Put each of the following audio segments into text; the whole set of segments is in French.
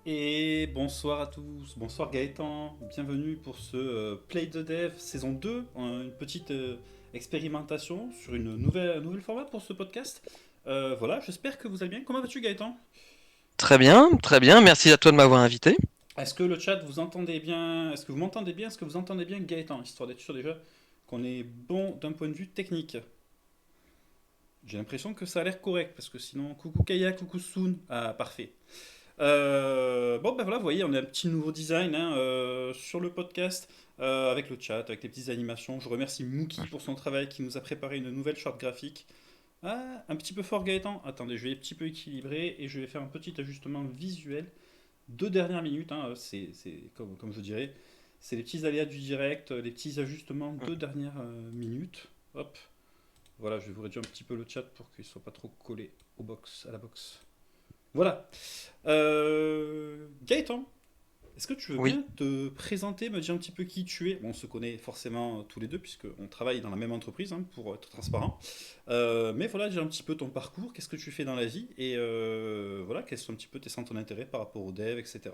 Et bonsoir à tous, bonsoir Gaëtan, bienvenue pour ce Play the Dev saison 2, une petite expérimentation sur une nouvelle format pour ce podcast. Voilà, j'espère que vous allez bien. Comment vas-tu Gaëtan? Très bien, très bien. Merci à toi de m'avoir invité. Est-ce que le chat vous entendez bien? Est-ce que vous m'entendez bien? Est-ce que vous entendez bien Gaëtan? Histoire d'être sûr déjà qu'on est bon d'un point de vue technique. J'ai l'impression que ça a l'air correct, parce que sinon, coucou Kaya, coucou Soon. Ah, parfait. Bon, ben voilà, vous voyez, on a un petit nouveau design hein, sur le podcast, avec le chat, avec les petites animations. Je remercie Mookie pour son travail qui nous a préparé une nouvelle charte graphique. Ah, un petit peu fort Gaëtan. Attendez, je vais un petit peu équilibrer et je vais faire un petit ajustement visuel. Deux dernières minutes, hein, c'est comme je dirais, c'est les petits aléas du direct, les petits ajustements deux dernières minutes. Hop, voilà, je vais vous réduire un petit peu le chat pour qu'il ne soit pas trop collé à la box. Voilà. Gaëtan, est-ce que tu veux Oui. bien te présenter, me dire un petit peu qui tu es? Bon, on se connaît forcément tous les deux, puisqu'on travaille dans la même entreprise, hein, pour être transparent. Mais voilà, dire un petit peu ton parcours, qu'est-ce que tu fais dans la vie, et voilà, quels sont un petit peu tes centres d'intérêt par rapport au dev, etc.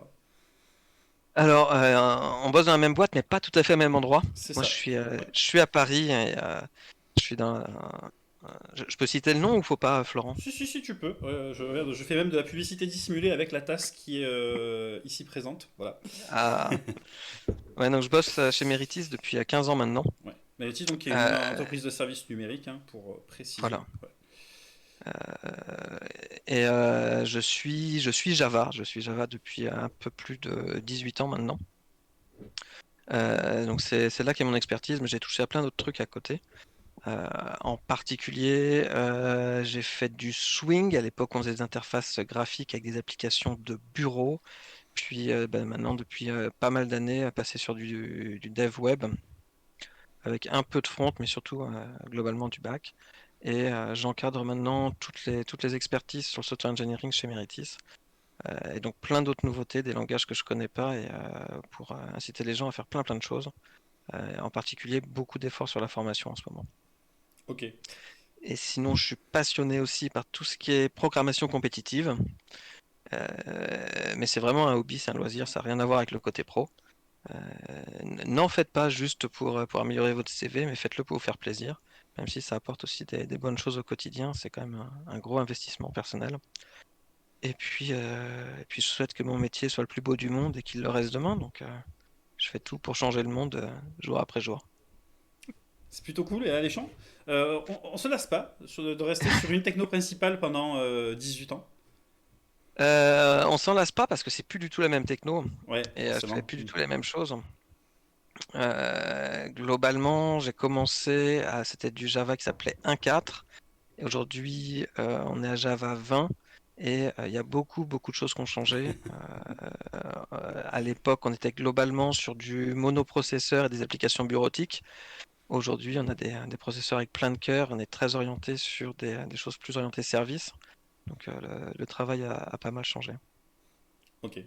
Alors, on bosse dans la même boîte, mais pas tout à fait au même endroit. C'est Moi, ça. Ouais. je suis à Paris et je suis dans. Je peux citer le nom ou faut pas, Florent? Si, tu peux. Regarde, je fais même de la publicité dissimulée avec la tasse qui est ici présente. Voilà. Ah, ouais, donc je bosse chez Meritis depuis 15 ans maintenant. Ouais. Melty, donc, qui est une Euh, entreprise de services numériques, hein, pour préciser. voilà. Ouais. Et je suis Java. Je suis Java depuis un peu plus de 18 ans maintenant. Donc c'est là qu'est mon expertise, mais j'ai touché à plein d'autres trucs à côté. En particulier, j'ai fait du Swing. À l'époque, on faisait des interfaces graphiques avec des applications de bureau. Puis maintenant, depuis pas mal d'années, passer sur du dev web avec un peu de front, mais surtout globalement du back. Et j'encadre maintenant toutes les expertises sur le software engineering chez Meritis. Et donc plein d'autres nouveautés, des langages que je connais pas, et pour inciter les gens à faire plein de choses. En particulier, beaucoup d'efforts sur la formation en ce moment. Ok. Et sinon, je suis passionné aussi par tout ce qui est programmation compétitive. Mais c'est vraiment un hobby, c'est un loisir, ça n'a rien à voir avec le côté pro. Euh, N'en faites pas juste pour améliorer votre CV, mais faites-le pour vous faire plaisir. Même si ça apporte aussi des bonnes choses au quotidien, c'est quand même un gros investissement personnel. Et puis, je souhaite que mon métier soit le plus beau du monde et qu'il le reste demain. Donc, je fais tout pour changer le monde jour après jour. C'est plutôt cool et alléchant. On se lasse pas de rester sur une techno principale pendant 18 ans. On s'en lasse pas parce que c'est plus du tout la même techno Ouais, et je fais forcément. plus du tout les mêmes choses. Globalement, j'ai commencé c'était du Java qui s'appelait 1.4 et aujourd'hui on est à Java 20 et il y a beaucoup de choses qui ont changé. À l'époque, on était globalement sur du monoprocesseur et des applications bureautiques. Aujourd'hui, on a des processeurs avec plein de cœurs, on est très orienté sur des choses plus orientées service. Donc le travail a pas mal changé. Ok.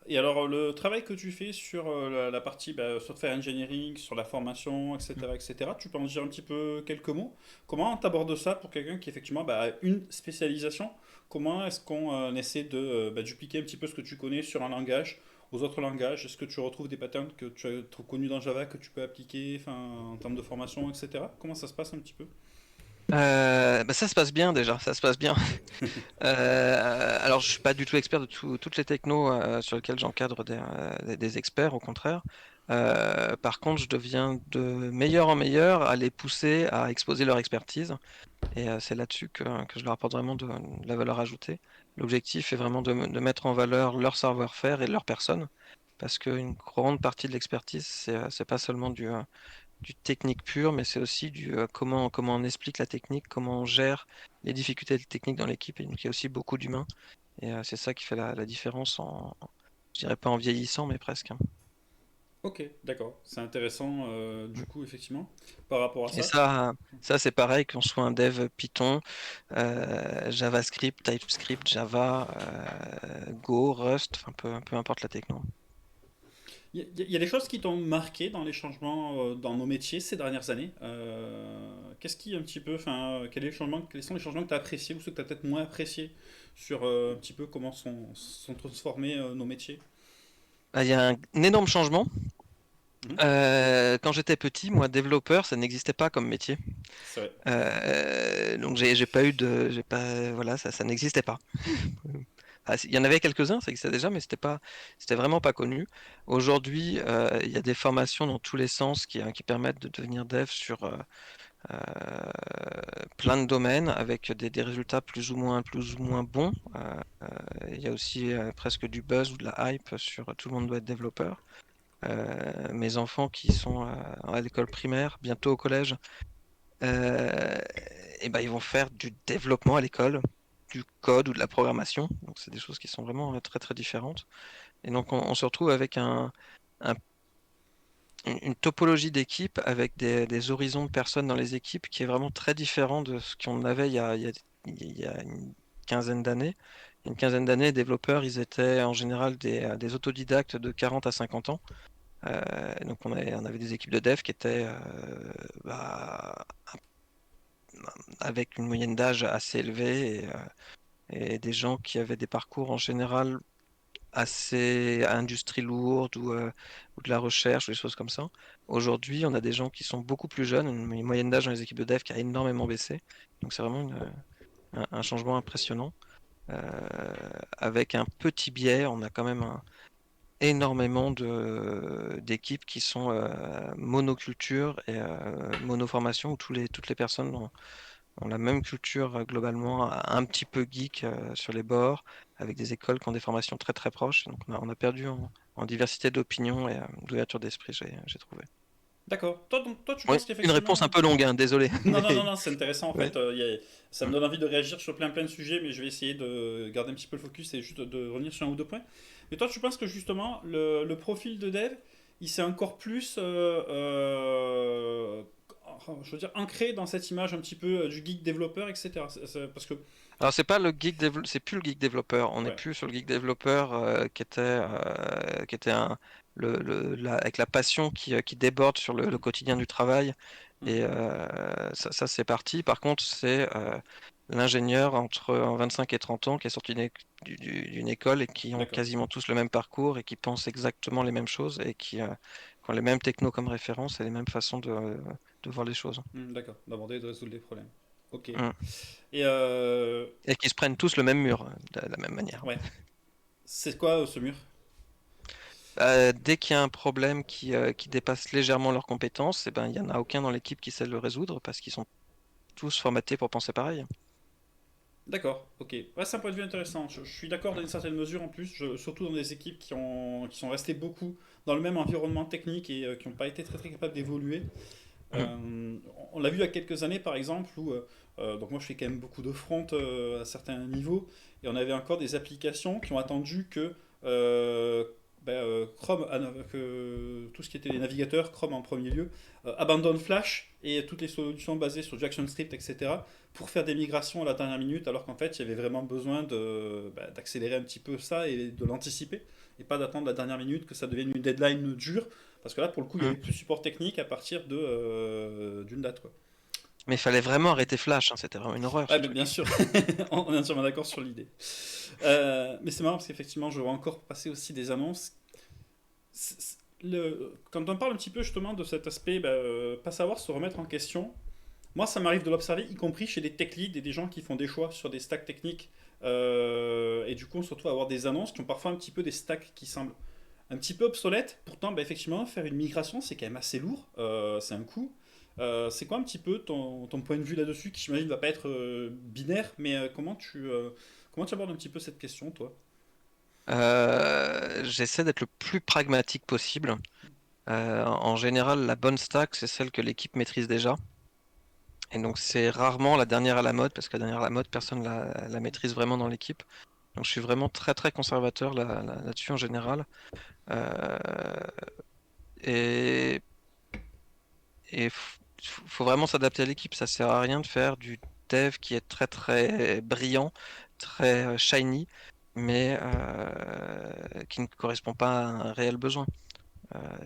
Et alors, le travail que tu fais sur la partie software engineering, sur la formation, etc., tu peux en dire un petit peu quelques mots? Comment tu abordes ça pour quelqu'un qui effectivement a une spécialisation? Comment est-ce qu'on essaie de dupliquer un petit peu ce que tu connais sur un langage aux autres langages? Est-ce que tu retrouves des patterns que tu as trop connus dans Java que tu peux appliquer enfin, en termes de formation, etc.? Comment ça se passe un petit peu? Ça se passe bien déjà, ça se passe bien. Alors, je suis pas du tout expert de toutes les technos sur lesquelles j'encadre des experts, au contraire. Par contre, je deviens de meilleur en meilleur à les pousser à exposer leur expertise. Et c'est là-dessus que je leur apporte vraiment de la valeur ajoutée. L'objectif est vraiment de mettre en valeur leur savoir-faire et leur personne. Parce qu'une grande partie de l'expertise, c'est pas seulement du technique pur, mais c'est aussi comment on explique la technique, comment on gère les difficultés techniques dans l'équipe. Et donc, il y a aussi beaucoup d'humains. Et c'est ça qui fait la différence je dirais pas en vieillissant, mais presque, hein. Ok, d'accord. C'est intéressant, du coup, effectivement, par rapport à Et ça. ça c'est pareil, qu'on soit un dev Python, JavaScript, TypeScript, Java, Go, Rust, enfin peu importe la techno. Il y a des choses qui t'ont marqué dans les changements dans nos métiers ces dernières années. Qu'est-ce qui un petit peu, enfin, quels sont les changements que tu as appréciés ou ceux que tu as peut-être moins appréciés sur un petit peu comment sont transformés nos métiers? Ah, il y a un énorme changement. Mhm. Quand j'étais petit, moi, développeur, ça n'existait pas comme métier. C'est vrai. Donc j'ai pas eu de, j'ai pas, voilà, ça n'existait pas. Ah, il y en avait quelques-uns, ça existait déjà, mais c'était vraiment pas connu. Aujourd'hui, il y a des formations dans tous les sens qui permettent de devenir dev sur euh, plein de domaines avec des résultats plus ou moins bons. Il y a aussi presque du buzz ou de la hype sur tout le monde doit être développeur. Mes enfants qui sont à l'école primaire, bientôt au collège, euh, et ben, ils vont faire du développement à l'école, du code ou de la programmation. Donc c'est des choses qui sont vraiment très très différentes. Et donc on se retrouve avec un- une topologie d'équipe avec des horizons de personnes dans les équipes qui est vraiment très différent de ce qu'on avait il y a une quinzaine d'années. Il y a une quinzaine d'années, les développeurs, ils étaient en général des autodidactes de 40 à 50 ans. Donc on avait des équipes de dev qui étaient bah, avec une moyenne d'âge assez élevée et des gens qui avaient des parcours en général assez industrie lourde ou de la recherche ou des choses comme ça. Aujourd'hui, on a des gens qui sont beaucoup plus jeunes, une moyenne d'âge dans les équipes de dev qui a énormément baissé. Donc c'est vraiment un changement impressionnant. Euh, Avec un petit biais, on a quand même énormément d'équipes qui sont monoculture et monoformation où toutes les personnes ont la même culture globalement, un petit peu geek sur les bords, avec des écoles qui ont des formations très très proches. Donc on a perdu en diversité d'opinions et d'ouverture d'esprit, j'ai trouvé. D'accord. Donc, toi, tu Oui, penses une réponse un qu'effectivement. peu longue, hein, désolé. Non, non, non, Mais non, c'est intéressant en ouais. fait. Ça me donne envie de réagir sur plein de sujets, mais je vais essayer de garder un petit peu le focus et juste de revenir sur un ou deux points. Mais toi, tu penses que justement, le profil de dev, il s'est encore plus, je veux dire, ancré dans cette image un petit peu du geek développeur, etc. Parce que, Alors c'est pas c'est plus le geek développeur. On n'est ouais. plus sur le geek développeur qui était avec la passion qui déborde sur le quotidien du travail. Hmm. Et ça c'est parti. Par contre, c'est l'ingénieur en 25 et 30 ans qui est sorti d'une école et qui ont D'accord. quasiment tous le même parcours et qui pensent exactement les mêmes choses et qui ont les mêmes technos comme référence et les mêmes façons de voir les choses. D'accord. D'aborder et de résoudre les problèmes. Ok. Et Mm. Et qui se prennent tous le même mur de la même manière. ouais. C'est quoi ce mur? Dès qu'il y a un problème qui dépasse légèrement leurs compétences, eh ben, il n'y en a aucun dans l'équipe qui sait le résoudre parce qu'ils sont tous formatés pour penser pareil. D'accord, ok. Ouais, c'est un point de vue intéressant. Je suis d'accord dans une certaine mesure en plus, surtout dans des équipes qui sont restées beaucoup dans le même environnement technique et qui n'ont pas été très capables d'évoluer. Mm. On l'a vu il y a quelques années par exemple où donc moi je fais quand même beaucoup de front à certains niveaux et on avait encore des applications qui ont attendu que Chrome, que tout ce qui était les navigateurs, Chrome en premier lieu, abandonne Flash et toutes les solutions basées sur du ActionScript, etc. pour faire des migrations à la dernière minute alors qu'en fait il y avait vraiment besoin d'accélérer un petit peu ça et de l'anticiper et pas d'attendre la dernière minute que ça devienne une deadline dure parce que là, pour le coup, il n'y Mm. avait plus de support technique à partir d'une date, quoi. Mais il fallait vraiment arrêter Flash, hein, c'était vraiment une horreur Ouais, ce mais bien truc. sûr, on est entièrement d'accord sur l'idée. Mais c'est marrant parce qu'effectivement, je vois encore passer aussi des annonces. Quand on parle un petit peu justement de cet aspect, pas savoir se remettre en question, moi ça m'arrive de l'observer, y compris chez des tech leads et des gens qui font des choix sur des stacks techniques. Et du coup, on se retrouve à avoir des annonces qui ont parfois un petit peu des stacks qui semblent un petit peu obsolète. Pourtant, effectivement, faire une migration, c'est quand même assez lourd. C'est un coût. C'est quoi un petit peu ton point de vue là-dessus, qui j'imagine ne va pas être binaire, mais comment tu abordes un petit peu cette question, toi? J'essaie d'être le plus pragmatique possible. En général, la bonne stack, c'est celle que l'équipe maîtrise déjà. Et donc c'est rarement la dernière à la mode, parce que la dernière à la mode, personne la maîtrise vraiment dans l'équipe. Donc je suis vraiment très très conservateur là-dessus en général. Euh, et Et faut vraiment s'adapter à l'équipe. Ça sert à rien de faire du dev qui est très très brillant, très shiny, mais qui ne correspond pas à un réel besoin.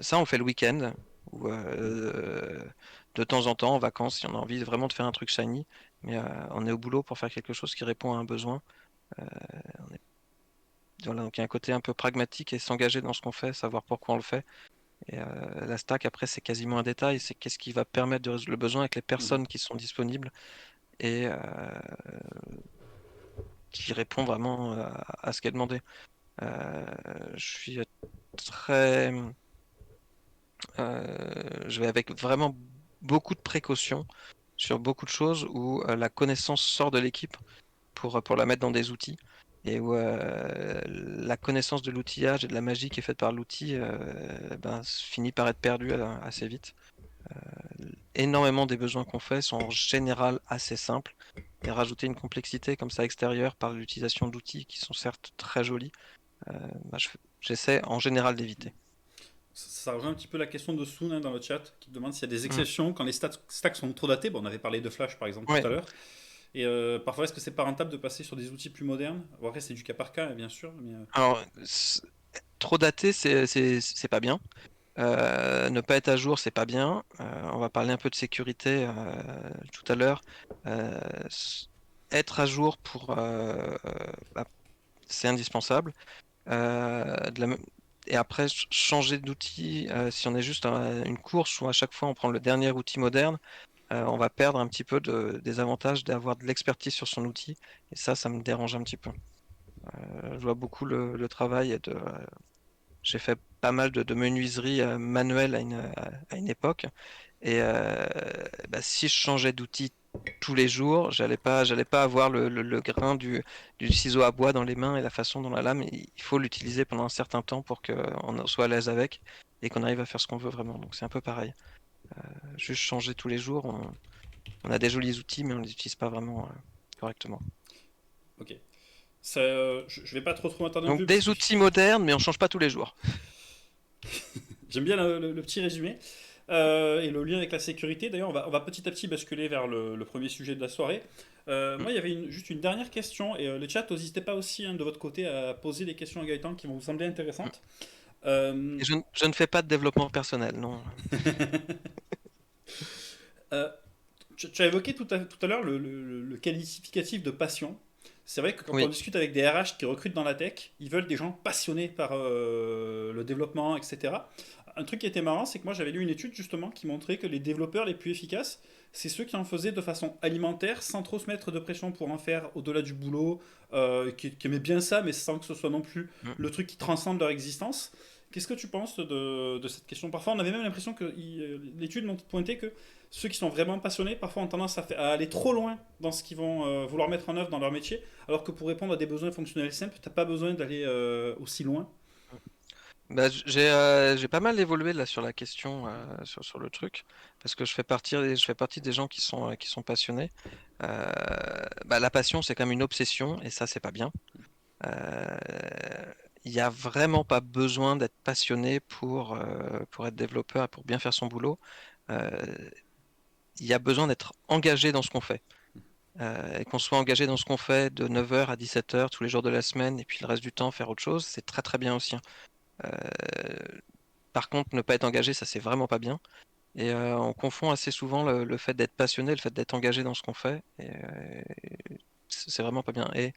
Ça, on fait le week-end ou de temps en temps en vacances si on a envie vraiment de faire un truc shiny, mais on est au boulot pour faire quelque chose qui répond à un besoin. On est- voilà, donc il y a un côté un peu pragmatique et s'engager dans ce qu'on fait, savoir pourquoi on le fait. Et la stack, après, c'est quasiment un détail, c'est qu'est-ce qui va permettre de résoudre le besoin avec les Mhm. personnes qui sont disponibles et qui répond vraiment à ce qui est demandé. Euh, je suis très, je vais avec vraiment beaucoup de précautions sur beaucoup de choses où la connaissance sort de l'équipe pour la mettre dans des outils et où la connaissance de l'outillage et de la magie qui est faite par l'outil ben, finit par être perdue assez vite. Énormément des besoins qu'on fait sont en général assez simples et rajouter une complexité comme ça extérieure par l'utilisation d'outils qui sont certes très jolis, bah, j'essaie en général d'éviter. Ça rejoint un petit peu la question de Soon hein, dans le chat qui demande s'il y a des Mm. exceptions quand les stacks sont trop datés. Bon, on avait parlé de Flash par exemple tout Ouais. à l'heure. Et parfois, est-ce que c'est pas rentable de passer sur des outils plus modernes? Bon, après, c'est du cas par cas, hein, bien sûr. Mais, Alors, trop daté, c'est pas bien. Ne pas être à jour, c'est pas bien. On va parler un peu de sécurité tout à l'heure. Euh, Être à jour bah, c'est indispensable. Et après, changer d'outil, si on est juste à une course où à chaque fois on prend le dernier outil moderne, on va perdre un petit peu des avantages d'avoir de l'expertise sur son outil. Et ça me dérange un petit peu. Je vois beaucoup le travail j'ai fait pas mal de menuiserie manuelle à une époque. Et bah, si je changeais d'outil tous les jours, j'allais pas avoir le grain du ciseau à bois dans les mains et la façon dont la lame, il faut l'utiliser pendant un certain temps pour qu'on soit à l'aise avec et qu'on arrive à faire ce qu'on veut vraiment. Donc c'est un peu pareil. Juste changer tous les jours, on a des jolis outils, mais on les utilise pas vraiment correctement. ok. Je vais pas trop m'attarder non Donc plus parce des que outils modernes, mais on change pas tous les jours. j'aime bien le petit résumé. Et le lien avec la sécurité. D'ailleurs, on va petit à petit basculer vers le premier sujet de la soirée. Mm. Moi, il y avait juste une dernière question. Et le chat, n'hésitez pas aussi hein, de votre côté à poser des questions à Gaëtan qui vont vous sembler Mm. intéressantes. Euh, Et je ne fais pas de développement personnel, non. euh, tu as évoqué tout à l'heure le qualificatif de passion. C'est vrai que quand on Oui. discute avec des RH qui recrutent dans la tech, ils veulent des gens passionnés par le développement, etc. Un truc qui était marrant, c'est que moi j'avais lu une étude justement qui montrait que les développeurs les plus efficaces, c'est ceux qui en faisaient de façon alimentaire, sans trop se mettre de pression pour en faire au-delà du boulot, qui aimaient bien ça, mais sans que ce soit non plus Mm. le truc qui transcende leur existence. Qu'est-ce que tu penses de cette question? Parfois, on avait même l'impression que l'étude pointait que ceux qui sont vraiment passionnés, parfois, ont tendance à aller trop loin dans ce qu'ils vont vouloir mettre en œuvre dans leur métier, alors que pour répondre à des besoins fonctionnels simples, t'as pas besoin d'aller aussi loin. Bah, j'ai pas mal évolué là sur la question, sur le truc, parce que je fais partie des gens qui sont passionnés. Bah, la passion, c'est quand même une obsession, et ça, c'est pas bien. Euh, Il n'y a vraiment pas besoin d'être passionné pour être développeur et pour bien faire son boulot. Euh, il y a besoin d'être engagé dans ce qu'on fait. Et qu'on soit engagé dans ce qu'on fait de 9h à 17h tous les jours de la semaine, et puis le reste du temps faire autre chose, c'est très très bien aussi, hein. Euh, Par contre, ne pas être engagé, ça c'est vraiment pas bien. Et on confond assez souvent le fait d'être passionné, le fait d'être engagé dans ce qu'on fait. Et c'est vraiment pas bien. Et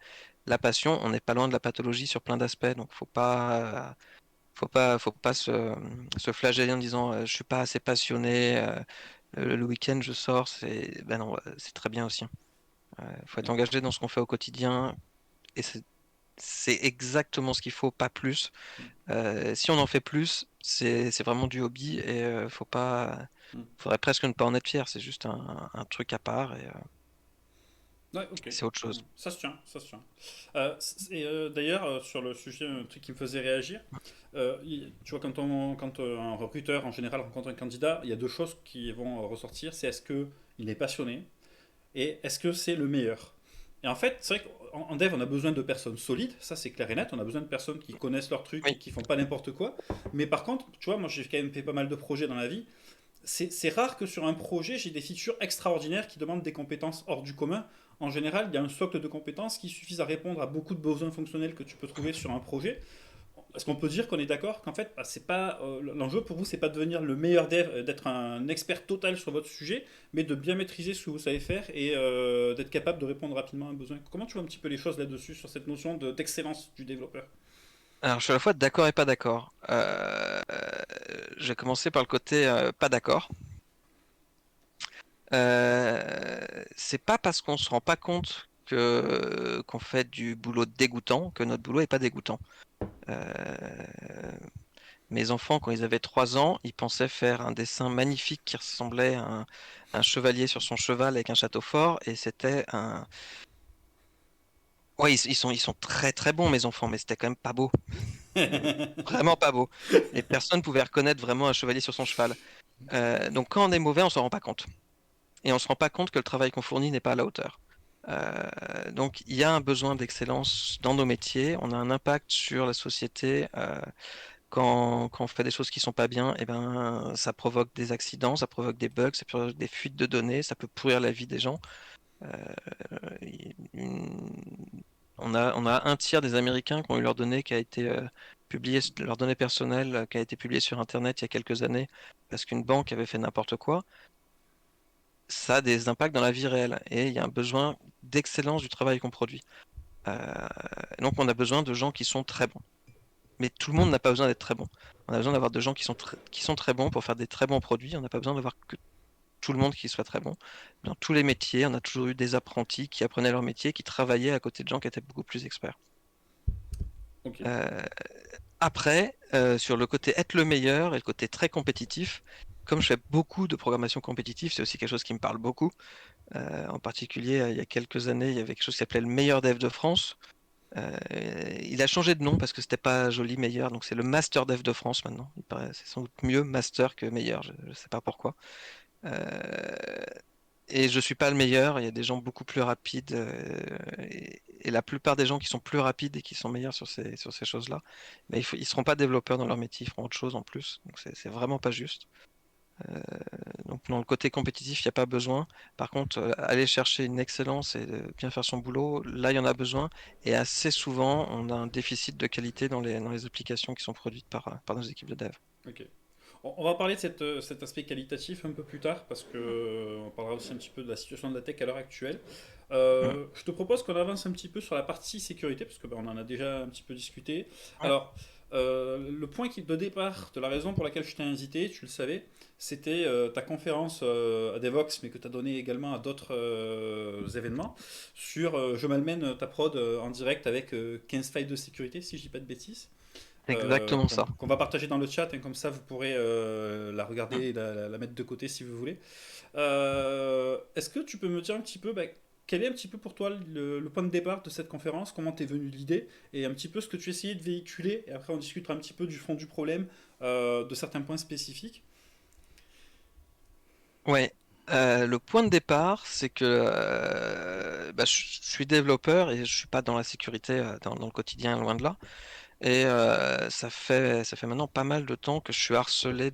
la passion, on n'est pas loin de la pathologie sur plein d'aspects. Donc faut pas se flageller en disant je suis pas assez passionné. Le week-end je sors. C'est ben non, c'est très bien aussi, hein. Faut être Ouais. engagé dans ce qu'on fait au quotidien. Et c'est exactement ce qu'il faut, pas plus. Si on en fait plus, c'est vraiment du hobby et Mm. faudrait presque ne pas en être fier. C'est juste un truc à part et Ouais, ok. c'est autre Mm. chose. Ça se tient, ça se tient. Et d'ailleurs, sur le sujet, un truc qui me faisait réagir, tu vois, quand un recruteur en général rencontre un candidat, il y a deux choses qui vont ressortir. C'est est-ce que il est passionné et est-ce que c'est le meilleur? Et en fait, c'est vrai qu'en dev, on a besoin de personnes solides, ça c'est clair et net, on a besoin de personnes qui connaissent leur truc et Oui, qui font pas n'importe quoi. Mais par contre, tu vois, moi j'ai quand même fait pas mal de projets dans la vie. C'est rare que sur un projet, j'ai des features extraordinaires qui demandent des compétences hors du commun. En général, il y a un socle de compétences qui suffisent à répondre à beaucoup de besoins fonctionnels que tu peux trouver sur un projet. est-ce qu'on peut dire qu'on est d'accord qu'en fait, bah, c'est pas l'enjeu pour vous, c'est pas de devenir le meilleur dev, d'être un expert total sur votre sujet, mais de bien maîtriser ce que vous savez faire et d'être capable de répondre rapidement à un besoin. Comment tu vois un petit peu les choses là-dessus sur cette notion d'excellence du développeur? Alors, je suis à la fois d'accord et pas d'accord. Je vais commencer par le côté pas d'accord. C'est pas parce qu'on se rend pas compte que qu'on fait du boulot dégoûtant que notre boulot est pas dégoûtant. Euh, Mes enfants, quand ils avaient 3 ans, ils pensaient faire un dessin magnifique qui ressemblait à un chevalier sur son cheval avec un château fort, et c'était un. Ouais, ils sont très très bons, mes enfants, mais c'était quand même pas beau. Vraiment pas beau. Et personne pouvait reconnaître vraiment un chevalier sur son cheval. Donc quand on est mauvais, on s'en rend pas compte. Et on se rend pas compte que le travail qu'on fournit n'est pas à la hauteur. Donc il y a un besoin d'excellence dans nos métiers. On a un impact sur la société. Quand on fait des choses qui sont pas bien, et ben, ça provoque des accidents, ça provoque des bugs, ça provoque des fuites de données, ça peut pourrir la vie des gens. Euh, on a un tiers des Américains qui ont eu leurs données qui a été publiées, leurs données personnelles qui a été publiée sur Internet il y a quelques années parce qu'une banque avait fait n'importe quoi. Ça a des impacts dans la vie réelle et il y a un besoin d'excellence du travail qu'on produit. Euh, donc on a besoin de gens qui sont très bons. Mais tout le monde n'a pas besoin d'être très bon. On a besoin d'avoir des gens qui sont très bons pour faire des très bons produits. On n'a pas besoin d'avoir que tout le monde qui soit très bon. Dans tous les métiers, on a toujours eu des apprentis qui apprenaient leur métier, qui travaillaient à côté de gens qui étaient beaucoup plus experts. Ok. Euh, Après, sur le côté être le meilleur et le côté très compétitif, comme je fais beaucoup de programmation compétitive, c'est aussi quelque chose qui me parle beaucoup. En particulier, il y a quelques années, il y avait quelque chose qui s'appelait le meilleur dev de France. Euh, il a changé de nom parce que c'était pas joli meilleur, donc c'est le Master Dev de France maintenant. Il paraît, c'est sans doute mieux Master que meilleur, je ne sais pas pourquoi. Euh, et je suis pas le meilleur, il y a des gens beaucoup plus rapides, et la plupart des gens qui sont plus rapides et qui sont meilleurs sur ces choses-là, mais ils seront pas développeurs dans leur métier, ils feront autre chose en plus, donc c'est vraiment pas juste. Euh, donc dans le côté compétitif, il n'y a pas besoin. Par contre, aller chercher une excellence et bien faire son boulot, là, il y en a besoin. Et assez souvent, on a un déficit de qualité dans les applications qui sont produites par nos équipes de dev. Ok. On va parler de cet aspect qualitatif un peu plus tard parce que on parlera aussi un petit peu de la situation de la tech à l'heure actuelle. Mm. Je te propose qu'on avance un petit peu sur la partie sécurité parce que on en a déjà un petit peu discuté. Ouais. Alors, le point de départ de la raison pour laquelle je t'ai invité, tu le savais, c'était ta conférence à Devox, mais que tu as donné également à d'autres événements sur je malmène ta prod en direct avec 15 failles de sécurité, si je dis pas de bêtises C'est exactement qu'on ça. qu'on va partager dans le chat, hein, comme ça vous pourrez la regarder et la mettre de côté si vous voulez. Est-ce que tu peux me dire un petit peu quel est un petit peu pour toi le point de départ de cette conférence, comment t'es venue l'idée et un petit peu ce que tu essayais de véhiculer et après on discutera un petit peu du fond du problème, de certains points spécifiques. Ouais. Le point de départ, c'est que bah, je suis développeur et je suis pas dans la sécurité dans le quotidien, loin de là. Et ça fait maintenant pas mal de temps que je suis harcelé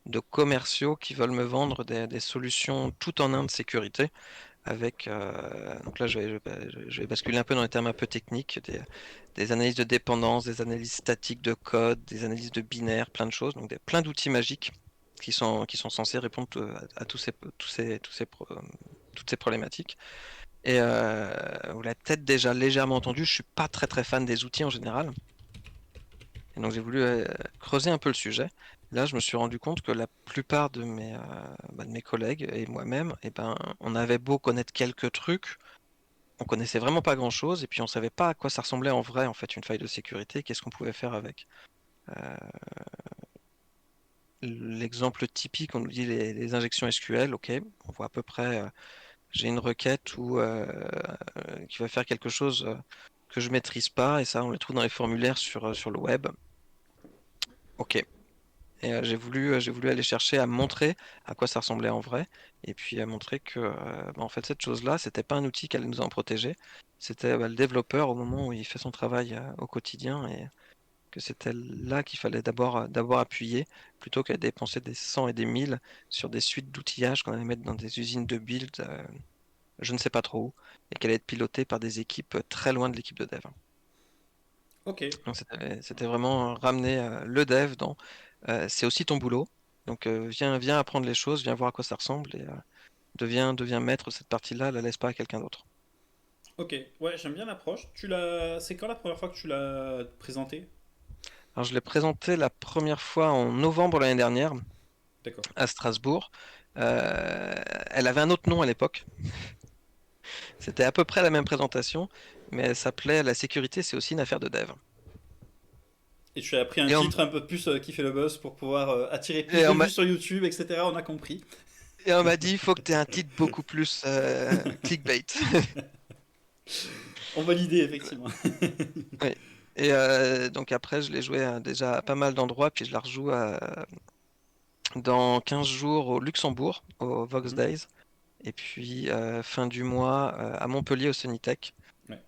de commerciaux qui veulent me vendre des solutions tout en un de sécurité. Donc là, je vais basculer un peu dans les termes un peu techniques, des analyses de dépendance, des analyses statiques de code, des analyses de binaire, plein de choses, donc plein d'outils magiques qui sont censés répondre à toutes ces problématiques. Et vous l'avez peut-être déjà légèrement entendu, je suis pas très très fan des outils en général. Et donc j'ai voulu creuser un peu le sujet. Là, je me suis rendu compte que la plupart de mes collègues et moi-même, eh ben, on avait beau connaître quelques trucs, on connaissait vraiment pas grand-chose, et puis on savait pas à quoi ça ressemblait en vrai, en fait, une faille de sécurité, qu'est-ce qu'on pouvait faire avec. Euh, L'exemple typique, on nous dit les injections SQL, ok, on voit à peu près, j'ai une requête qui va faire quelque chose que je maîtrise pas, et ça, on le trouve dans les formulaires sur le web. Ok. Et j'ai voulu aller chercher à montrer à quoi ça ressemblait en vrai, et puis à montrer que en fait cette chose-là, c'était pas un outil qui allait nous en protéger, c'était le développeur au moment où il fait son travail au quotidien, et que c'était là qu'il fallait d'abord appuyer, plutôt qu'à dépenser des cent et des mille sur des suites d'outillage qu'on allait mettre dans des usines de build, je ne sais pas trop où, et qu'elle allait être pilotée par des équipes très loin de l'équipe de dev. Ok. Donc c'était vraiment ramener le dev dans c'est aussi ton boulot. Donc viens apprendre les choses, viens voir à quoi ça ressemble et deviens maître de cette partie-là, la laisse pas à quelqu'un d'autre. Ok. Ouais, j'aime bien l'approche. C'est quand la première fois que tu l'as présenté? Alors je l'ai présenté la première fois en novembre l'année dernière D'accord. à Strasbourg. Euh, Elle avait un autre nom à l'époque. C'était à peu près la même présentation, mais elle s'appelait La sécurité, c'est aussi une affaire de dev. Et tu as pris un Et on, titre un peu plus qui fait le buzz pour pouvoir attirer plus et de on vues m'a sur YouTube, etc. On a compris. et on m'a dit, il faut que tu aies un titre beaucoup plus clickbait. On va l'idée, effectivement. Oui. Et donc après, je l'ai joué déjà à pas mal d'endroits, puis je la rejoue dans 15 jours au Luxembourg, au Vox Mhm. Days, et puis fin du mois à Montpellier au Sonytech Ouais.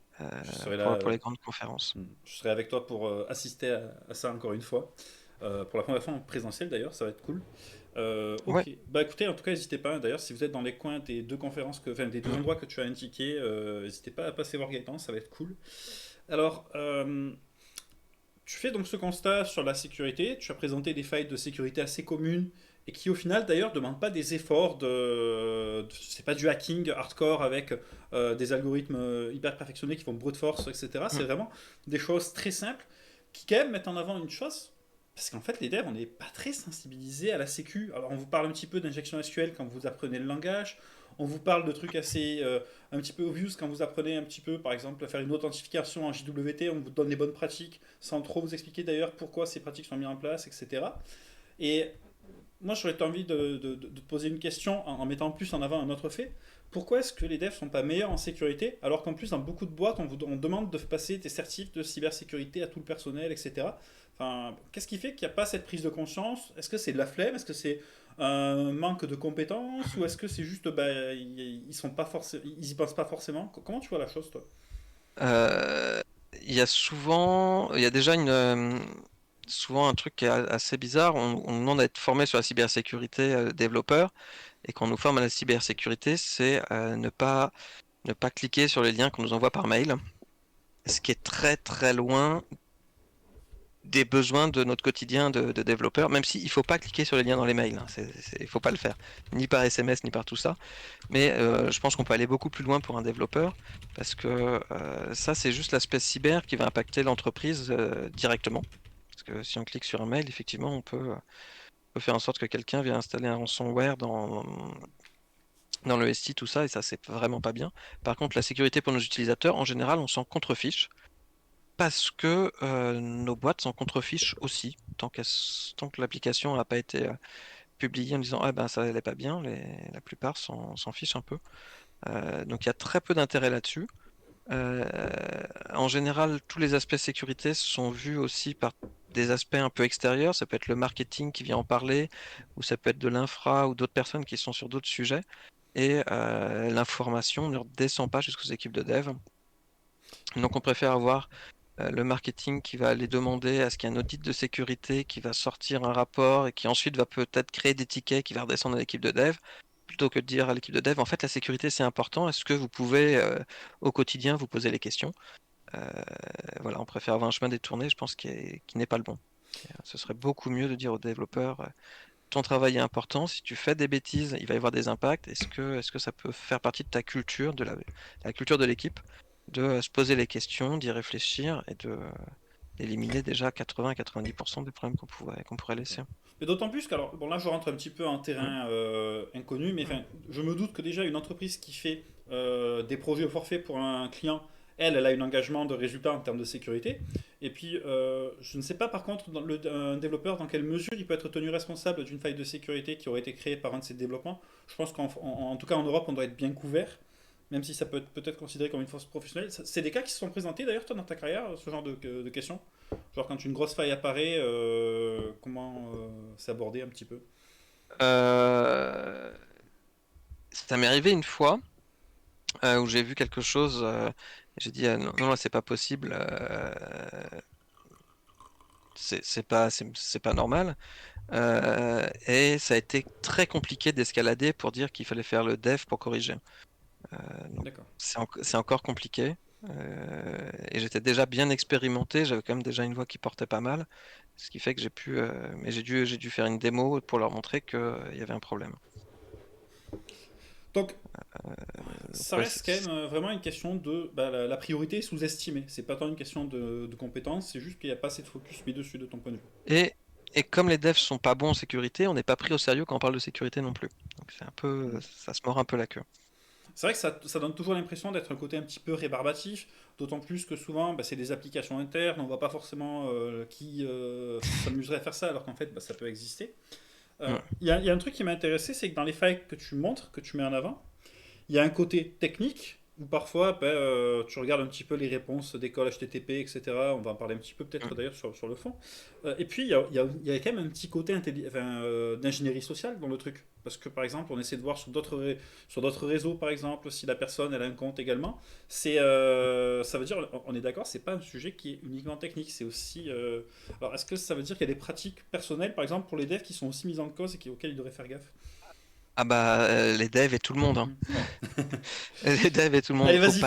Je serai pour, là. pour les grandes conférences. Je serai avec toi pour assister à ça encore une fois. Pour la première fois en présentiel d'ailleurs, ça va être cool. Ouais. Ok, bah écoutez, en tout cas, n'hésitez pas. D'ailleurs, si vous êtes dans les coins des deux conférences, enfin des deux Mm. endroits que tu as indiqués, n'hésitez pas à passer voir Gaëtan, ça va être cool. Alors, tu fais donc ce constat sur la sécurité. Tu as présenté des failles de sécurité assez communes et qui, au final, d'ailleurs, ne demandent pas des efforts c'est pas du hacking hardcore avec des algorithmes hyper perfectionnés qui font brute force, etc. C'est Mm. vraiment des choses très simples qui, quand même, mettent en avant une chose. Parce qu'en fait, les devs, on n'est pas très sensibilisés à la sécu. Alors, on vous parle un petit peu d'injection SQL quand vous apprenez le langage. On vous parle de trucs assez un petit peu obvious quand vous apprenez un petit peu, par exemple, à faire une authentification en JWT. On vous donne les bonnes pratiques sans trop vous expliquer d'ailleurs pourquoi ces pratiques sont mises en place, etc. Et moi, j'aurais envie de te poser une question en mettant plus en avant un autre fait. Pourquoi est-ce que les devs sont pas meilleurs en sécurité alors qu'en plus dans beaucoup de boîtes on demande de passer des certifs de cybersécurité à tout le personnel, etc. Enfin, qu'est-ce qui fait qu'il n'y a pas cette prise de conscience? Est-ce que c'est de la flemme? Est-ce que c'est un manque de compétences? Ou est-ce que c'est juste bah, ils sont pas ils y pensent pas forcément? Comment tu vois la chose toi? Euh, Il y a souvent, il y a déjà souvent un truc qui est assez bizarre. On nous demande d'être formé sur la cybersécurité développeur, et quand on nous forme à la cybersécurité, c'est ne pas cliquer sur les liens qu'on nous envoie par mail, ce qui est très très loin des besoins de notre quotidien de développeur, même s'il ne faut pas cliquer sur les liens dans les mails, hein. Il ne faut pas le faire, ni par SMS, ni par tout ça. Mais je pense qu'on peut aller beaucoup plus loin pour un développeur, parce que ça, c'est juste l'aspect cyber qui va impacter l'entreprise directement. Parce que si on clique sur un mail, effectivement, on peut faire en sorte que quelqu'un vienne installer un ransomware dans le SI, tout ça, et ça, c'est vraiment pas bien. Par contre, la sécurité pour nos utilisateurs, en général, on s'en contrefiche parce que nos boîtes s'en contrefichent aussi. Tant que l'application n'a pas été publiée en disant ah ben ça n'allait pas bien, la plupart s'en fichent un peu. Donc il y a très peu d'intérêt là-dessus. Euh, En général, tous les aspects sécurité sont vus aussi par des aspects un peu extérieurs. Ça peut être le marketing qui vient en parler, ou ça peut être de l'infra ou d'autres personnes qui sont sur d'autres sujets. Et l'information ne descend pas jusqu'aux équipes de dev. Donc on préfère avoir le marketing qui va aller demander à ce qu'il y ait un audit de sécurité, qui va sortir un rapport et qui ensuite va peut-être créer des tickets qui va redescendre à l'équipe de dev, plutôt que de dire à l'équipe de dev, en fait, la sécurité, c'est important. Est-ce que vous pouvez au quotidien vous poser les questions? Euh, voilà, on préfère avoir un chemin détourné, je pense, qui n'est pas le bon. Ce serait beaucoup mieux de dire aux développeurs, ton travail est important. Si tu fais des bêtises, il va y avoir des impacts. Est-ce que ça peut faire partie de ta culture, de la culture de l'équipe, de se poser les questions, d'y réfléchir et d'éliminer déjà 80-90% des problèmes qu'on pourrait D'accord. laisser. Mais d'autant plus qu'alors, bon là je rentre un petit peu en Mm. terrain inconnu, mais enfin, je me doute que déjà une entreprise qui fait des projets au forfait pour un client, elle a un engagement de résultat en termes de sécurité. Et puis, je ne sais pas par contre, un développeur, dans quelle mesure il peut être tenu responsable d'une faille de sécurité qui aurait été créée par un de ses développements. Je pense en tout cas en Europe, on doit être bien couvert, même si ça peut être peut-être considéré comme une force professionnelle. C'est des cas qui se sont présentés d'ailleurs, toi, dans ta carrière, ce genre de questions? Genre quand une grosse faille apparaît, comment c'est abordé un petit peu? Euh, Ça m'est arrivé une fois où j'ai vu quelque chose, j'ai dit non, non, là, c'est pas possible, c'est pas normal. Et ça a été très compliqué d'escalader pour dire qu'il fallait faire le dev pour corriger. Donc D'accord. c'est encore compliqué. Et j'étais déjà bien expérimenté, j'avais quand même déjà une voix qui portait pas mal, ce qui fait que mais j'ai dû faire une démo pour leur montrer qu'il y avait un problème. Donc, Donc ça ouais, reste quand même vraiment une question de bah, la priorité est sous-estimée. C'est pas tant une question de compétence, c'est juste qu'il n'y a pas assez de focus mis dessus de ton point de vue. Et, et comme les devs sont pas bons en sécurité, on n'est pas pris au sérieux quand on parle de sécurité non plus. Donc c'est un peu, Mm. ça se mord un peu la queue. C'est vrai que ça donne toujours l'impression d'être un côté un petit peu rébarbatif, d'autant plus que souvent bah, c'est des applications internes, on voit pas forcément qui s'amuserait à faire ça, alors qu'en fait bah, ça peut exister. Mm. Il y a un truc qui m'a intéressé, c'est que dans les failles que tu montres, que tu mets en avant, il y a un côté technique où parfois ben, tu regardes un petit peu les réponses d'école HTTP, etc. On va en parler un petit peu peut-être Mm. d'ailleurs sur le fond. Et puis il y a quand même un petit côté d'ingénierie sociale dans le truc. Parce que par exemple, on essaie de voir sur d'autres réseaux, par exemple, si la personne elle a un compte également. Ça veut dire, on est d'accord, c'est pas un sujet qui est uniquement technique, c'est aussi. Alors est-ce que ça veut dire qu'il y a des pratiques personnelles, par exemple, pour les devs qui sont aussi mises en cause et auxquelles ils devraient faire gaffe? Ah bah les devs et tout le monde, hein. Ouais. Les devs et tout le monde, Allez, vas-y,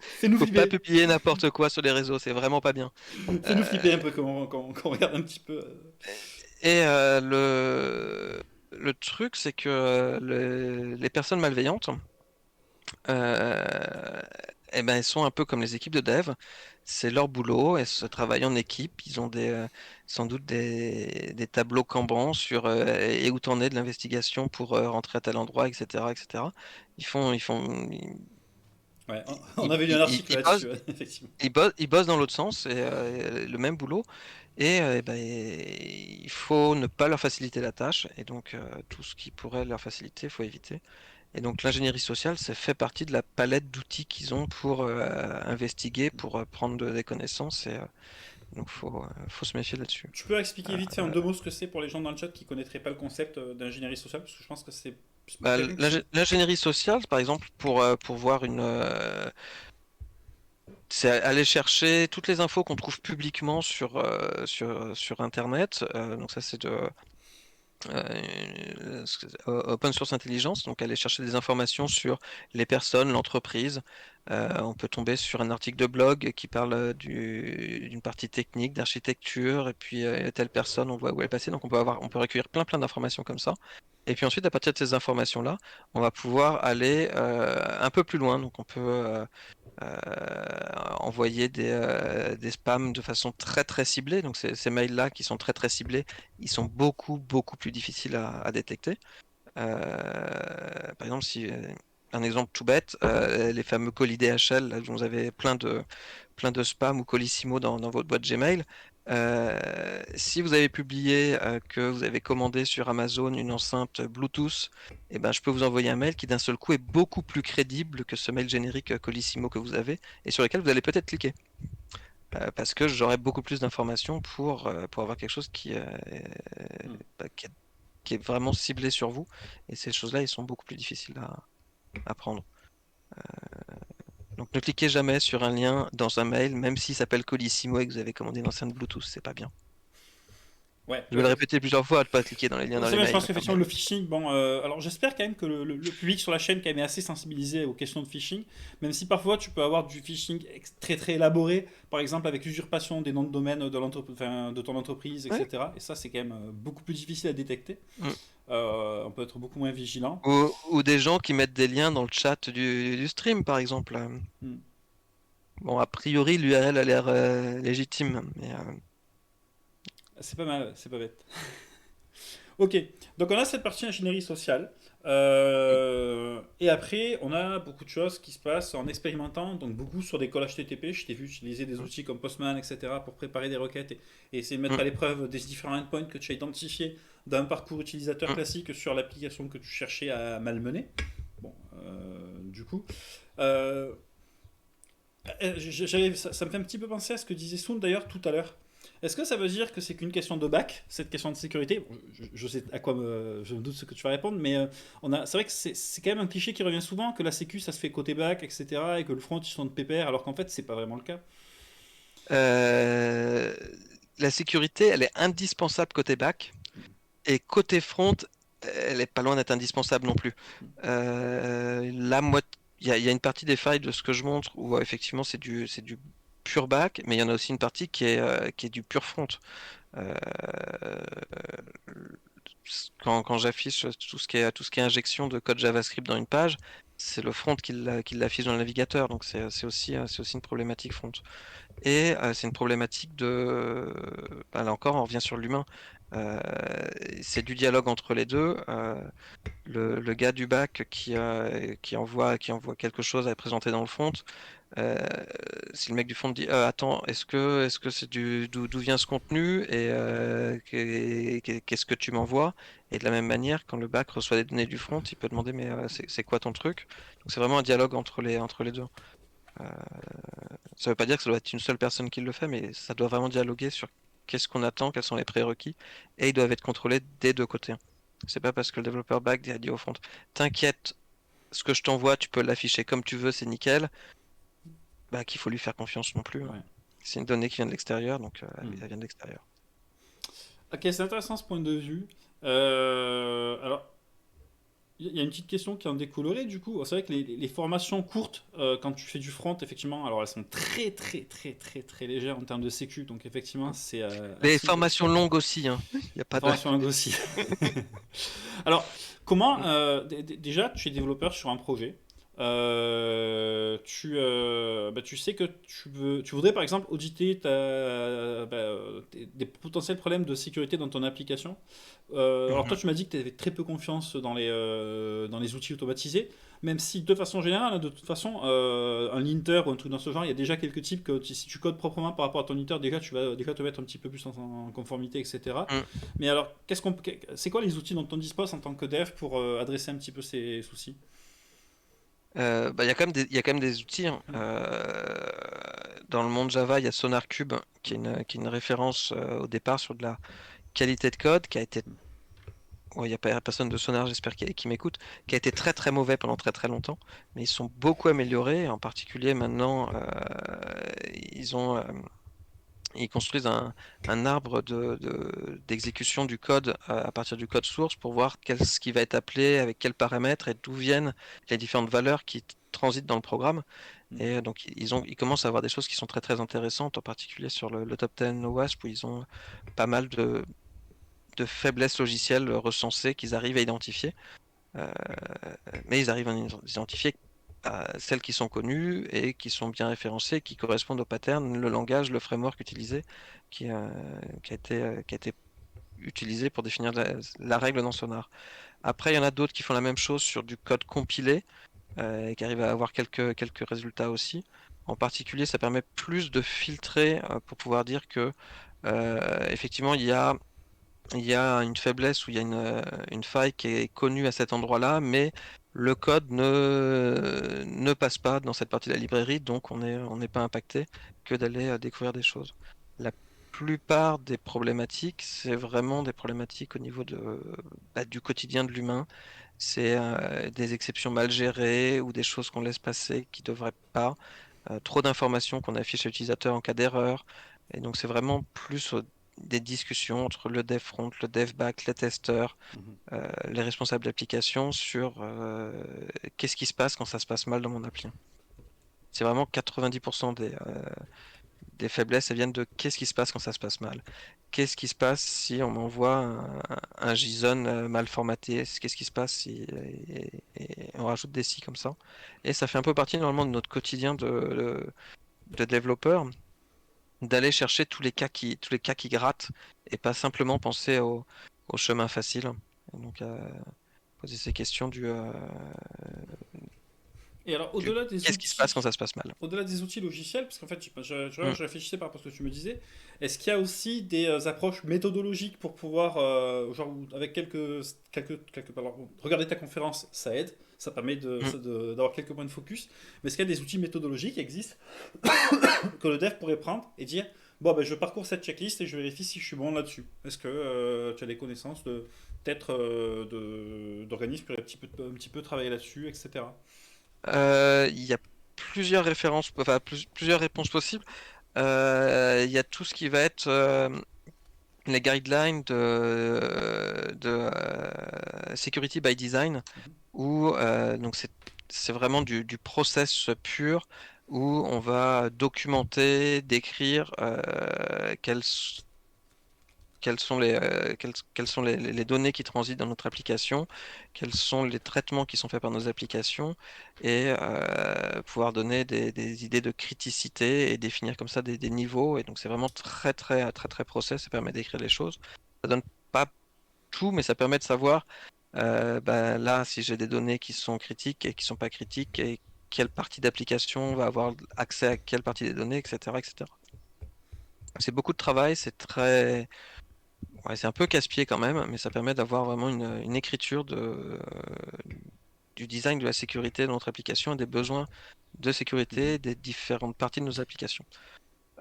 fais-nous faut pas flipper. publier n'importe quoi sur les réseaux, c'est vraiment pas bien. Fais-nous Euh, flipper un peu quand on regarde un petit peu. et le truc, c'est que les personnes malveillantes, euh, eh ben, elles sont un peu comme les équipes de dev. C'est leur boulot, elles se travaillent en équipe. Ils ont sans doute des tableaux Kanban sur et où t'en es de l'investigation pour rentrer à tel endroit, etc., etc. Ouais, on Ils, avait lu un ils- article ils bossent, là-dessus, ouais, effectivement. ils bossent dans l'autre sens et le même boulot. Et eh ben, il faut ne pas leur faciliter la tâche. Et donc, tout ce qui pourrait leur faciliter, il faut éviter. Et donc l'ingénierie sociale, ça fait partie de la palette d'outils qu'ils ont pour investiguer, pour prendre des connaissances. Et donc faut se méfier là-dessus. Tu peux expliquer vite fait en Euh, deux mots ce que c'est pour les gens dans le chat qui connaîtraient pas le concept d'ingénierie sociale, parce que je pense que c'est pour bah, quelqu'un qui. l'ingénierie sociale, par exemple, pour voir c'est aller chercher toutes les infos qu'on trouve publiquement sur Internet. Donc ça, c'est Open Source Intelligence, donc aller chercher des informations sur les personnes, l'entreprise. On peut tomber sur un article de blog qui parle d'une partie technique, d'architecture, et puis telle personne, on voit où elle est passée. Donc on peut recueillir plein d'informations comme ça. Et puis ensuite, à partir de ces informations-là, on va pouvoir aller un peu plus loin. Donc on peut envoyer des spams de façon très ciblée. Donc ces mails-là qui sont très ciblés, ils sont beaucoup plus difficiles à détecter. Par exemple, si un exemple tout bête, les fameux colis DHL, là, vous avez plein de spam ou colissimo dans votre boîte Gmail. Si vous avez publié que vous avez commandé sur Amazon une enceinte Bluetooth, eh ben, je peux vous envoyer un mail qui d'un seul coup est beaucoup plus crédible que ce mail générique colissimo que vous avez et sur lequel vous allez peut-être cliquer. Parce que j'aurai beaucoup plus d'informations pour avoir quelque chose Hmm. bah, qui est vraiment ciblé sur vous. Et ces choses-là, ils sont beaucoup plus difficiles à prendre. Donc ne cliquez jamais sur un lien dans un mail, même s'il s'appelle Colissimo et que vous avez commandé une enceinte Bluetooth, c'est pas bien. Ouais, Je vais le répéter plusieurs fois, de pas cliquer dans les liens dans c'est les bien, je pense mails. qu'effectivement le phishing, bon, alors j'espère quand même que le public sur la chaîne quand même est assez sensibilisé aux questions de phishing, même si parfois tu peux avoir du phishing très élaboré, par exemple avec l'usurpation des noms de domaine de ton entreprise, Ouais. etc. Et ça c'est quand même beaucoup plus difficile à détecter. Mm. On peut être beaucoup moins vigilant. Ou des gens qui mettent des liens dans le chat du stream, par exemple. Hmm. Bon, a priori, l'URL a l'air légitime, mais C'est pas mal, c'est pas bête. Ok, donc on a cette partie ingénierie sociale. Et après, on a beaucoup de choses qui se passent en expérimentant, donc beaucoup sur des calls HTTP. Je t'ai vu utiliser des mm, outils comme Postman, etc., pour préparer des requêtes et essayer de mettre à mm, l'épreuve des différents endpoints que tu as identifiés d'un parcours utilisateur mm. classique sur l'application que tu cherchais à malmener. Bon, du coup. Euh, ça me fait un petit peu penser à ce que disait Soun d'ailleurs tout à l'heure. Est-ce que ça veut dire que c'est qu'une question de bac, cette question de sécurité? Bon, je sais à quoi je me doute ce que tu vas répondre, mais c'est vrai que c'est quand même un cliché qui revient souvent, que la sécu ça se fait côté bac, etc., et que le front ils sont de pépère, alors qu'en fait c'est pas vraiment le cas. Euh, la sécurité, elle est indispensable côté back, et côté front, elle est pas loin d'être indispensable non plus. La moitié, il y a une partie des failles de ce que je montre où effectivement c'est du pur back, mais il y en a aussi une partie qui est du pur front. Euh, quand j'affiche tout ce qui est injection de code JavaScript dans une page, c'est le front qui l'affiche dans le navigateur, donc c'est aussi une problématique front. Et c'est une problématique là encore, on revient sur l'humain. Euh, c'est du dialogue entre les deux. Le gars du bac qui envoie quelque chose à présenter dans le front, euh, si le mec du front dit attends, est-ce que c'est d'où vient ce contenu et qu'est-ce que tu m'envoies? Et de la même manière, quand le bac reçoit des données du front, il peut demander mais c'est quoi ton truc? Donc c'est vraiment un dialogue entre les deux. Euh, Ça veut pas dire que ça doit être une seule personne qui le fait, mais ça doit vraiment dialoguer sur qu'est-ce qu'on attend, quels sont les prérequis, et ils doivent être contrôlés des deux côtés. C'est pas parce que le développeur back a dit au front, t'inquiète, ce que je t'envoie, tu peux l'afficher comme tu veux, c'est nickel, bah, qu'il faut lui faire confiance non plus, hein. Ouais. C'est une donnée qui vient de l'extérieur, donc Hmm. elle vient de l'extérieur. Ok, c'est intéressant ce point de vue. Alors, il y a une petite question qui en découlerait du coup. C'est vrai que les formations courtes, quand tu fais du front, effectivement, alors elles sont très très très très très légères en termes de sécu, donc effectivement c'est Les assez. formations longues aussi, hein. Il y a Les pas de. formations longues aussi. Alors, comment déjà tu es développeur sur un projet, tu sais que tu voudrais par exemple auditer des potentiels problèmes de sécurité dans ton application. Alors toi Mhm. tu m'as dit que tu avais très peu confiance dans les outils automatisés, même si de façon générale, hein, de toute façon, un linter ou un truc dans ce genre, il y a déjà quelques types que si tu codes proprement par rapport à ton linter, déjà tu vas déjà te mettre un petit peu plus en conformité, etc. Mhm. Mais alors, c'est quoi les outils dont on dispose en tant que dev pour adresser un petit peu ces soucis? Bah, il y a quand même des outils, hein. Dans le monde Java, il y a SonarCube, qui est une référence au départ sur de la qualité de code, qui a été. Ouais, il n'y a pas personne de Sonar, j'espère, qui m'écoute, qui a été très très mauvais pendant très très longtemps, mais ils sont beaucoup améliorés. En particulier maintenant, ils ont, ils construisent un arbre d'exécution du code à partir du code source pour voir ce qui va être appelé, avec quels paramètres et d'où viennent les différentes valeurs qui transitent dans le programme. Hmm. Et donc ils commencent à avoir des choses qui sont très très intéressantes, en particulier sur le top 10 OWASP, où ils ont pas mal de faiblesses logicielles recensées qu'ils arrivent à identifier. Euh, mais ils arrivent à identifier celles qui sont connues et qui sont bien référencées, qui correspondent au pattern, le langage, le framework utilisé, qui a été utilisé pour définir la règle dans Sonar. Après, il y en a d'autres qui font la même chose sur du code compilé, et qui arrivent à avoir quelques résultats aussi. En particulier, ça permet plus de filtrer pour pouvoir dire que effectivement, il y a une faiblesse ou il y a une faille qui est connue à cet endroit-là, mais le code ne passe pas dans cette partie de la librairie, donc on n'est pas impacté que d'aller découvrir des choses. La plupart des problématiques, c'est vraiment des problématiques au niveau du quotidien de l'humain. C'est des exceptions mal gérées ou des choses qu'on laisse passer qui ne devraient pas, trop d'informations qu'on affiche à l'utilisateur en cas d'erreur. Et donc c'est vraiment plus des discussions entre le dev front, le dev back, les testeurs, Mhm. les responsables d'application sur qu'est-ce qui se passe quand ça se passe mal dans mon appli. C'est vraiment 90% des faiblesses, elles viennent de qu'est-ce qui se passe quand ça se passe mal. Qu'est-ce qui se passe si on m'envoie un JSON mal formaté? Qu'est-ce qui se passe si et on rajoute des si comme ça? Et ça fait un peu partie normalement de notre quotidien de développeur, d'aller chercher tous les cas qui grattent et pas simplement penser au chemin facile. Et donc, poser ces questions Et alors, du qu'est-ce qui se passe quand ça se passe mal. au-delà des outils logiciels, parce qu'en fait, Mm. je réfléchissais par rapport à ce que tu me disais, est-ce qu'il y a aussi des approches méthodologiques pour pouvoir, avec pardon, regarder ta conférence, ça aide, ça permet Mm. d'avoir quelques points de focus, mais est-ce qu'il y a des outils méthodologiques qui existent que le dev pourrait prendre et dire, bon, ben, je parcours cette checklist et je vérifie si je suis bon là-dessus. Est-ce que tu as des connaissances de peut-être d'organismes qui auraient un petit peu travaillé là-dessus, etc. Il y a plusieurs références, enfin plusieurs réponses possibles. Il y a tout ce qui va être les guidelines de Security by Design, où donc c'est vraiment du process pur où on va documenter, décrire quelles sont les données qui transitent dans notre application, quels sont les traitements qui sont faits par nos applications, et pouvoir donner des idées de criticité et définir comme ça des niveaux. Et donc c'est vraiment très process, ça permet d'écrire les choses. Ça donne pas tout, mais ça permet de savoir là si j'ai des données qui sont critiques et qui sont pas critiques, et quelle partie d'application va avoir accès à quelle partie des données, etc., etc. C'est beaucoup de travail, c'est un peu casse-pied quand même, mais ça permet d'avoir vraiment une écriture du design de la sécurité de notre application et des besoins de sécurité des différentes parties de nos applications.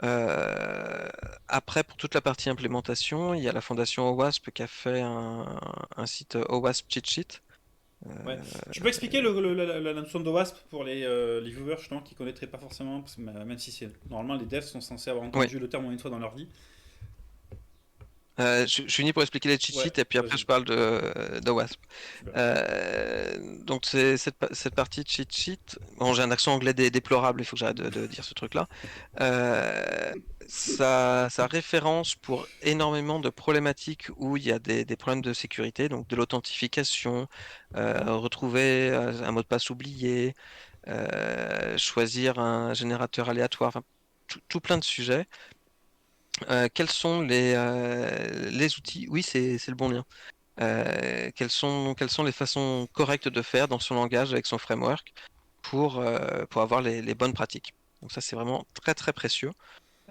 Euh, Après, pour toute la partie implémentation, il y a la fondation OWASP qui a fait un site OWASP Cheat Sheet. Ouais. Tu peux expliquer la notion de WASP pour les viewers justement, qui ne connaîtraient pas forcément, parce que, même si c'est normalement les devs sont censés avoir Oui, entendu le terme au moins une fois dans leur vie. je finis pour expliquer les cheat Ouais, sheets et puis après vas-y, je parle de WASP. super. Donc c'est cette partie de cheat sheet. Bon, j'ai un accent anglais déplorable, il faut que j'arrête de dire ce truc-là. Euh, ça référence pour énormément de problématiques où il y a des problèmes de sécurité, donc de l'authentification, retrouver un mot de passe oublié, choisir un générateur aléatoire, enfin, tout plein de sujets. Quels sont les outils? Oui, c'est le bon lien. Quelles sont les façons correctes de faire dans son langage avec son framework pour avoir les bonnes pratiques. Donc ça, c'est vraiment très précieux.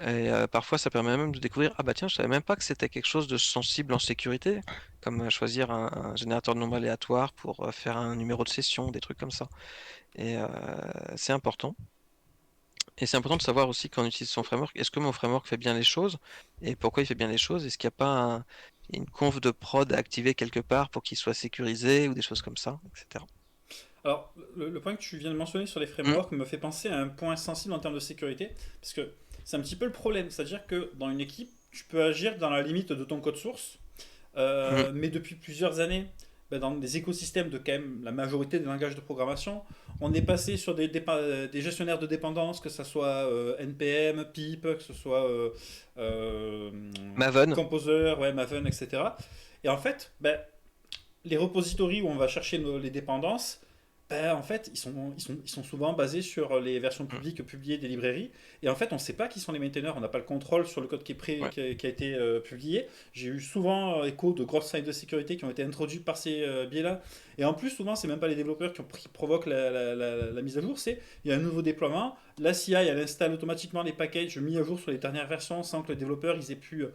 Et parfois, ça permet même de découvrir, ah bah tiens, je savais même pas que c'était quelque chose de sensible en sécurité, comme choisir un générateur de nombres aléatoires pour faire un numéro de session, des trucs comme ça. Et c'est important. Et c'est important de savoir aussi quand on utilise son framework, est-ce que mon framework fait bien les choses? Et pourquoi il fait bien les choses? Est-ce qu'il n'y a pas une conf de prod à activer quelque part pour qu'il soit sécurisé ou des choses comme ça, etc. Alors, le point que tu viens de mentionner sur les Mm, frameworks me fait penser à un point sensible en termes de sécurité, parce que c'est un petit peu le problème, c'est-à-dire que dans une équipe, tu peux agir dans la limite de ton code source, mm, mais depuis plusieurs années, dans des écosystèmes de quand même la majorité des langages de programmation, on est passé sur des gestionnaires de dépendance, que ce soit NPM, PIP, que ce soit euh, Maven. Composer, ouais, Maven, etc. Et en fait, les repositories où on va chercher les dépendances, en fait, ils sont souvent basés sur les versions Mm, publiques publiées des librairies. Et en fait, on ne sait pas qui sont les maintaineurs, on n'a pas le contrôle sur le code ouais. qui a été publié. J'ai eu souvent écho de grosses failles de sécurité qui ont été introduites par ces biais-là. Et en plus, souvent, c'est même pas les développeurs qui provoquent la mise à jour, c'est il y a un nouveau déploiement, la CI elle installe automatiquement les packages mis à jour sur les dernières versions sans que les développeurs ils aient pu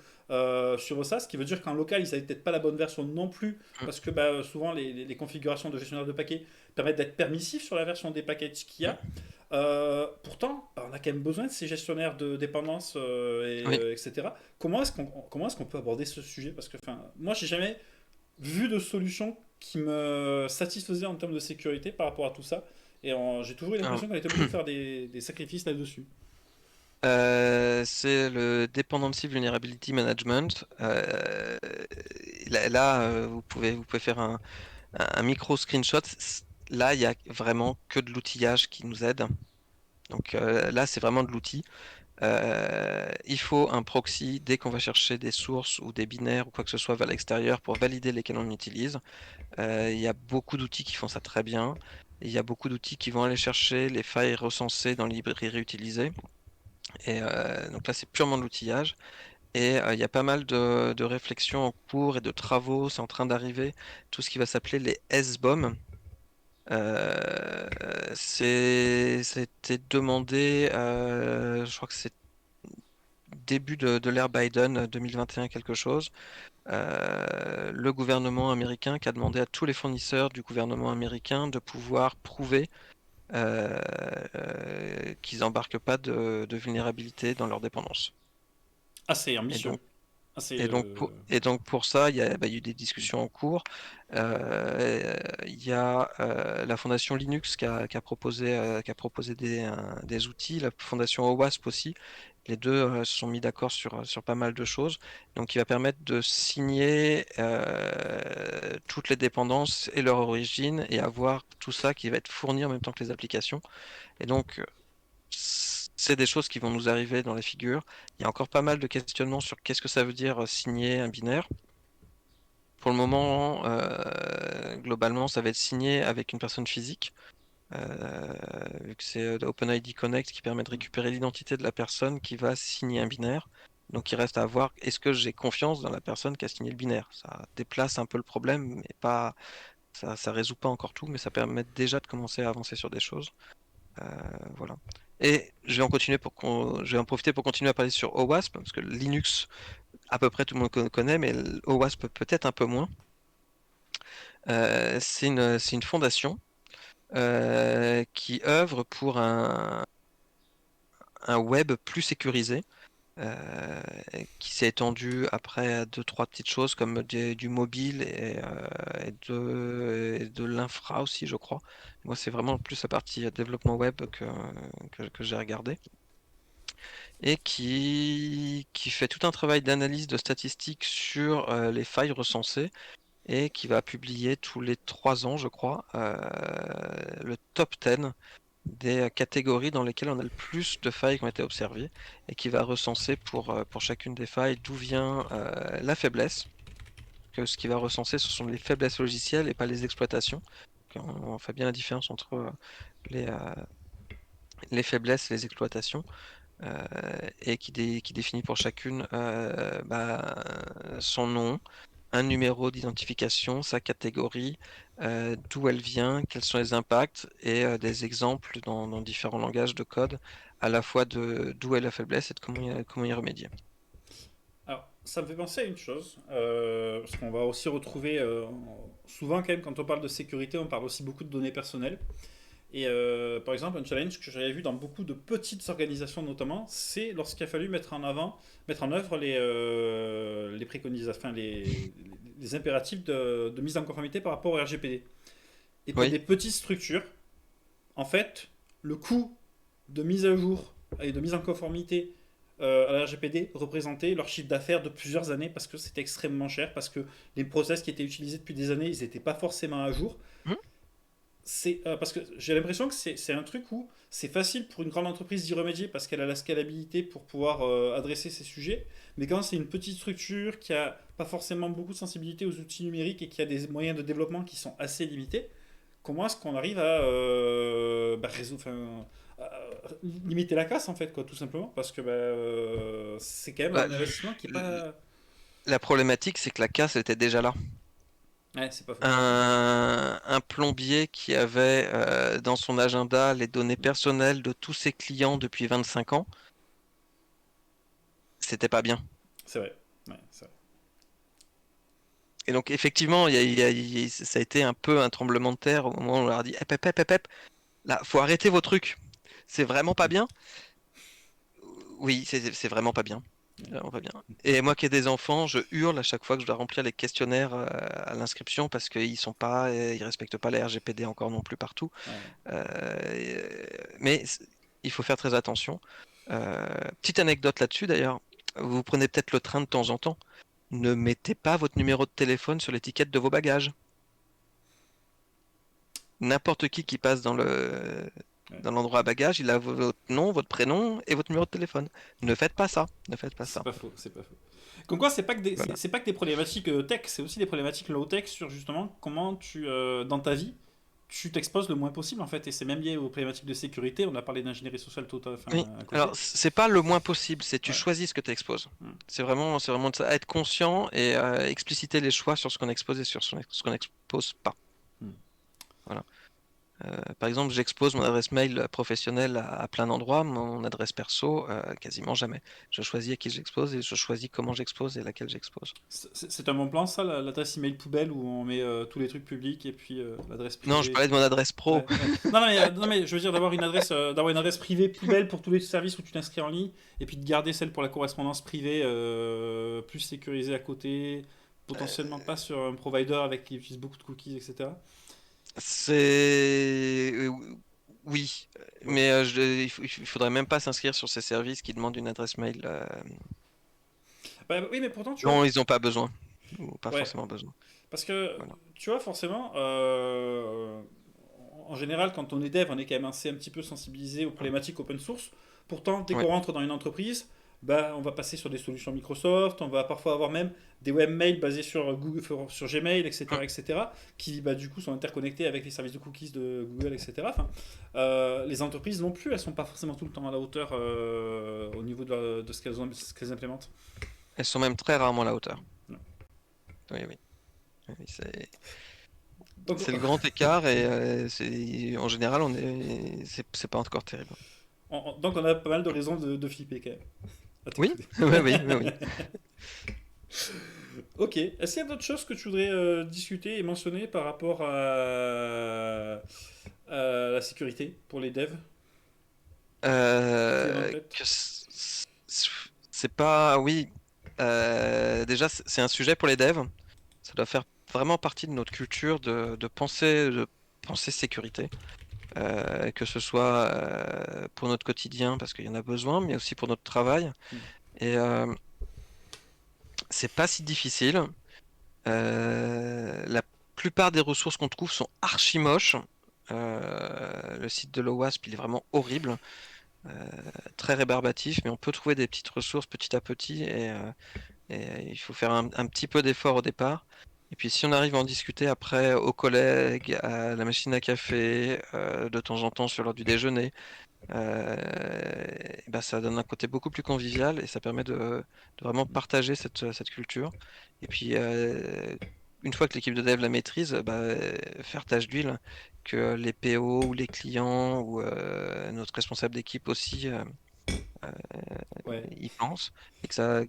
sur ça, ce qui veut dire qu'en local ils n'avaient peut-être pas la bonne version non plus, Mm, parce que souvent les configurations de gestionnaire de paquets permettent d'être permissifs sur la version des packages qu'il y mm. a. Pourtant, on a quand même besoin de ces gestionnaires de dépendance, Oui. etc. Comment est-ce qu'on peut aborder ce sujet? Parce que moi, j'ai jamais vu de solution qui me satisfaisait en termes de sécurité par rapport à tout ça. Et j'ai toujours eu Alors, l'impression qu'on était obligé de faire des sacrifices là-dessus. c'est le Dependency Vulnerability Management. Vous pouvez faire un micro screenshot. Là, il y a vraiment que de l'outillage qui nous aide. Donc là, c'est vraiment de l'outil. Il faut un proxy dès qu'on va chercher des sources ou des binaires ou quoi que ce soit vers l'extérieur pour valider lesquels on utilise. Il y a beaucoup d'outils qui font ça très bien. Il y a beaucoup d'outils qui vont aller chercher les failles recensées dans les librairies utilisées. Et donc là, c'est purement de l'outillage. Et il y a pas mal de réflexions en cours et de travaux. C'est en train d'arriver. Tout ce qui va s'appeler les SBOM. C'était demandé, je crois que c'est début de l'ère Biden, 2021 quelque chose. Le gouvernement américain qui a demandé à tous les fournisseurs du gouvernement américain de pouvoir prouver qu'ils embarquent pas de vulnérabilité dans leur dépendance. Assez Et ambitieux. donc, Assez. et donc pour ça, il y a eu des discussions en cours. Il y a la fondation Linux qui a proposé des outils, la fondation OWASP aussi, Les deux se sont mis d'accord sur pas mal de choses. Donc, il va permettre de signer toutes les dépendances et leur origine et avoir tout ça qui va être fourni en même temps que les applications. Et donc, c'est des choses qui vont nous arriver dans la figure. Il y a encore pas mal de questionnements sur qu'est-ce que ça veut dire signer un binaire. Pour le moment, globalement, ça va être signé avec une personne physique, vu que c'est OpenID Connect qui permet de récupérer l'identité de la personne qui va signer un binaire. Donc il reste à voir, est-ce que j'ai confiance dans la personne qui a signé le binaire? Ça déplace un peu le problème, mais pas, ça résout pas encore tout, mais ça permet déjà de commencer à avancer sur des choses. Euh, voilà. Et je vais en profiter pour continuer à parler sur OWASP, parce que Linux, à peu près tout le monde connaît, mais OWASP peut-être un peu moins. C'est une fondation qui œuvre pour un web plus sécurisé, euh, qui s'est étendu après à deux, trois petites choses comme du mobile et de l'infra aussi, je crois. Moi, c'est vraiment plus la partie développement web que j'ai regardé. Et qui fait tout un travail d'analyse de statistiques sur les failles recensées et qui va publier tous les 3 ans, je crois, le top 10 des catégories dans lesquelles on a le plus de failles qui ont été observées et qui va recenser pour chacune des failles d'où vient la faiblesse. Que ce qui va recenser, ce sont les faiblesses logicielles et pas les exploitations. On fait bien la différence entre les, euh, les faiblesses et les exploitations. Et qui définit pour chacune son nom, un numéro d'identification, sa catégorie, d'où elle vient, quels sont les impacts et des exemples dans différents langages de code, à la fois de d'où est la faiblesse et de comment y remédier. Alors, ça me fait penser à une chose, parce qu'on va aussi retrouver, souvent quand même quand on parle de sécurité, on parle aussi beaucoup de données personnelles. Et par exemple, un challenge que j'avais vu dans beaucoup de petites organisations notamment, c'est lorsqu'il a fallu mettre en œuvre les préconisations, enfin les impératifs de mise en conformité par rapport au RGPD. Et pour Oui, des petites structures, en fait, le coût de mise à jour et de mise en conformité à la RGPD représentait leur chiffre d'affaires de plusieurs années parce que c'était extrêmement cher, parce que les process qui étaient utilisés depuis des années, ils n'étaient pas forcément à jour. mhm. C'est parce que j'ai l'impression que c'est un truc où c'est facile pour une grande entreprise d'y remédier parce qu'elle a la scalabilité pour pouvoir adresser ces sujets. Mais quand c'est une petite structure qui a pas forcément beaucoup de sensibilité aux outils numériques et qui a des moyens de développement qui sont assez limités, comment est-ce qu'on arrive à, limiter la casse en fait, quoi, tout simplement, parce que c'est quand même Bah, un investissement qui est pas. la problématique, c'est que la casse était déjà là. Ouais, c'est pas faux. Un plombier qui avait dans son agenda les données personnelles de tous ses clients depuis 25 ans, c'était pas bien. C'est vrai. Ouais, c'est vrai. Et donc, effectivement, ça a été un peu un tremblement de terre au moment où on leur a dit, hep, hep, hep, hep, hep, là, faut arrêter vos trucs. C'est vraiment pas bien? Oui, c'est vraiment pas bien. C'est vraiment pas bien. Et moi qui ai des enfants, je hurle à chaque fois que je dois remplir les questionnaires à l'inscription parce ils respectent pas les RGPD encore non plus partout. Ouais. Mais il faut faire très attention. Petite anecdote là-dessus d'ailleurs, vous prenez peut-être le train de temps en temps. Ne mettez pas votre numéro de téléphone sur l'étiquette de vos bagages. N'importe qui passe Ouais. dans l'endroit à bagages, il a votre nom, votre prénom et votre numéro de téléphone. Ne faites pas ça. Ne faites pas C'est ça. pas faux, c'est pas faux. Comme quoi, c'est pas que des, Voilà. c'est pas que des problématiques tech, c'est aussi des problématiques low tech sur justement comment tu, dans ta vie, tu t'exposes le moins possible en fait. Et c'est même lié aux problématiques de sécurité. On a parlé d'ingénierie sociale totale, enfin, Oui. à Alors, côté. c'est pas le moins possible, c'est tu Ouais. choisis ce que tu exposes. Hmm. C'est vraiment de ça. Être conscient et expliciter les choix sur ce qu'on expose et sur ce qu'on n'expose pas. Hmm. Voilà. Par exemple, j'expose mon adresse mail professionnelle à plein d'endroits, mon adresse perso, quasiment jamais. Je choisis à qui j'expose et je choisis comment j'expose et laquelle j'expose. C'est un bon plan ça, l'adresse email poubelle où on met tous les trucs publics et puis l'adresse Non, je privée. parlais de mon adresse pro. Ouais, ouais. Non, mais je veux dire d'avoir une adresse privée poubelle pour tous les services où tu t'inscris en ligne, et puis de garder celle pour la correspondance privée plus sécurisée à côté, potentiellement pas sur un provider avec qui utilise beaucoup de cookies, etc. C'est Oui, Ouais. mais il faudrait même pas s'inscrire sur ces services qui demandent une adresse mail Bah, oui, mais pourtant, tu vois, dont ils n'ont pas besoin, ou pas ouais, forcément besoin. parce que, Voilà. tu vois, forcément, en général, quand on est dev, on est quand même assez un petit peu sensibilisé aux problématiques open source. Pourtant, dès Ouais, qu'on rentre dans une entreprise, bah, on va passer sur des solutions Microsoft, on va parfois avoir même des webmails basés sur Google, sur Gmail, mm, etc., qui bah, du coup sont interconnectés avec les services de cookies de Google, etc. Enfin, les entreprises non plus, elles sont pas forcément tout le temps à la hauteur au niveau de ce qu'elles implémentent. elles sont même très rarement à la hauteur. Ouais. Oui, oui. Oui, Donc, c'est le grand écart et en général, c'est pas encore terrible. donc on a pas mal de raisons de flipper quand même, à Oui, t'écouter. oui, oui, oui, oui. Ok. Est-ce qu'il y a d'autres choses que tu voudrais discuter et mentionner par rapport à la sécurité pour les devs qui te viennent en tête? C'est pas, oui. Déjà, c'est un sujet pour les devs. Ça doit faire vraiment partie de notre culture de penser sécurité. Que ce soit pour notre quotidien, parce qu'il y en a besoin, mais aussi pour notre travail. Hmm. Et c'est pas si difficile. La plupart des ressources qu'on trouve sont archi moches. Le site de l'OWASP, il est vraiment horrible, très rébarbatif, mais on peut trouver des petites ressources petit à petit et il faut faire un petit peu d'effort au départ. Et puis si on arrive à en discuter après aux collègues, à la machine à café, de temps en temps sur l'heure du déjeuner, et ben ça donne un côté beaucoup plus convivial et ça permet de vraiment partager cette culture. Et puis, une fois que l'équipe de dev la maîtrise, faire tâche d'huile, que les PO ou les clients ou notre responsable d'équipe aussi Ouais. y pensent. Et que ça,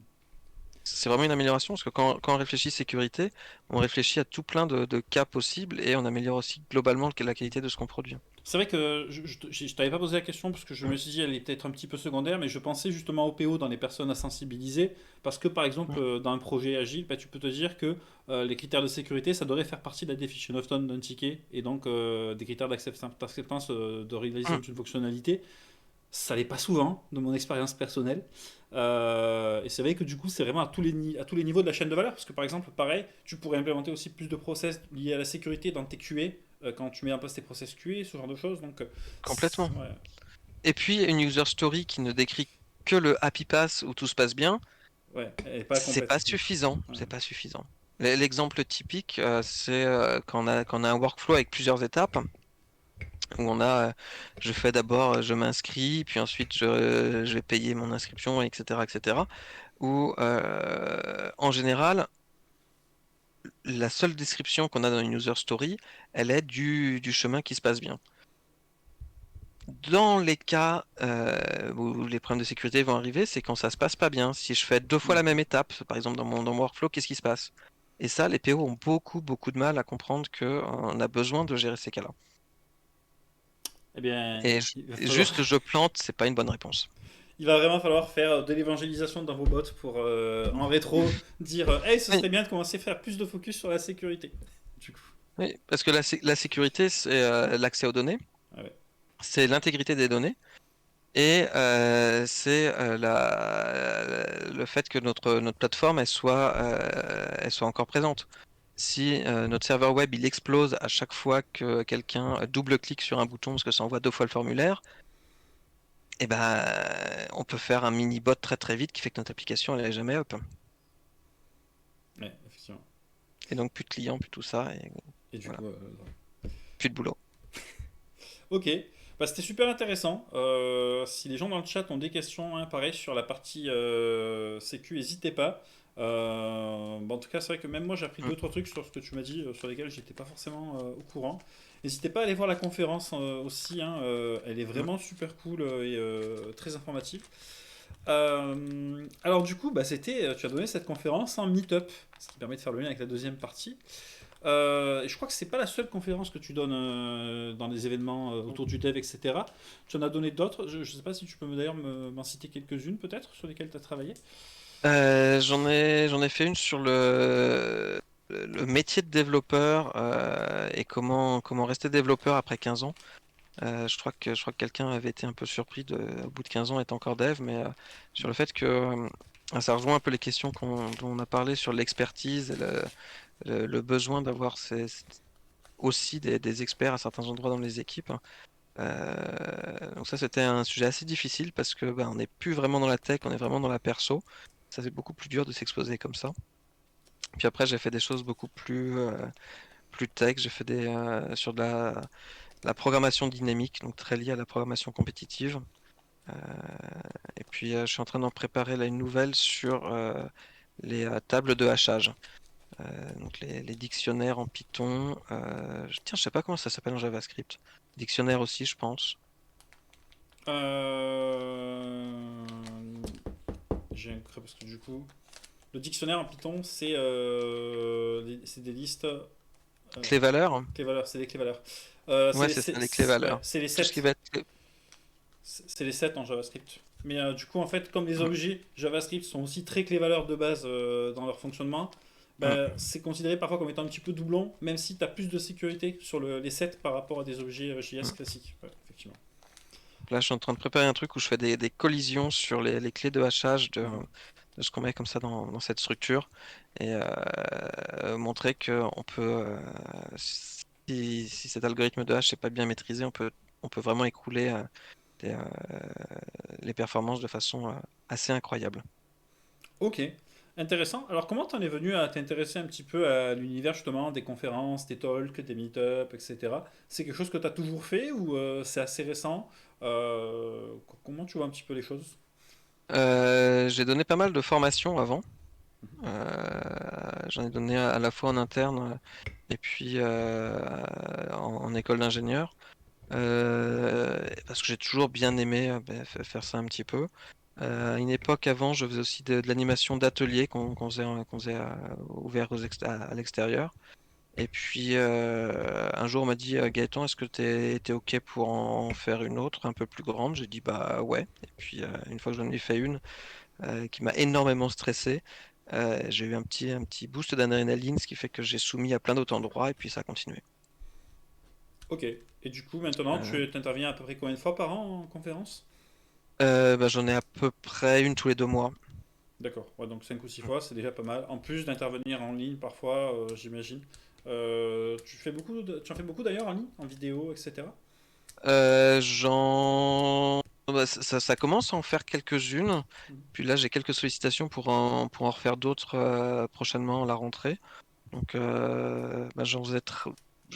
c'est vraiment une amélioration parce que quand on réfléchit sécurité, on réfléchit à tout plein de cas possibles et on améliore aussi globalement la qualité de ce qu'on produit. C'est vrai que je t'avais pas posé la question parce que je me suis dit elle est peut-être un petit peu secondaire, mais je pensais justement au PO dans les personnes à sensibiliser parce que par exemple Mm. dans un projet agile, bah, tu peux te dire que les critères de sécurité ça devrait faire partie de la definition of done d'un ticket et donc des critères d'acceptance de réalisation Mm. d'une fonctionnalité. Ça l'est pas souvent, de mon expérience personnelle. Et c'est vrai que du coup, c'est vraiment à tous les niveaux de la chaîne de valeur. Parce que par exemple, pareil, tu pourrais implémenter aussi plus de process liés à la sécurité dans tes QA, quand tu mets en place tes process QA, ce genre de choses. Donc, Complètement. ouais, Et puis, une user story qui ne décrit que le happy pass où tout se passe bien, ouais, elle est pas c'est complète. pas suffisant. Ouais. C'est pas suffisant. L'exemple typique, c'est quand on a un workflow avec plusieurs étapes, où je fais d'abord, je m'inscris, puis ensuite je vais payer mon inscription, etc., etc. Où, en général, la seule description qu'on a dans une user story, elle est du chemin qui se passe bien. Dans les cas où les problèmes de sécurité vont arriver, c'est quand ça se passe pas bien. Si je fais deux fois Hmm. la même étape, par exemple dans mon workflow, qu'est-ce qui se passe? Et ça, les PO ont beaucoup, beaucoup de mal à comprendre qu'on a besoin de gérer ces cas-là. Eh bien, Et il va falloir, juste je plante, c'est pas une bonne réponse. il va vraiment falloir faire de l'évangélisation dans vos bots pour en rétro dire hey, ce Oui, serait bien de commencer à faire plus de focus sur la sécurité. Du coup, oui, parce que la sécurité, c'est l'accès aux données, ah ouais. c'est l'intégrité des données. Et c'est le fait que notre plateforme elle soit encore présente. Si notre serveur web il explose à chaque fois que quelqu'un double-clique sur un bouton parce que ça envoie deux fois le formulaire, et ben on peut faire un mini bot très très vite qui fait que notre application elle est jamais up. Ouais, effectivement. Et donc plus de clients, plus tout ça, et Et du voilà, coup, plus de boulot. ok, bah, c'était super intéressant. Si les gens dans le chat ont des questions, hein, pareil, sur la partie sécu, n'hésitez pas. Bah, en tout cas, c'est vrai que même moi, j'ai appris Mm. deux, trois trucs sur ce que tu m'as dit, sur lesquels j'étais pas forcément au courant. N'hésitez pas à aller voir la conférence aussi, hein, elle est Mm. vraiment super cool et très informative. Alors du coup, bah, tu as donné cette conférence en Meetup, ce qui permet de faire le lien avec la deuxième partie. Et je crois que c'est pas la seule conférence que tu donnes dans les événements autour du dev, etc. Tu en as donné d'autres. Je ne sais pas si tu peux d'ailleurs m'en citer quelques-unes peut-être sur lesquelles tu as travaillé. J'en ai fait une sur le métier de développeur et comment rester développeur après 15 ans. Je crois que quelqu'un avait été un peu surpris au bout de 15 ans, être encore dev, mais sur le fait que ça rejoint un peu les questions dont on a parlé sur l'expertise et le besoin d'avoir aussi des experts à certains endroits dans les équipes. Donc ça, c'était un sujet assez difficile parce que on n'est plus vraiment dans la tech, on est vraiment dans la perso. Ça, c'est beaucoup plus dur de s'exposer comme ça. Puis après, j'ai fait des choses beaucoup plus tech. J'ai fait sur la programmation dynamique, donc très liée à la programmation compétitive. Euh, et puis, je suis en train d'en préparer là une nouvelle sur les tables de hachage. Donc les dictionnaires en Python. Tiens, je sais pas comment ça s'appelle en JavaScript. Dictionnaire aussi, je pense. Euh, J'ai un creux parce que du coup, le dictionnaire en Python, c'est des listes. Clé valeur. Clés valeurs, c'est des clés valeurs. Ouais, c'est ça, les clés Ouais, valeurs. c'est les Tout ce qui 7. va être. C'est les 7 en JavaScript. Mais du coup, en fait, comme les Mm, objets JavaScript sont aussi très clés valeurs de base dans leur fonctionnement, bah, mm. c'est considéré parfois comme étant un petit peu doublon, même si tu as plus de sécurité sur les 7 par rapport à des objets JS Mm. classiques. Ouais, effectivement. Là, je suis en train de préparer un truc où je fais des collisions sur les clés de hachage Mhm. de ce qu'on met comme ça dans cette structure et montrer que on peut, si cet algorithme de hash n'est pas bien maîtrisé, on peut vraiment écrouler des, euh, les performances de façon assez incroyable. Ok, intéressant. Alors, comment t'en es venu à t'intéresser un petit peu à l'univers justement des conférences, des talks, des meet-up, etc. C'est quelque chose que t'as toujours fait ou c'est assez récent? Comment tu vois un petit peu les choses? J'ai donné pas mal de formations avant. J'en ai donné à la fois en interne et puis en école d'ingénieur. Parce que j'ai toujours bien aimé faire ça un petit peu. À une époque avant, je faisais aussi de l'animation d'ateliers qu'on faisait ouvert à l'extérieur. Et puis un jour, on m'a dit Gaëtan, est-ce que t'es OK pour en faire une autre, un peu plus grande? J'ai dit bah ouais. Et puis une fois que j'en ai fait une qui m'a énormément stressé, j'ai eu un petit boost d'adrénaline, ce qui fait que j'ai soumis à plein d'autres endroits et puis ça a continué. Ok. Et du coup, maintenant, Euh, tu interviens à peu près combien de fois par an en conférence? J'en ai à peu près une tous les 2 mois. D'accord. Ouais, donc 5 ou 6 fois, c'est déjà pas mal. En plus d'intervenir en ligne parfois, j'imagine. Tu en fais beaucoup d'ailleurs en ligne, en vidéo, etc. Euh, j'en... ça commence à en faire quelques-unes. Puis là, j'ai quelques sollicitations pour en refaire d'autres prochainement à la rentrée. Donc, j'en faisais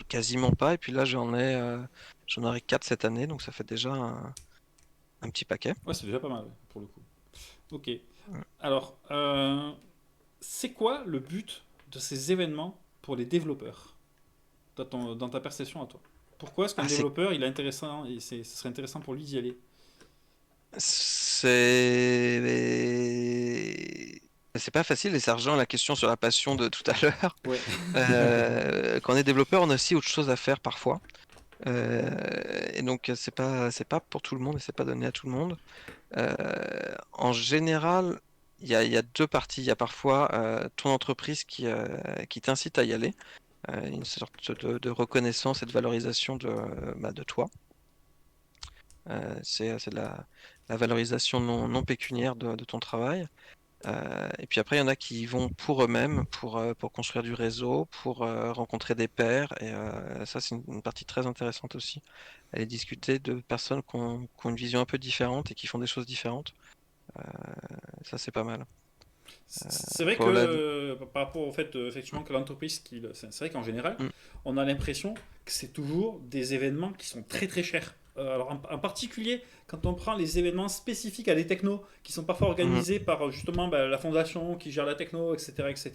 quasiment pas. Et puis là, j'en aurai 4 cette année. Donc, ça fait déjà un petit paquet. Ouais, c'est déjà pas mal, ouais, pour le coup. Ok. Mm. Alors, c'est quoi le but de ces événements pour les développeurs, dans ta perception à toi? Pourquoi est-ce qu'un Ah, c'est développeur, il est intéressant et ce serait intéressant pour lui d'y aller? c'est pas facile et ça rejoint la question sur la passion de tout à l'heure. Ouais. Quand on est développeur, on a aussi autre chose à faire parfois. Et donc c'est pas pour tout le monde et c'est pas donné à tout le monde. En général, il y a deux parties. Il y a parfois ton entreprise qui t'incite à y aller, une sorte de reconnaissance et de valorisation de toi. C'est de la valorisation non pécuniaire de ton travail. Et puis après, il y en a qui y vont pour eux-mêmes, pour construire du réseau, pour rencontrer des pairs. Et ça, c'est une partie très intéressante aussi. Aller discuter de personnes qui ont une vision un peu différente et qui font des choses différentes. Euh, Ça, c'est pas mal. C'est vrai que Pour la... par rapport au fait effectivement que l'entreprise, c'est vrai qu'en général, Mm, on a l'impression que c'est toujours des événements qui sont très très chers. Alors en particulier quand on prend les événements spécifiques à des technos qui sont parfois mm, organisés par justement bah, la fondation qui gère la techno, etc. etc.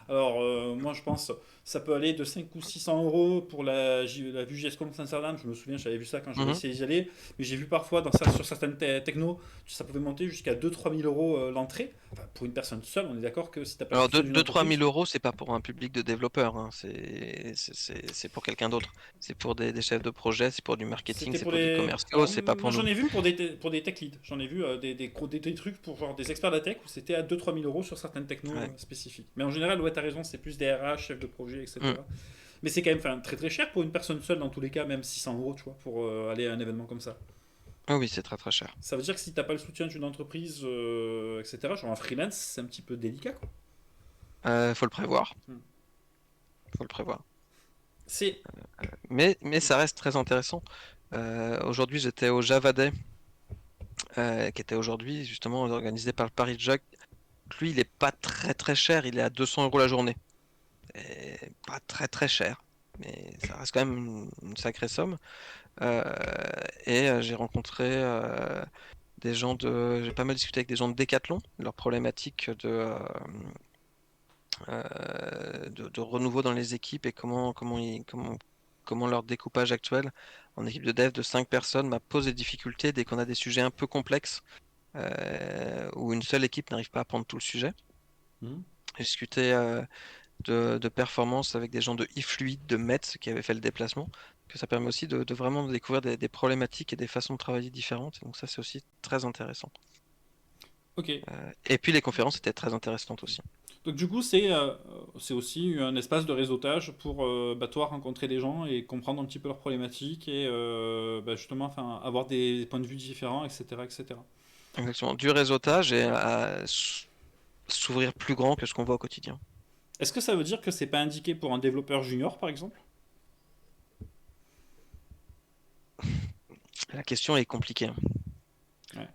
Alors moi je pense ça peut aller de 5 ou 600 euros pour la vue GS Conf Amsterdam. Je me souviens, j'avais vu ça quand j'avais mhm. essayé d'y aller. Mais j'ai vu parfois sur certaines technos, ça pouvait monter jusqu'à 2 3 000 euros l'entrée. Enfin, pour une personne seule, on est d'accord que si t'as pas le Alors, soutien d'une 2-3 entreprise. 000 euros, c'est pas pour un public de développeurs, hein. C'est pour quelqu'un d'autre. C'est pour des chefs de projet, c'est pour du marketing, C'était c'est pour pour des les. commerciaux, Alors, c'est pas moi pour j'en nous. ai vu pour des tech leads. J'en ai vu des trucs pour genre des experts de la tech où c'était à 2 3 000 euros sur certaines technos Ouais. spécifiques. Mais en général, ouais, t'as raison, c'est plus des RH, chefs de projet, Mm. etc. Mais c'est quand même enfin, très très cher pour une personne seule dans tous les cas, même 600 €, tu vois, pour aller à un événement comme ça. Ah oui, c'est très très cher. Ça veut dire que si t'as pas le soutien d'une entreprise, etc., genre un freelance, c'est un petit peu délicat, quoi. Faut le prévoir. Hmm. Faut le prévoir. C'est. Mais ça reste très intéressant. Aujourd'hui, j'étais au Java Day, qui était aujourd'hui justement organisé par le Paris Jug. Lui, il est pas très très cher, il est à 200 € la journée. Et pas très très cher, mais ça reste quand même une sacrée somme. Euh, j'ai rencontré j'ai pas mal discuté avec des gens de Decathlon, leurs problématiques de renouveau dans les équipes et comment leur découpage actuel en équipe de dev de 5 personnes m'a posé des difficultés dès qu'on a des sujets un peu complexes où une seule équipe n'arrive pas à prendre tout le sujet. Hmm. J'ai discuté de performance avec des gens de eFluid, de Metz qui avaient fait le déplacement, que ça permet aussi de vraiment découvrir des problématiques et des façons de travailler différentes. Donc ça, c'est aussi très intéressant. Ok. Et puis les conférences étaient très intéressantes aussi. Donc du coup, c'est aussi un espace de réseautage pour bah, toi rencontrer des gens et comprendre un petit peu leurs problématiques et bah, justement enfin, avoir des points de vue différents, etc., etc. Exactement. Du réseautage et à s'ouvrir plus grand que ce qu'on voit au quotidien. Est-ce que ça veut dire que c'est pas indiqué pour un développeur junior, par exemple? La question est compliquée, hein. Ouais.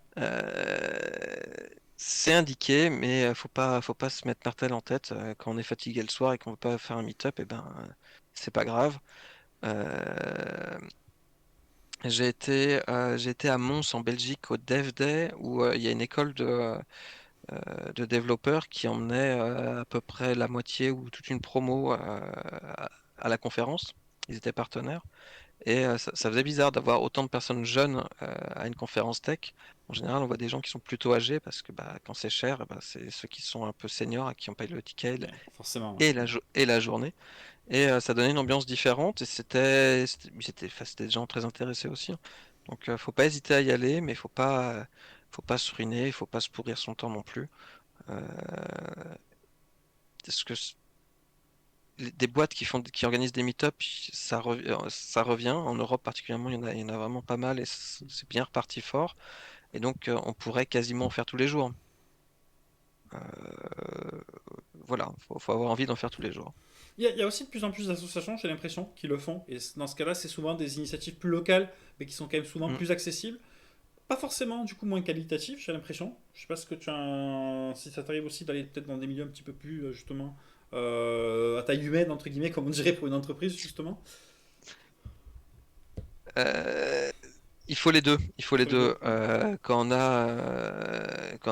C'est indiqué, mais faut pas se mettre martel en tête. Quand on est fatigué le soir et qu'on veut pas faire un meet-up, et ben, c'est pas grave. Euh, j'ai été à Mons en Belgique au Dev Day où il y a une école de développeurs qui emmenait à peu près la moitié ou toute une promo à la conférence. Ils étaient partenaires. Et ça faisait bizarre d'avoir autant de personnes jeunes à une conférence tech. En général, on voit des gens qui sont plutôt âgés parce que bah, quand c'est cher, bah, c'est ceux qui sont un peu seniors à qui on paye le ticket Ouais, forcément. Ouais. et la journée. Et ça donnait une ambiance différente et c'était des gens très intéressés aussi, hein. Donc faut pas hésiter à y aller, mais faut pas se ruiner, il faut pas se pourrir son temps non plus. Euh, Est-ce que des boîtes qui organisent des meet-ups, ça revient. En Europe particulièrement, il y en a vraiment pas mal et c'est bien reparti fort. Et donc, on pourrait quasiment en faire tous les jours. Euh, voilà, faut avoir envie d'en faire tous les jours. Il y a aussi de plus en plus d'associations, j'ai l'impression, qui le font. Et dans ce cas-là, c'est souvent des initiatives plus locales, mais qui sont quand même souvent Mm. plus accessibles. Pas forcément, du coup, moins qualitatives, j'ai l'impression. Je sais pas ce que si ça t'arrive aussi d'aller peut-être dans des milieux un petit peu plus, justement, à taille humaine, entre guillemets, comme on dirait pour une entreprise, justement. Euh, il faut les deux. Il faut les Faut les deux. deux. Quand on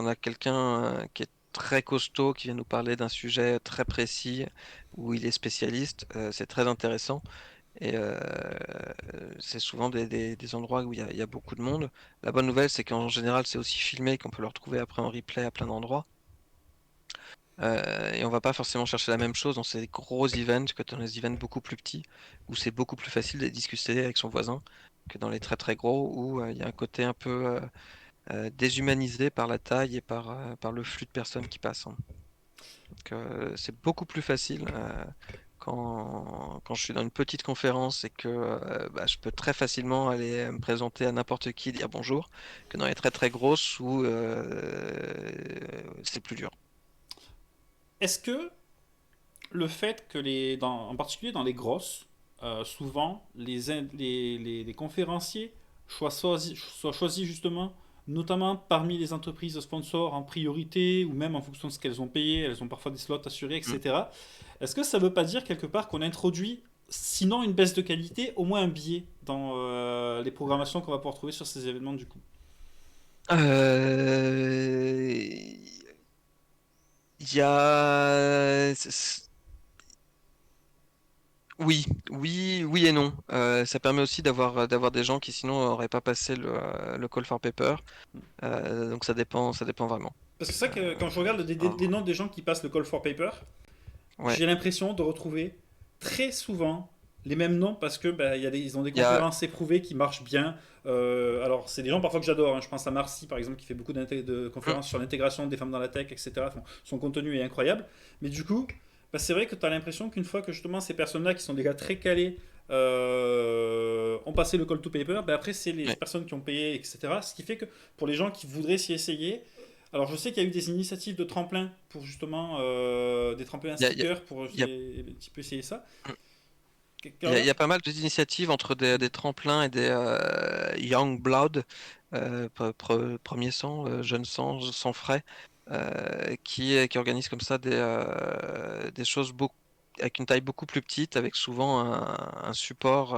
a quelqu'un qui est très costaud, qui vient nous parler d'un sujet très précis, où il est spécialiste, c'est très intéressant. Et c'est souvent des endroits où il y a beaucoup de monde. La bonne nouvelle, c'est qu'en général, c'est aussi filmé, qu'on peut le retrouver après en replay à plein d'endroits. Et on va pas forcément chercher la même chose dans ces gros events que dans les events beaucoup plus petits, où c'est beaucoup plus facile de discuter avec son voisin que dans les très très gros, où il y a un côté un peu déshumanisé par la taille et par le flux de personnes qui passent, hein. Donc, c'est beaucoup plus facile quand je suis dans une petite conférence et que bah, je peux très facilement aller me présenter à n'importe qui, dire bonjour, que dans les très très grosses où c'est plus dur. Est-ce que le fait que en particulier dans les grosses, souvent les conférenciers soient choisis justement, notamment parmi les entreprises sponsors en priorité ou même en fonction de ce qu'elles ont payé, elles ont parfois des slots assurés, Mm. etc. Est-ce que ça ne veut pas dire quelque part qu'on introduit, sinon une baisse de qualité, au moins un biais dans les programmations qu'on va pouvoir trouver sur ces événements du coup? Euh, Il y a... Oui, oui, oui et non. Ça permet aussi d'avoir des gens qui sinon n'auraient pas passé le call for paper. Donc ça dépend vraiment. Parce que c'est ça que quand je regarde les Alors, noms des gens qui passent le call for paper, ouais, j'ai l'impression de retrouver très souvent les mêmes noms parce que bah, ils ont des il y a, conférences éprouvées qui marchent bien. Alors, c'est des gens parfois que j'adore, hein. Je pense à Marcy, par exemple, qui fait beaucoup de hum, conférences sur l'intégration des femmes dans la tech, etc. Son contenu est incroyable. Mais du coup, Bah, c'est vrai que tu as l'impression qu'une fois que justement ces personnes-là qui sont déjà très calées ont passé le call to paper, bah après c'est les Ouais. personnes qui ont payé, etc. Ce qui fait que pour les gens qui voudraient s'y essayer, alors je sais qu'il y a eu des initiatives de tremplins pour justement des tremplins Il y a, il y a- stickers pour il y a- un petit peu essayer ça. il y Carole. a pas mal d'initiatives entre des tremplins et des Young Blood, premier sang, jeune sang, sang frais, qui organisent comme ça des choses avec une taille beaucoup plus petite, avec souvent un support,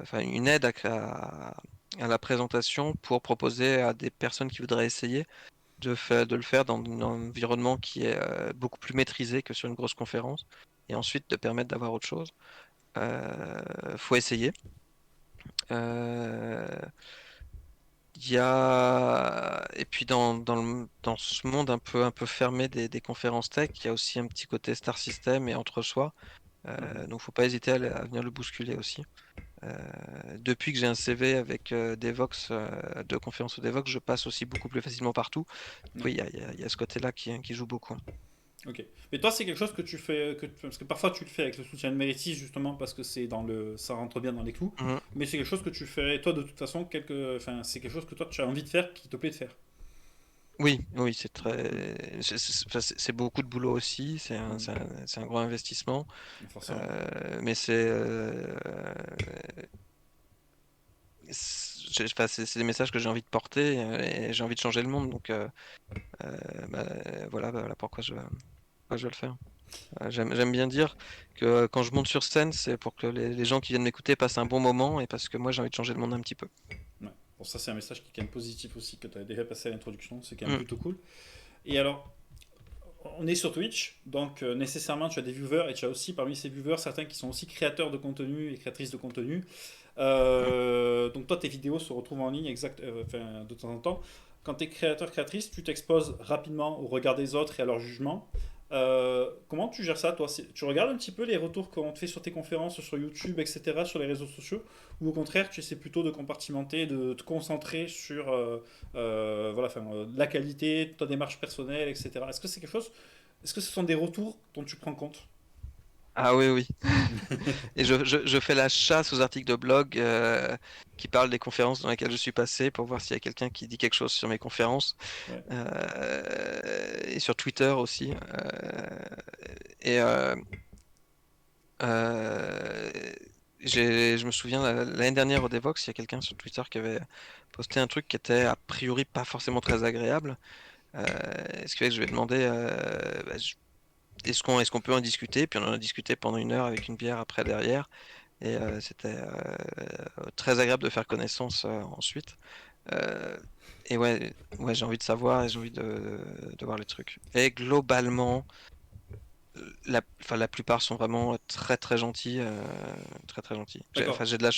enfin une aide à la présentation pour proposer à des personnes qui voudraient essayer de le faire dans un environnement qui est beaucoup plus maîtrisé que sur une grosse conférence, et ensuite de permettre d'avoir autre chose. Faut essayer. Euh, Et puis dans ce monde un peu fermé des conférences tech, il y a aussi un petit côté star system et entre-soi. Mhm. Donc faut pas hésiter à venir le bousculer aussi. Euh, Depuis que j'ai un CV avec Devox, de conférences au Devox, je passe aussi beaucoup plus facilement partout. Ouais. Oui, il y a ce côté-là qui joue beaucoup. Ok. Mais toi, c'est quelque chose que tu fais, parce que parfois tu le fais avec le soutien de Méritis justement parce que ça rentre bien dans les clous. Mhm. Mais c'est quelque chose que tu fais toi de toute façon, enfin, c'est quelque chose que toi tu as envie de faire, qui te plaît de faire. Oui, oui, c'est Mm. très, enfin, c'est beaucoup de boulot aussi. Mm. C'est un gros investissement. Forcément. Mais enfin, c'est des messages que j'ai envie de porter, et j'ai envie de changer le monde. Donc bah, voilà pourquoi je vais le faire. J'aime bien dire que quand je monte sur scène, c'est pour que les gens qui viennent m'écouter passent un bon moment, et parce que moi j'ai envie de changer le monde un petit peu. Ouais. Bon, ça c'est un message qui est quand même positif aussi que tu as déjà passé à l'introduction, c'est quand même Mm. plutôt cool. Et alors, on est sur Twitch, donc nécessairement tu as des viewers et tu as aussi parmi ces viewers certains qui sont aussi créateurs de contenu et créatrices de contenu. Mm. Donc toi tes vidéos se retrouvent en ligne enfin, de temps en temps. Quand tu es créateur créatrice, tu t'exposes rapidement au regard des autres et à leur jugement. Comment tu gères ça toi? Tu regardes un petit peu les retours qu'on te fait sur tes conférences, sur YouTube, etc., sur les réseaux sociaux, ou au contraire tu essaies plutôt de compartimenter, de te concentrer sur voilà, enfin, la qualité, ta démarche personnelle, etc. Est-ce que c'est quelque chose, est-ce que ce sont des retours dont tu prends compte? Ah oui, oui. Et je fais la chasse aux articles de blog qui parlent des conférences dans lesquelles je suis passé, pour voir s'il y a quelqu'un qui dit quelque chose sur mes conférences. Ouais. Et sur Twitter aussi. Et euh, je me souviens, l'année dernière au Devox, il y a quelqu'un sur Twitter qui avait posté un truc qui était a priori pas forcément très agréable. Euh, Ce qui fait que je lui ai demandé, bah, est-ce qu'on peut en discuter? Puis on en a discuté pendant 1 heure avec une bière après derrière. Et c'était très agréable de faire connaissance ensuite. Euh, et ouais, j'ai envie de savoir, et j'ai envie de voir les trucs. Et globalement, enfin, la plupart sont vraiment très très gentils, très très gentils. D'accord. Enfin, j'ai de la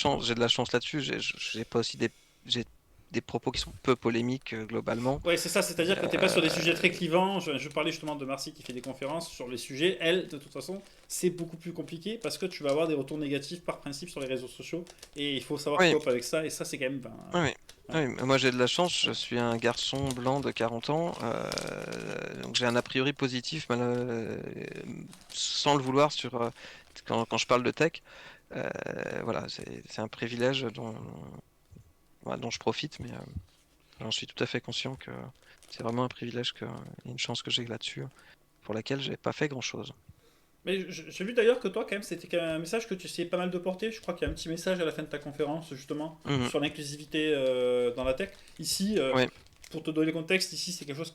chance là-dessus. J'ai pas aussi j'ai des propos qui sont peu polémiques globalement. Ouais, c'est ça, c'est-à-dire que t'es pas sur des sujets très Euh, clivants. Je parlais justement de Marcy qui fait des conférences sur les sujets. Elle, de toute façon, c'est beaucoup plus compliqué parce que tu vas avoir des retours négatifs par principe sur les réseaux sociaux et il faut savoir oui, cope avec ça. Et ça, c'est quand même. Ben, oui, ouais. oui. Moi j'ai de la chance. Je suis un garçon blanc de 40 ans, donc j'ai un a priori positif, sans le vouloir, quand je parle de tech. Voilà, c'est un privilège voilà, dont je profite, mais j'en suis tout à fait conscient que c'est vraiment un privilège, et une chance que j'ai là-dessus, pour laquelle j'ai pas fait grand-chose. Mais j'ai vu d'ailleurs que toi, quand même, c'était quand même un message que tu essayais pas mal de porter. Je crois qu'il y a un petit message à la fin de ta conférence, justement, Mhm. sur l'inclusivité dans la tech. Ici, Ouais, pour te donner le contexte, ici c'est quelque chose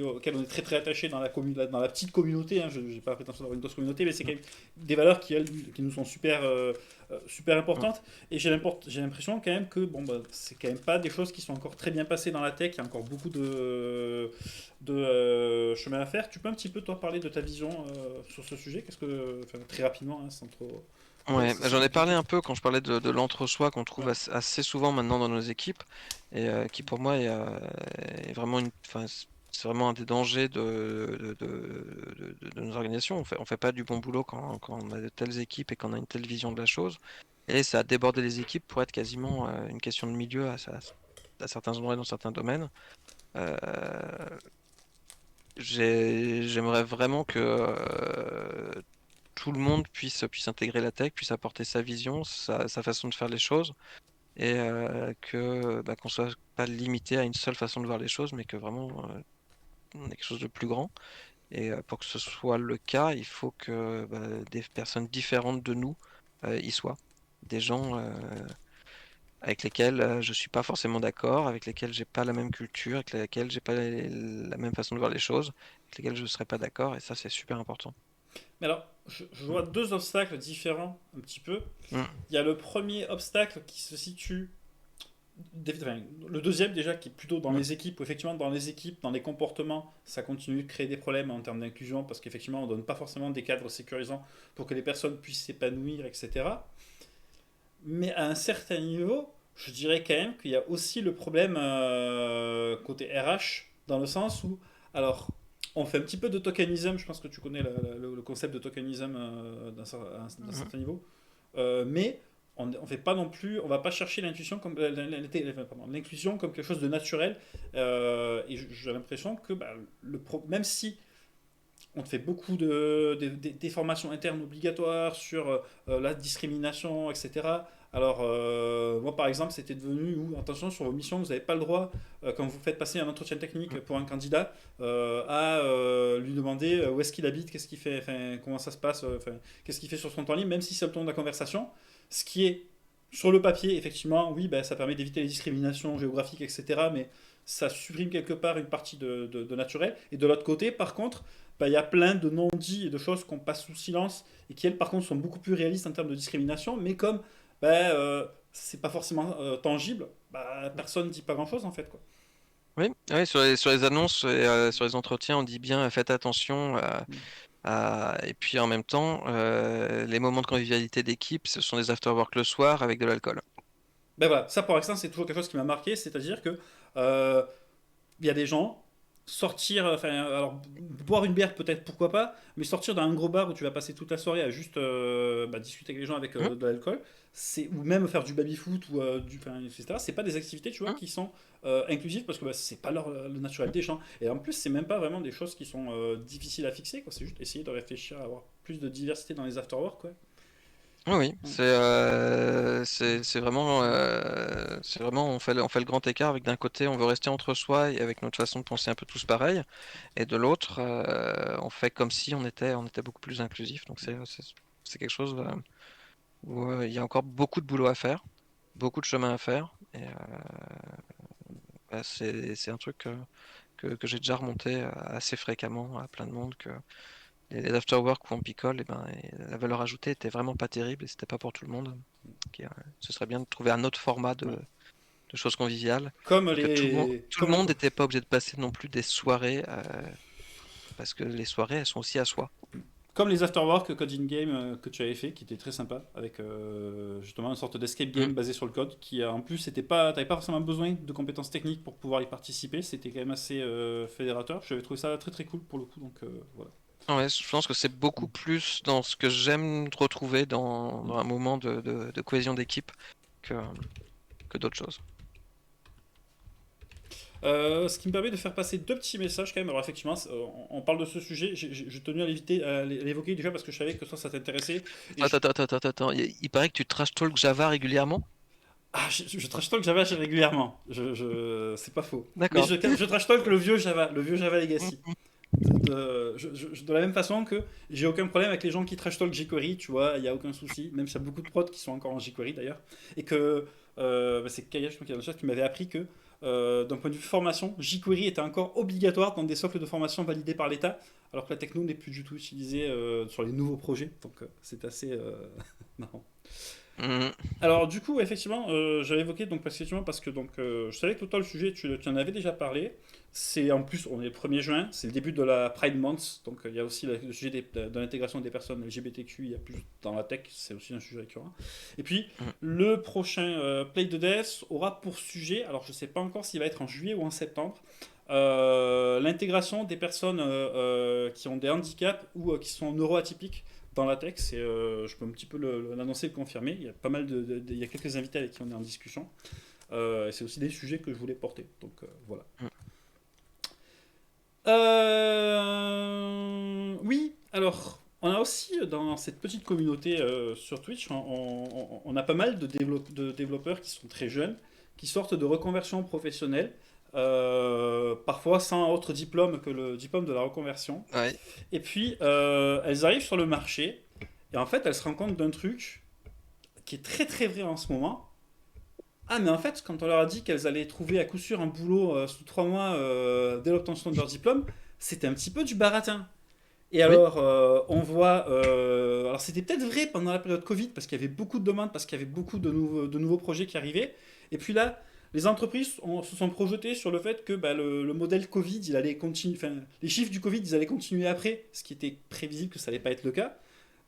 auquel on est très très attaché dans dans la petite communauté. Hein, je n'ai pas la prétention d'avoir une grosse communauté, mais c'est quand même des valeurs qui nous sont super mm, importantes. Et j'ai l'impression quand même que bon, bah, c'est quand même pas des choses qui sont encore très bien passées dans la tech. Il y a encore beaucoup de chemin à faire. Tu peux un petit peu toi parler de ta vision sur ce sujet? Enfin, très rapidement, hein, sans trop. ouais. Bah, Sans j'en ai parlé compliquer. un peu quand je parlais de l'entre-soi qu'on trouve Ouais. assez souvent maintenant dans nos équipes, et qui pour moi est vraiment enfin, c'est vraiment un des dangers de nos organisations. On fait pas du bon boulot quand on a de telles équipes et qu'on a une telle vision de la chose. Et ça a débordé les équipes pour être quasiment une question de milieu à certains endroits et dans certains domaines. Euh, j'aimerais vraiment que tout le monde puisse intégrer la tech, puisse apporter sa vision, sa façon de faire les choses, et que bah, qu'on soit pas limité à une seule façon de voir les choses, mais que vraiment on ait quelque chose de plus grand. Et pour que ce soit le cas, il faut que bah, des personnes différentes de nous y soient. Des gens avec lesquels je suis pas forcément d'accord, avec lesquels j'ai pas la même culture, avec lesquels j'ai pas la même façon de voir les choses, avec lesquels je serais pas d'accord, et ça c'est super important. Mais alors, je vois deux obstacles différents un petit peu. Mm. Il y a le premier obstacle qui se situe, enfin, le deuxième déjà qui est plutôt dans Mm. les équipes, où effectivement dans les équipes, dans les comportements, ça continue de créer des problèmes en termes d'inclusion parce qu'effectivement on donne pas forcément des cadres sécurisants pour que les personnes puissent s'épanouir, etc. Mais à un certain niveau, je dirais quand même qu'il y a aussi le problème côté RH, dans le sens où, alors, on fait un petit peu de tokenism, je pense que tu connais le concept de tokenism d'un Mm. certain niveau. Mais on fait pas non plus, on va pas chercher l'intuition comme l'inclusion comme quelque chose de naturel. Et j'ai l'impression que bah, même si on te fait beaucoup des formations internes obligatoires sur la discrimination, etc. Alors, moi par exemple, c'était devenu où, attention, sur vos missions, vous n'avez pas le droit, quand vous faites passer un entretien technique pour un candidat, à lui demander où est-ce qu'il habite, qu'est-ce qu'il fait, enfin, comment ça se passe, enfin, qu'est-ce qu'il fait sur son temps libre, même si c'est le ton de la conversation. Ce qui est, sur le papier, effectivement, oui, ben, ça permet d'éviter les discriminations géographiques, etc. Mais ça supprime quelque part une partie de naturel. Et de l'autre côté, par contre, bah, il y a plein de non-dits et de choses qu'on passe sous silence et qui, elles, par contre, sont beaucoup plus réalistes en termes de discrimination. Mais comme bah, c'est pas forcément tangible, bah, personne ne dit pas grand-chose en fait. Quoi. Oui, oui, sur les annonces et sur les entretiens, on dit bien faites attention. Et puis en même temps, les moments de convivialité d'équipe, ce sont des after-work le soir avec de l'alcool. Ben voilà, ça par exemple, c'est toujours quelque chose qui m'a marqué, c'est-à-dire que euh, il y a des gens sortir, enfin, alors boire une bière peut-être pourquoi pas, mais sortir dans un gros bar où tu vas passer toute la soirée à juste bah, discuter avec les gens avec Hmm. de l'alcool, c'est ou même faire du baby foot ou enfin, etc. C'est pas des activités tu vois Hmm. qui sont inclusives parce que bah, c'est pas le naturel des gens. Et en plus c'est même pas vraiment des choses qui sont difficiles à fixer quoi. C'est juste essayer de réfléchir à avoir plus de diversité dans les afterwork quoi. Oui, oui, Mm. c'est vraiment on fait le grand écart avec d'un côté on veut rester entre soi et avec notre façon de penser un peu tous pareil, et de l'autre on fait comme si on était beaucoup plus inclusif. Donc c'est quelque chose où il y a encore beaucoup de boulot à faire, beaucoup de chemin à faire, et bah, c'est un truc que j'ai déjà remonté assez fréquemment à plein de monde, que les afterwork où on picole, et la valeur ajoutée était vraiment pas terrible et c'était pas pour tout le monde. Ce serait bien de trouver un autre format Ouais. de choses conviviales, Comme et que les tout le comme monde n'était pas obligé de passer non plus des soirées, parce que les soirées, elles sont aussi à soi. Comme les afterwork code in-game que tu avais fait, qui était très sympa, avec justement une sorte d'escape Mm. game basé sur le code, qui en plus c'était pas, t'avais pas forcément besoin de compétences techniques pour pouvoir y participer, c'était quand même assez fédérateur. J'avais trouvé ça très très cool pour le coup, donc voilà. Ouais, je pense que c'est beaucoup plus dans ce que j'aime retrouver dans un moment de cohésion d'équipe que, que d'autres choses. Ce qui me permet de faire passer deux petits messages quand même. Alors effectivement, on parle de ce sujet, j'ai tenu à l'évoquer déjà parce que je savais que ça t'intéressait. Et Attends, attends, attends, attends, attends. Il paraît que tu trash talk Java régulièrement? je trash talk Java régulièrement, c'est pas faux. Mais D'accord. je trash talk le vieux Java Legacy. Mm. De la même façon que j'ai aucun problème avec les gens qui trash talk jQuery, tu vois, il n'y a aucun souci, même s'il y a beaucoup de prods qui sont encore en jQuery d'ailleurs, et que bah, c'est Kaya, je crois qu'il y a dans le chat, qui m'avait appris que d'un point de vue formation, jQuery était encore obligatoire dans des socles de formation validés par l'État, alors que la techno n'est plus du tout utilisée sur les nouveaux projets, donc c'est assez marrant. Mm. Alors du coup, effectivement, j'avais évoqué donc parce que donc je savais que toi le sujet tu en avais déjà parlé. C'est en plus on est le 1er juin, c'est le début de la Pride Month, donc il y a aussi le sujet de l'intégration des personnes LGBTQ, il y a plus dans la tech, c'est aussi un sujet récurrent. Et puis Mm. le prochain Play the Death aura pour sujet, alors je sais pas encore s'il va être en juillet ou en septembre, l'intégration des personnes qui ont des handicaps ou qui sont neuroatypiques dans la tech, je peux un petit peu l'annoncer et le confirmer. Il y a pas mal il y a quelques invités avec qui on est en discussion. Et c'est aussi des sujets que je voulais porter. Donc voilà. Mm. Oui, alors, on a aussi dans cette petite communauté sur Twitch, on a pas mal de développeurs qui sont très jeunes, qui sortent de reconversion professionnelle, parfois sans autre diplôme que le diplôme de la reconversion. Ouais. Et puis, elles arrivent sur le marché, et en fait, elles se rendent compte d'un truc qui est très très vrai en ce moment. Ah, mais en fait, quand on leur a dit qu'elles allaient trouver à coup sûr un boulot sous 3 mois dès l'obtention de leur diplôme, c'était un petit peu du baratin. Et Oui. alors, on voit. Alors, c'était peut-être vrai pendant la période Covid, parce qu'il y avait beaucoup de demandes, parce qu'il y avait beaucoup de nouveaux projets qui arrivaient. Et puis là, les entreprises se sont projetées sur le fait que bah, le modèle Covid, il allait continuer. Enfin, les chiffres du Covid, ils allaient continuer après, ce qui était prévisible que ça allait pas être le cas.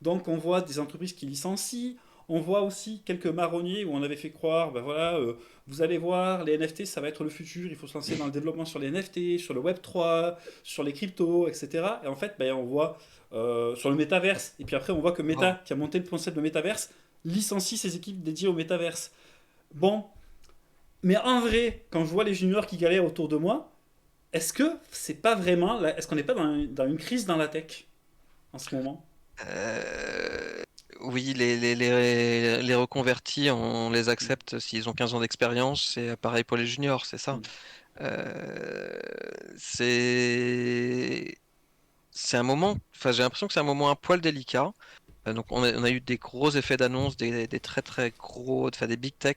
Donc on voit des entreprises qui licencient, on voit aussi quelques marronniers où on avait fait croire, ben voilà, vous allez voir, les NFT ça va être le futur, il faut se lancer dans le développement sur les NFT, sur le Web3, sur les cryptos, etc. Et en fait, ben, on voit sur le métaverse, et puis après on voit que Oh. Meta, qui a monté le concept de métaverse, licencie ses équipes dédiées au métaverse. Bon, mais en vrai, quand je vois les juniors qui galèrent autour de moi, est-ce que c'est pas vraiment, est-ce qu'on n'est pas dans une crise dans la tech en ce moment? Euh, Oui, les reconvertis, on les accepte s'ils ont 15 ans d'expérience. C'est pareil pour les juniors, c'est ça. Mm. Euh, c'est c'est un moment, enfin j'ai l'impression que c'est un moment un poil délicat. Donc on a eu des gros effets d'annonce, des très très gros, enfin des big tech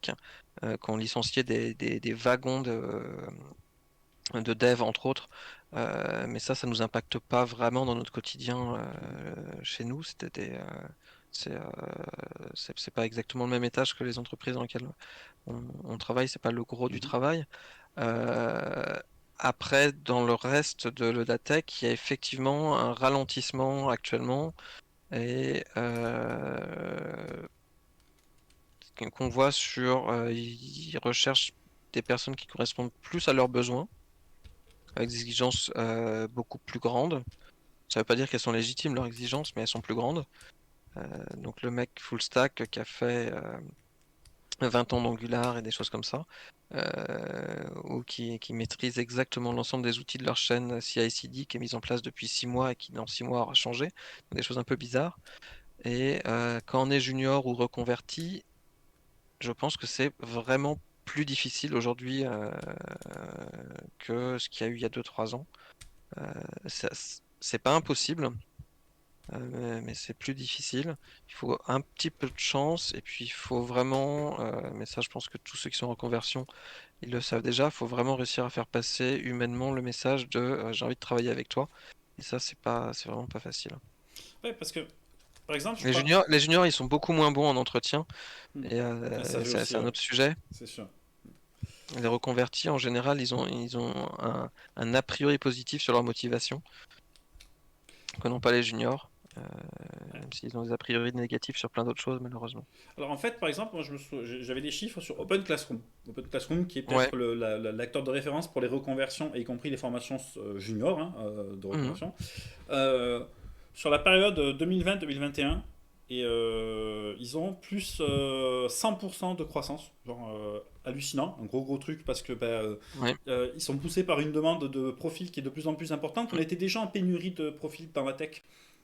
qui ont licencié des wagons de dev entre autres. Mais ça nous impacte pas vraiment dans notre quotidien chez nous. C'est euh, c'est pas exactement le même étage que les entreprises dans lesquelles on travaille, c'est pas le gros du Mhm. travail. Euh, Après, dans le reste de la tech, il y a effectivement un ralentissement actuellement et qu'on voit ils recherchent des personnes qui correspondent plus à leurs besoins, avec des exigences beaucoup plus grandes. Ça veut pas dire qu'elles sont légitimes, leurs exigences, mais elles sont plus grandes. Donc le mec full stack qui a fait 20 ans d'Angular et des choses comme ça, ou qui maîtrise exactement l'ensemble des outils de leur chaîne CI/CD qui est mise en place depuis 6 mois et qui dans 6 mois aura changé. Donc, des choses un peu bizarres. Et quand on est junior ou reconverti, je pense que c'est vraiment plus difficile aujourd'hui que ce qu'il y a eu il y a 2-3 ans. Euh, c'est pas impossible, mais c'est plus difficile. Il faut un petit peu de chance et puis il faut vraiment, mais ça je pense que tous ceux qui sont en reconversion, ils le savent déjà, il faut vraiment réussir à faire passer humainement le message de j'ai envie de travailler avec toi. Et ça, c'est vraiment pas facile. Ouais, parce que, par exemple, je Les crois. juniors, les juniors, ils sont beaucoup moins bons en entretien Hmm. et Ah, ça joue c'est aussi, un ouais, autre sujet. c'est sûr. Les reconvertis, en général, ils ont un a priori positif sur leur motivation, que n'ont pas les juniors, Ouais. même s'ils ont des a priori négatifs sur plein d'autres choses, malheureusement. Alors en fait, par exemple, moi, j'avais des chiffres sur Open Classroom. Open Classroom qui est Ouais. peut-être l'acteur de référence pour les reconversions, y compris les formations juniors hein, de Mhm. reconversion. Euh, sur la période 2020-2021, et ils ont plus 100% de croissance, genre hallucinant, un gros gros truc parce que bah, Ouais. ils sont poussés par une demande de profil qui est de plus en plus importante. On était déjà en pénurie de profils dans la tech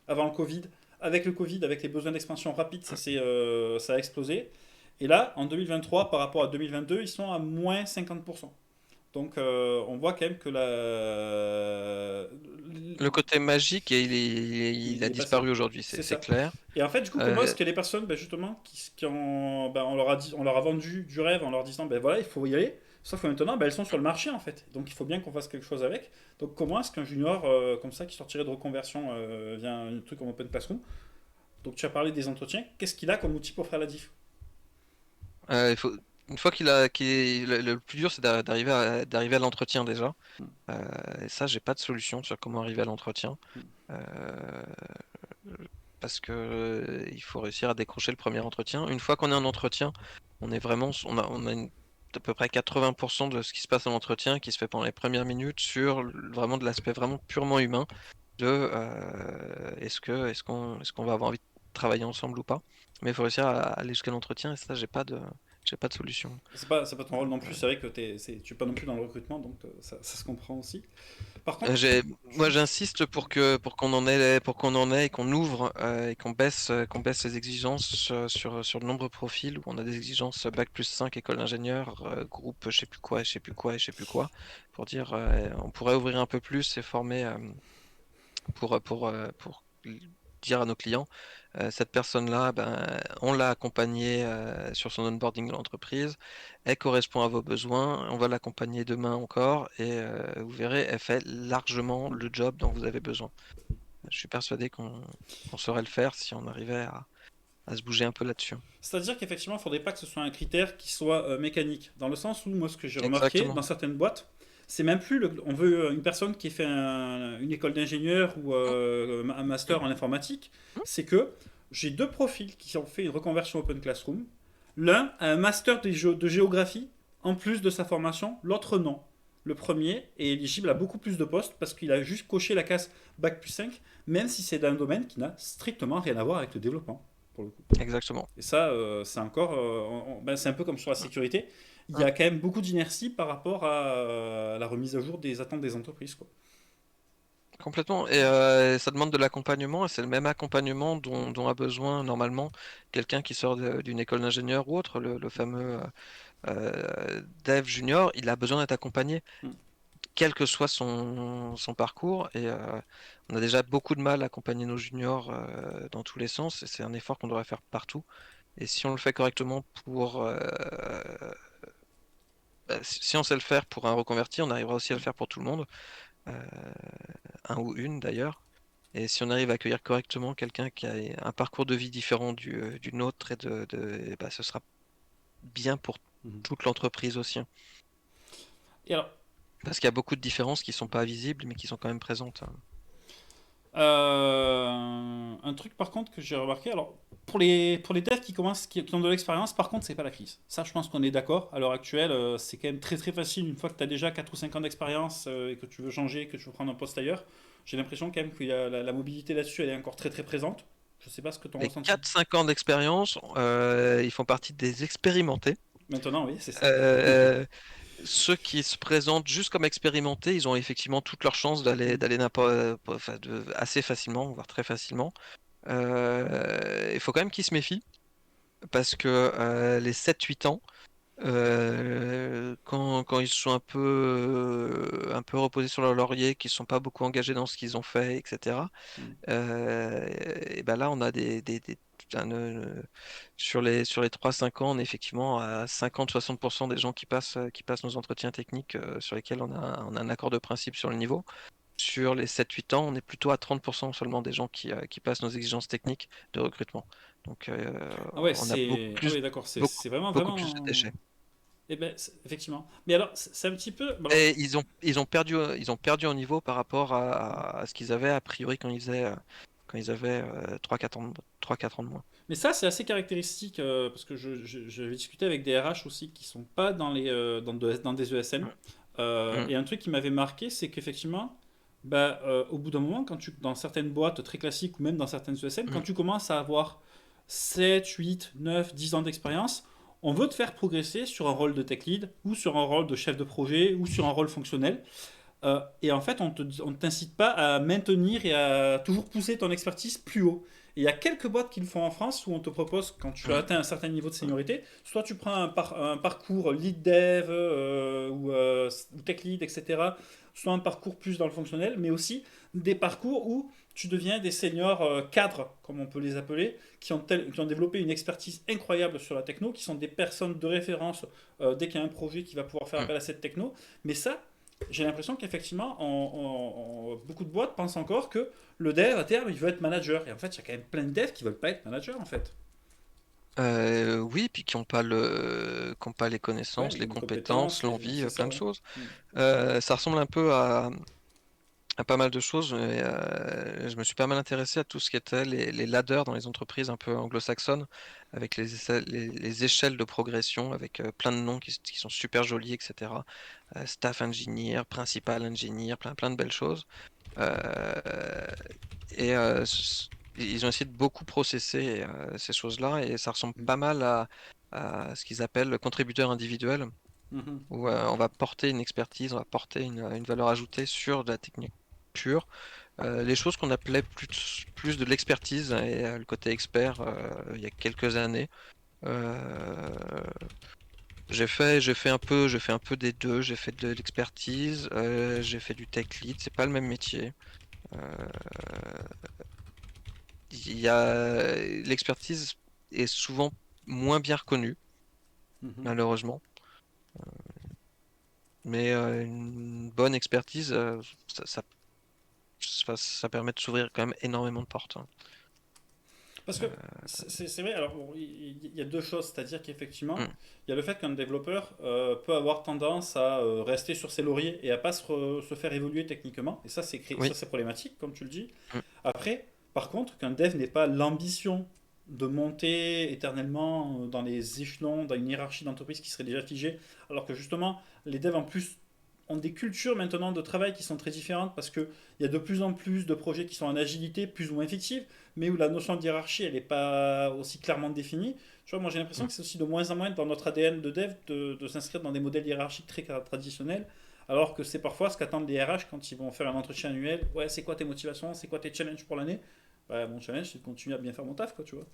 avant le Covid. Avec le Covid, avec les besoins d'expansion rapide, ça a explosé. Et là, en 2023, par rapport à 2022, ils sont à moins 50%. Donc on voit quand même que Le côté magique, il il a est passé. disparu aujourd'hui, C'est c'est ça. clair. Et en fait, du coup, comment Euh, est-ce que les personnes, ben, justement, on leur a vendu du rêve en leur disant, ben voilà, il faut y aller. Sauf que maintenant, ben, elles sont sur le marché, en fait. Donc il faut bien qu'on fasse quelque chose avec. Donc comment est-ce qu'un junior comme ça, qui sortirait de reconversion via un truc comme Open Classroom, donc tu as parlé des entretiens, qu'est-ce qu'il a comme outil pour faire la diff? il faut, une fois le plus dur, c'est d'arriver à l'entretien déjà. Et ça, j'ai pas de solution sur comment arriver à l'entretien. Euh, Parce que il faut réussir à décrocher le premier entretien. Une fois qu'on est en entretien, on a à peu près 80% de ce qui se passe en entretien qui se fait pendant les premières minutes sur vraiment de l'aspect vraiment purement humain de est-ce qu'on va avoir envie de travailler ensemble ou pas. Mais il faut réussir à aller jusqu'à l'entretien et ça, j'ai pas de solution. C'est pas ton rôle non plus, c'est vrai que tu es pas non plus dans le recrutement, donc ça se comprend aussi. Par contre, Moi, juste, j'insiste pour qu'on en ait et qu'on ouvre et qu'on baisse les exigences sur de nombreux profils où on a des exigences bac plus 5 école d'ingénieur, groupe, je sais plus quoi, je sais plus quoi, et je sais plus quoi, pour dire on pourrait ouvrir un peu plus et former pour dire à nos clients, cette personne-là, ben, on l'a accompagnée sur son onboarding de l'entreprise, elle correspond à vos besoins, on va l'accompagner demain encore, et vous verrez, elle fait largement le job dont vous avez besoin. Je suis persuadé qu'on saurait le faire si on arrivait à se bouger un peu là-dessus. c'est-à-dire qu'effectivement, il ne faudrait pas que ce soit un critère qui soit mécanique. Dans le sens où, moi, ce que j'ai remarqué Exactement. dans certaines boîtes, c'est même plus on veut une personne qui fait une école d'ingénieur ou un master en informatique. C'est que j'ai deux profils qui ont fait une reconversion Open Classroom. L'un a un master de géographie en plus de sa formation, l'autre non. Le premier est éligible à beaucoup plus de postes parce qu'il a juste coché la case Bac plus 5, même si c'est dans un domaine qui n'a strictement rien à voir avec le développement, pour le coup. Exactement. Et ça, c'est encore. Ben, c'est un peu comme sur la sécurité. Il y a quand même beaucoup d'inertie par rapport à la remise à jour des attentes des entreprises, quoi. Complètement. Et ça demande de l'accompagnement, et c'est le même accompagnement dont a besoin normalement quelqu'un qui sort d'une école d'ingénieur ou autre, le fameux dev junior, il a besoin d'être accompagné, Mm. quel que soit son parcours. Et on a déjà beaucoup de mal à accompagner nos juniors dans tous les sens, et c'est un effort qu'on devrait faire partout. Et si on le fait correctement si on sait le faire pour un reconverti, on arrivera aussi à le faire pour tout le monde, euh, un ou une d'ailleurs. Et si on arrive à accueillir correctement quelqu'un qui a un parcours de vie différent du nôtre, et bah, ce sera bien pour Mhm. toute l'entreprise aussi, hein. Et alors, Parce qu'il y a beaucoup de différences qui sont pas visibles, mais qui sont quand même présentes, hein. un truc par contre que j'ai remarqué, alors pour les devs qui commencent, qui ont de l'expérience, par contre, c'est pas la crise. Ça, je pense qu'on est d'accord. À l'heure actuelle, c'est quand même très très facile une fois que tu as déjà 4 ou 5 ans d'expérience et que tu veux changer, que tu veux prendre un poste ailleurs. J'ai l'impression quand même que la mobilité là-dessus, elle est encore très très présente. Je sais pas ce que tu en Les ressenti. 4-5 ans d'expérience, ils font partie des expérimentés. Maintenant, oui, c'est ça. Euh, Ceux qui se présentent juste comme expérimentés, ils ont effectivement toutes leurs chances d'aller enfin, assez facilement, voire très facilement. Il faut quand même qu'ils se méfient, parce que les 7-8 ans, quand ils sont un peu reposés sur leur laurier, qu'ils sont pas beaucoup engagés dans ce qu'ils ont fait, etc. Mm. Et ben là, on a sur les 3-5 ans, on est effectivement à 50-60% des gens qui passent nos entretiens techniques sur lesquels on a un accord de principe sur le niveau. Sur les 7-8 ans, on est plutôt à 30% seulement des gens qui passent nos exigences techniques de recrutement. Donc, Ah ouais, on a ah ouais, d'accord, beaucoup, c'est vraiment, beaucoup plus de vraiment. déchets. Eh ben, effectivement. Mais alors, c'est un petit peu. Bon, alors, Et ils ont perdu en niveau par rapport à ce qu'ils avaient a priori quand ils avaient 3-4 ans de moins. mais ça, c'est assez caractéristique parce que j'avais discuté avec des RH aussi qui sont pas dans dans des ESN. Mm, Et un truc qui m'avait marqué, c'est qu'effectivement, bah, au bout d'un moment, dans certaines boîtes très classiques ou même dans certaines ESN, quand mm, tu commences à avoir 7 8 9 10 ans d'expérience, on veut te faire progresser sur un rôle de tech lead ou sur un rôle de chef de projet ou sur un rôle fonctionnel. Et en fait, on ne t'incite pas à maintenir et à toujours pousser ton expertise plus haut. Et il y a quelques boîtes qui le font en France où on te propose, quand tu as mm. atteint un certain niveau de seniorité, soit tu prends un parcours lead dev ou tech lead, etc., soit un parcours plus dans le fonctionnel, mais aussi des parcours où tu deviens des seniors cadres, comme on peut les appeler, qui ont développé une expertise incroyable sur la techno, qui sont des personnes de référence dès qu'il y a un projet qui va pouvoir faire Mm. appel à cette techno. Mais ça, j'ai l'impression qu'effectivement, beaucoup de boîtes pensent encore que le dev, à terme, il veut être manager. Et en fait, il y a quand même plein de devs qui veulent pas être manager, en fait. Oui, puis qui ont pas les Ouais, connaissances, les les compétences, compétences, l'envie, c'est plein ça, de ouais. choses. Mm. Ça ressemble un peu à pas mal de choses. Et, je me suis pas mal intéressé à tout ce qui était les ladders dans les entreprises un peu anglo-saxonnes, avec les échelles de progression, avec plein de noms qui sont super jolis, etc. Staff engineer, principal engineer, plein de belles choses. Euh, et ils ont essayé de beaucoup processer ces choses-là, et ça ressemble Mm. pas mal à ce qu'ils appellent le contributeur individuel. Mhm. où on va porter une expertise, on va porter une valeur ajoutée sur de la technique pure. Les choses qu'on appelait plus de l'expertise et le côté expert il y a quelques années. Euh, j'ai fait un peu des deux. J'ai fait de l'expertise, j'ai fait du tech lead. C'est pas le même métier. Euh, L'expertise est souvent moins bien reconnue, Mhm. malheureusement. Mais une bonne expertise, ça permet de s'ouvrir quand même énormément de portes, hein. Parce que c'est vrai, alors bon, il y a deux choses, c'est-à-dire qu'effectivement, Mm. il y a le fait qu'un développeur peut avoir tendance à rester sur ses lauriers et à pas se faire évoluer techniquement, et ça Oui. ça c'est problématique, comme tu le dis. Mm. Après, par contre, qu'un dev n'ait pas l'ambition de monter éternellement dans les échelons, dans une hiérarchie d'entreprise qui serait déjà figée, alors que justement, les devs en plus ont des cultures maintenant de travail qui sont très différentes parce qu'il y a de plus en plus de projets qui sont en agilité, plus ou moins effectifs, mais où la notion de hiérarchie, elle n'est pas aussi clairement définie. Tu vois, moi j'ai l'impression Mm. que c'est aussi de moins en moins dans notre ADN de dev de s'inscrire dans des modèles hiérarchiques très traditionnels, alors que c'est parfois ce qu'attendent les RH quand ils vont faire un entretien annuel. Ouais, c'est quoi tes motivations, c'est quoi tes challenges pour l'année? Bah, mon challenge, c'est de continuer à bien faire mon taf, quoi, tu vois.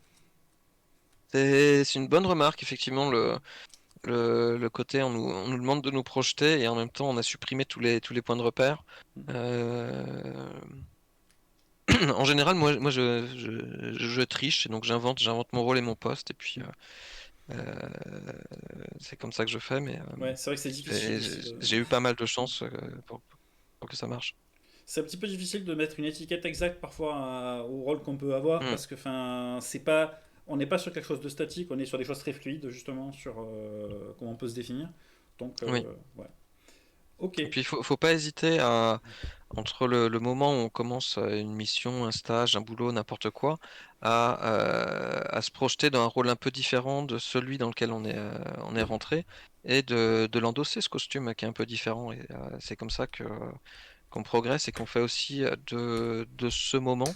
C'est une bonne remarque, effectivement, le côté on nous demande de nous projeter et en même temps on a supprimé tous les points de repère. Euh, En général, moi je triche, et donc j'invente mon rôle et mon poste, et puis c'est comme ça que je fais, mais Ouais, c'est vrai que c'est difficile aussi j'ai eu pas mal de chance pour que ça marche. C'est un petit peu difficile de mettre une étiquette exacte parfois au rôle qu'on peut avoir Mm. parce que enfin c'est pas on n'est pas sur quelque chose de statique, on est sur des choses très fluides justement sur comment on peut se définir. Donc Oui. ouais. OK. Et puis faut pas hésiter entre le moment où on commence une mission, un stage, un boulot, n'importe quoi, à se projeter dans un rôle un peu différent de celui dans lequel on est rentré, et de l'endosser, ce costume qui est un peu différent. Et c'est comme ça qu'on progresse et qu'on fait aussi de ce moment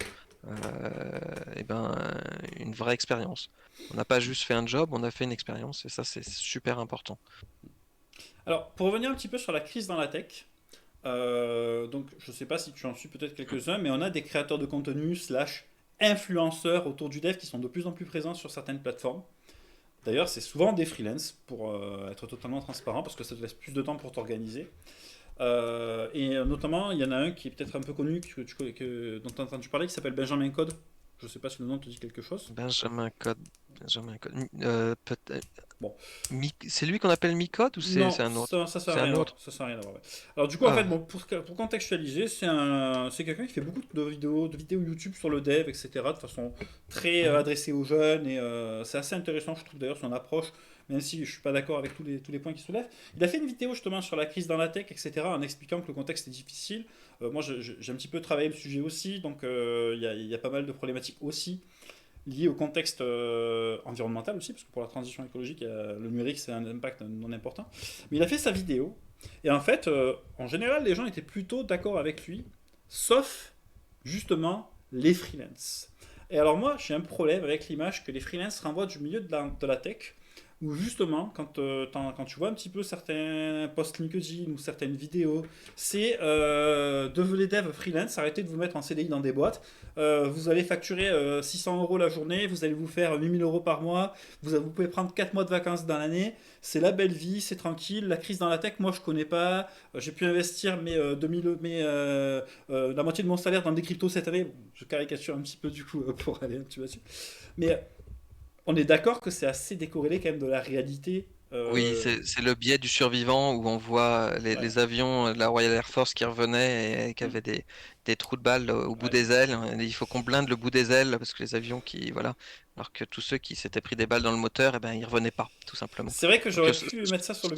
et ben, une vraie expérience. On n'a pas juste fait un job, on a fait une expérience, et ça c'est super important. Alors pour revenir un petit peu sur la crise dans la tech, donc je sais pas si tu en suis peut-être quelques-uns, mais on a des créateurs de contenu slash influenceurs autour du dev qui sont de plus en plus présents sur certaines plateformes. D'ailleurs, c'est souvent des freelances pour être totalement transparent parce que ça te laisse plus de temps pour t'organiser. Notamment, il y en a un qui est peut-être un peu connu, dont tu as entendu parler, qui s'appelle Benjamin Code. Je sais pas si le nom te dit quelque chose. Benjamin Code, Benjamin Code. Bon, C'est lui qu'on appelle Micode, ou non, c'est un autre? ça sert C'est à un rien à voir. autre? Ça sert à rien à voir, ouais. Alors du coup, en fait, Ah, bon, pour contextualiser, c'est quelqu'un qui fait beaucoup de vidéos YouTube sur le dev, etc. De façon très mhm. adressée aux jeunes et c'est assez intéressant, je trouve d'ailleurs son approche, même si je suis pas d'accord avec tous les points qu'il soulève. Il a fait une vidéo justement sur la crise dans la tech, etc. En expliquant que le contexte est difficile. Moi, j'ai un petit peu travaillé le sujet aussi, donc il y a pas mal de problématiques aussi lié au contexte environnemental aussi, parce que pour la transition écologique, le numérique, c'est un impact non important. Mais il a fait sa vidéo, et en fait, en général, les gens étaient plutôt d'accord avec lui, sauf justement les freelances. Et alors moi, j'ai un problème avec l'image que les freelances renvoient du milieu de la tech, où justement, quand tu vois un petit peu certains posts LinkedIn ou certaines vidéos, c'est devenez dev freelance, arrêtez de vous mettre en CDI dans des boîtes, vous allez facturer 600 euros la journée, vous allez vous faire 8000 euros par mois, vous pouvez prendre 4 mois de vacances dans l'année, c'est la belle vie, c'est tranquille, la crise dans la tech, moi je connais pas, j'ai pu investir la moitié de mon salaire dans des cryptos cette année. Bon, je caricature un petit peu du coup pour aller un petit peu dessus. Mais on est d'accord que c'est assez décorrélé quand même de la réalité. oui, c'est le biais du survivant, où on voit Ouais. les avions de la Royal Air Force qui revenaient et qui Mm, avaient des trous de balles au bout ouais. des ailes. Et il faut qu'on blinde le bout des ailes, parce que les avions qui, voilà, alors que tous ceux qui s'étaient pris des balles dans le moteur, eh ben, ils revenaient pas, tout simplement. C'est vrai que Donc, j'aurais pu mettre ça sur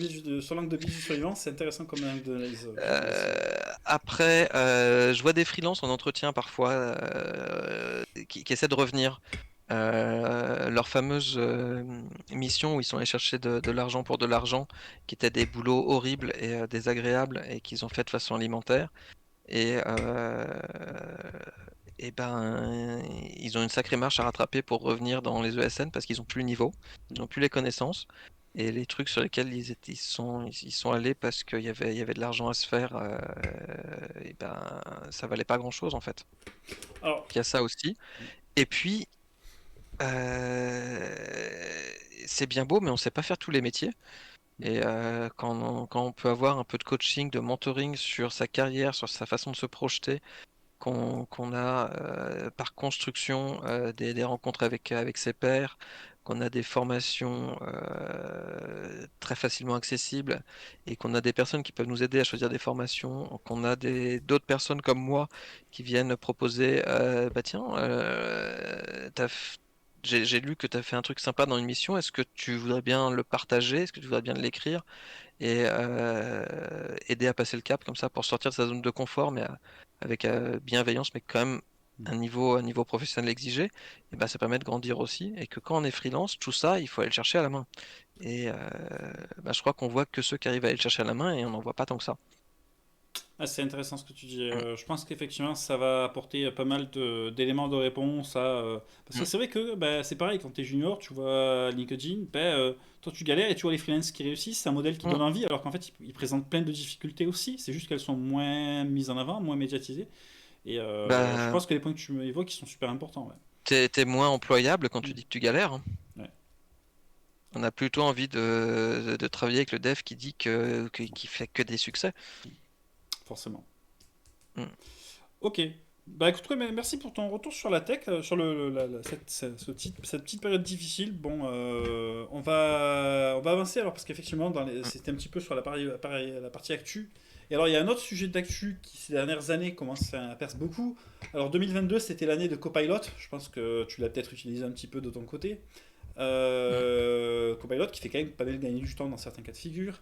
sur l'angle de biais du survivant, c'est intéressant comme angle d'analyse, je trouve aussi. après, je vois des freelances en entretien parfois qui essaient de revenir. Leur fameuse mission où ils sont allés chercher de l'argent pour de l'argent, qui étaient des boulots horribles et désagréables, et qu'ils ont fait de façon alimentaire. Et, et ben, ils ont une sacrée marche à rattraper pour revenir dans les ESN, parce qu'ils n'ont plus le niveau, ils n'ont plus les connaissances. et les trucs sur lesquels ils sont allés parce il y avait de l'argent à se faire, et ben ça valait pas grand-chose en fait. Alors, Il y a ça aussi. Et puis euh, c'est bien beau, mais on sait pas faire tous les métiers. Et quand on peut avoir un peu de coaching, de mentoring sur sa carrière, sur sa façon de se projeter, qu'on a par construction des rencontres avec ses pairs, qu'on a des formations très facilement accessibles et qu'on a des personnes qui peuvent nous aider à choisir des formations, qu'on a d'autres personnes comme moi qui viennent proposer bah tiens, j'ai lu que tu as fait un truc sympa dans une mission, est-ce que tu voudrais bien le partager, est-ce que tu voudrais bien l'écrire? Et aider à passer le cap comme ça pour sortir de sa zone de confort, mais avec bienveillance, mais quand même un niveau professionnel exigé, et ben ça permet de grandir aussi. Et que quand on est freelance, tout ça, il faut aller le chercher à la main. Et bah, je crois qu'on voit que ceux qui arrivent à aller le chercher à la main et on n'en voit pas tant que ça. ah, c'est intéressant ce que tu dis. Mm, Je pense qu'effectivement, ça va apporter pas mal d'éléments de réponse parce que mm, c'est vrai que bah, c'est pareil, quand tu es junior, tu vois LinkedIn, bah, toi tu galères et tu vois les freelances qui réussissent, c'est un modèle qui mm. donne envie, alors qu'en fait, ils présentent plein de difficultés aussi. C'est juste qu'elles sont moins mises en avant, moins médiatisées. Et je Bah, pense que les points que tu me évoques, ils sont super importants. Ouais. t'es moins employable quand tu Mm. dis que tu galères, hein. Ouais, On a plutôt envie de travailler avec le dev qui dit qui fait que des succès. forcément. Mm. Ok. Bah écoute, ouais, mais merci pour ton retour sur la tech, sur cette petite période difficile. Bon, on va avancer alors parce qu'effectivement, Mm. c'était un petit peu sur la partie actu. Et alors, il y a un autre sujet d'actu qui, ces dernières années, commence à percer beaucoup. Alors, 2022, c'était l'année de Copilot. Je pense que tu l'as peut-être utilisé un petit peu de ton côté. Mm. Copilot qui fait quand même pas mal gagner du temps dans certains cas de figure.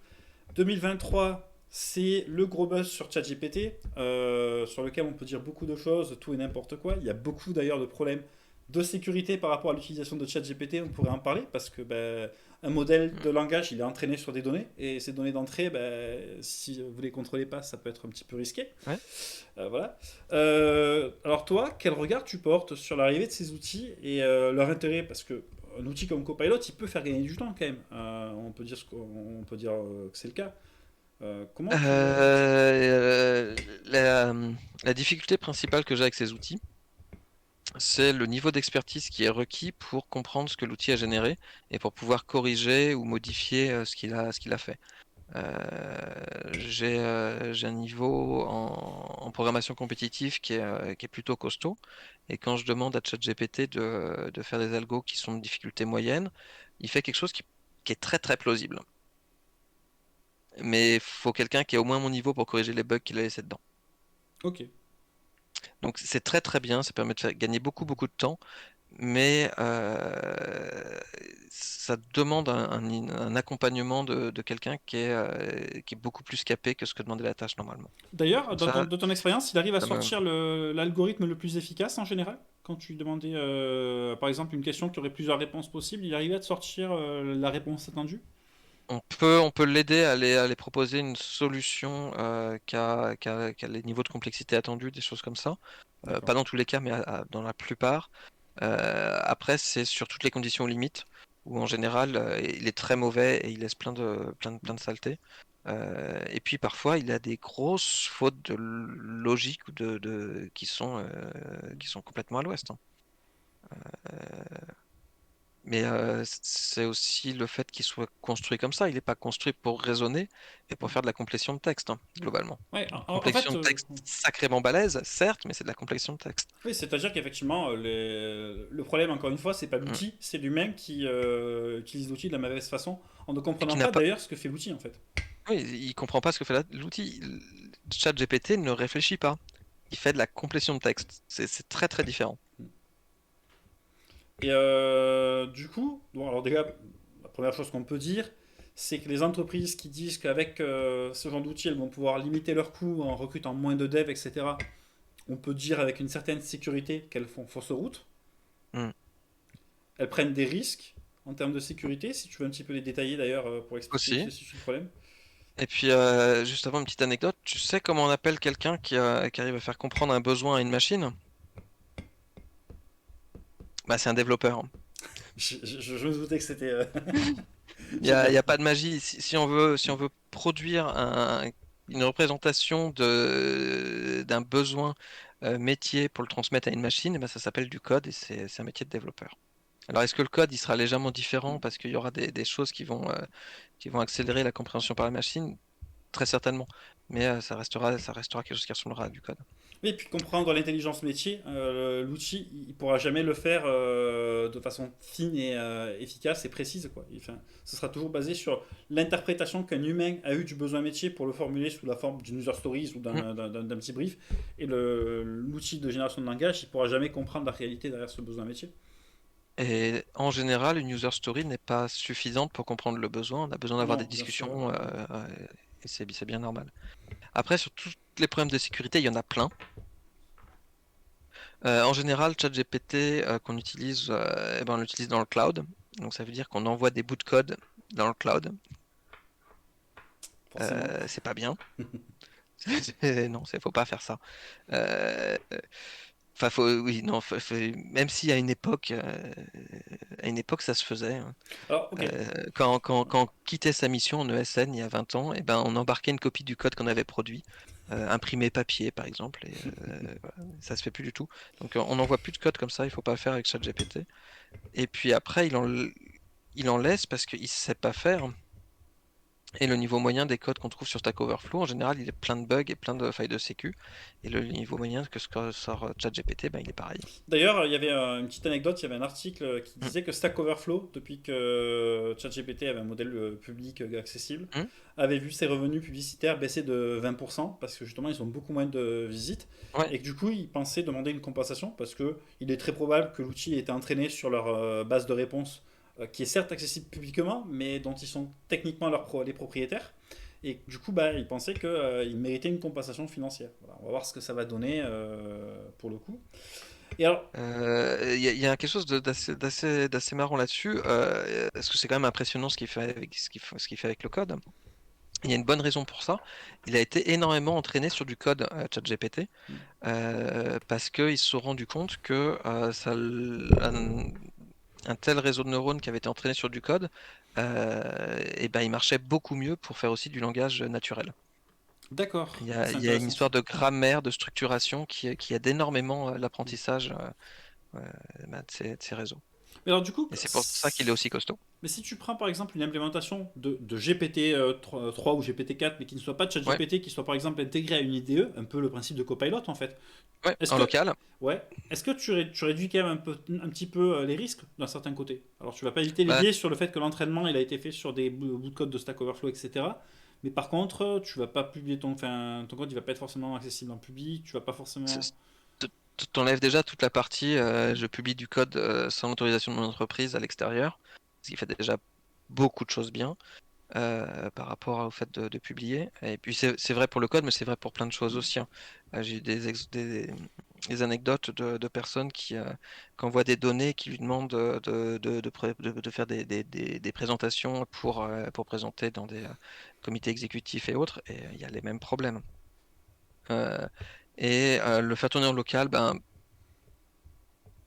2023, c'est le gros buzz sur ChatGPT, sur lequel on peut dire beaucoup de choses, tout et n'importe quoi. Il y a beaucoup d'ailleurs de problèmes de sécurité par rapport à l'utilisation de ChatGPT, on pourrait en parler, parce que ben, un modèle de langage, il est entraîné sur des données, et ces données d'entrée, ben, si vous ne les contrôlez pas, ça peut être un petit peu risqué. Ouais. Voilà. Alors toi, quel regard tu portes sur l'arrivée de ces outils et leur intérêt? Parce que un outil comme Copilot, il peut faire gagner du temps quand même. On peut dire, on peut dire que c'est le cas. Comment tu vois ça? Euh, la, la difficulté principale que j'ai avec ces outils, c'est le niveau d'expertise qui est requis pour comprendre ce que l'outil a généré et pour pouvoir corriger ou modifier ce qu'il a fait. J'ai un niveau en programmation compétitive qui est plutôt costaud. Et quand je demande à ChatGPT de faire des algos qui sont de difficulté moyenne, il fait quelque chose qui est très très plausible. Mais il faut quelqu'un qui a au moins mon niveau pour corriger les bugs qu'il a laissés dedans. Ok. Donc c'est très très bien, ça permet de faire gagner beaucoup de temps, mais ça demande un accompagnement de quelqu'un qui est beaucoup plus capé que ce que demandait la tâche normalement. D'ailleurs, Donc ça, de ton expérience, il arrive à ça me... sortir l'algorithme le plus efficace en général? Quand tu demandais, par exemple, une question qui aurait plusieurs réponses possibles, il arrivait à te sortir la réponse attendue? On peut l'aider à aller proposer une solution qui a les niveaux de complexité attendus, des choses comme ça. D'accord. Pas dans tous les cas, mais dans la plupart. Après, c'est sur toutes les conditions limites, où en général, il est très mauvais et il laisse plein de saletés. Et puis parfois, il a des grosses fautes de logique ou qui sont complètement à l'ouest, hein. Mais c'est aussi le fait qu'il soit construit comme ça. Il n'est pas construit pour raisonner et pour faire de la complétion de texte, hein, globalement. Ouais, Une en complétion fait, de texte sacrément balèze, certes, mais c'est de la complétion de texte. oui, c'est-à-dire qu'effectivement, le problème, encore une fois, c'est pas Mm. l'outil, c'est l'humain qui utilise l'outil de la mauvaise façon, en ne Et qui comprenant n'a pas pas. d'ailleurs ce que fait l'outil en fait. Oui, il comprend pas ce que fait l'outil. ChatGPT ne réfléchit pas. Il fait de la complétion de texte. C'est très très différent. Et du coup, bon, alors déjà, la première chose qu'on peut dire, c'est que les entreprises qui disent qu'avec ce genre d'outils, elles vont pouvoir limiter leurs coûts en recrutant moins de devs, etc., on peut dire avec une certaine sécurité qu'elles font fausse route. Mm. Elles prennent des risques en termes de sécurité, si tu veux un petit peu les détailler d'ailleurs pour expliquer Aussi. ceci le problème. Et puis, juste avant, une petite anecdote. Tu sais comment on appelle quelqu'un qui arrive à faire comprendre un besoin à une machine? Bah, c'est un développeur. Je me doutais que c'était. Il y Génial. a pas de magie. Si on veut produire une représentation d'un besoin métier pour le transmettre à une machine, eh ben, ça s'appelle du code et c'est un métier de développeur. Alors, est-ce que le code il sera légèrement différent parce qu'il y aura des choses qui vont accélérer la compréhension par la machine? Très certainement. Mais ça restera quelque chose qui ressemblera à du code. Oui, et puis comprendre l'intelligence métier, l'outil, il pourra jamais le faire de façon fine et efficace et précise, quoi. Enfin, ce sera toujours basé sur l'interprétation qu'un humain a eu du besoin métier pour le formuler sous la forme d'une user stories ou Mm. d'un petit brief. Et l'outil de génération de langage, il pourra jamais comprendre la réalité derrière ce besoin métier. Et en général, une user story n'est pas suffisante pour comprendre le besoin. On a besoin d'avoir des Non, bien sûr. discussions et c'est bien normal. Après, sur tous les problèmes de sécurité, il y en a plein. En général, ChatGPT qu'on utilise, eh ben, on l'utilise dans le cloud. Donc ça veut dire qu'on envoie des bouts de code dans le cloud. Forcément. C'est pas bien. Non, faut pas faire ça. Euh, Enfin, oui, non, même si à une époque, ça se faisait, hein. Alors, ok. Quand on quittait sa mission en ESN il y a 20 ans, eh ben, on embarquait une copie du code qu'on avait produit, imprimé papier par exemple, et voilà, ça se fait plus du tout. Donc on n'envoie plus de code comme ça, il faut pas le faire avec ChatGPT. Et puis après, il en laisse parce qu'il sait pas faire. Et le niveau moyen des codes qu'on trouve sur Stack Overflow, en général, il est plein de bugs et plein de failles de sécu. Et le niveau moyen que sort ChatGPT, ben, il est pareil. D'ailleurs, il y avait une petite anecdote, il y avait un article qui Mm. disait que Stack Overflow, depuis que ChatGPT avait un modèle public accessible, Mm. avait vu ses revenus publicitaires baisser de 20% parce que justement ils ont beaucoup moins de visites Ouais. et que du coup ils pensaient demander une compensation parce que il est très probable que l'outil ait été entraîné sur leur base de réponse qui est certes accessible publiquement mais dont ils sont techniquement les propriétaires. Et du coup, bah, ils pensaient qu'ils méritaient une compensation financière. Voilà, on va voir ce que ça va donner pour le coup. Et alors, Il y a quelque chose d'assez marrant là-dessus, parce que c'est quand même impressionnant ce qu'il fait ce qu'il fait avec le code. Il y a une bonne raison pour ça. Il a été énormément entraîné sur du code ChatGPT, parce qu'ils se sont rendus compte que un tel réseau de neurones qui avait été entraîné sur du code, et ben, il marchait beaucoup mieux pour faire aussi du langage naturel. d'accord, c'est Il y a une intéressant ça. histoire de grammaire, de structuration qui aide énormément l'apprentissage de ces réseaux. Mais alors du coup, Et c'est pour ça qu'il est aussi costaud. mais si tu prends par exemple une implémentation de GPT 3 ou GPT 4, mais qui ne soit pas de Ouais, ChatGPT, qui soit par exemple intégré à une IDE, un peu le principe de Copilot en fait, ouais, est-ce en que, local. ouais, est-ce que tu réduis quand même un petit peu les risques d'un certain côté? Alors tu vas pas éviter les Bah, biais sur le fait que l'entraînement il a été fait sur des bouts de code de Stack Overflow, etc. Mais par contre, tu vas pas publier ton code, il va pas être forcément accessible en public, tu vas pas forcément. c'est- t'enlèves déjà toute la partie je publie du code sans l'autorisation de mon entreprise à l'extérieur, ce qui fait déjà beaucoup de choses bien. Par rapport au fait de publier. Et puis c'est vrai pour le code, mais c'est vrai pour plein de choses aussi, hein. J'ai eu des anecdotes de personnes qui envoient des données, qui lui demandent de faire des présentations pour présenter dans des comités exécutifs et autres, et il y a les mêmes problèmes. Euh, le faire tourner en local, ben,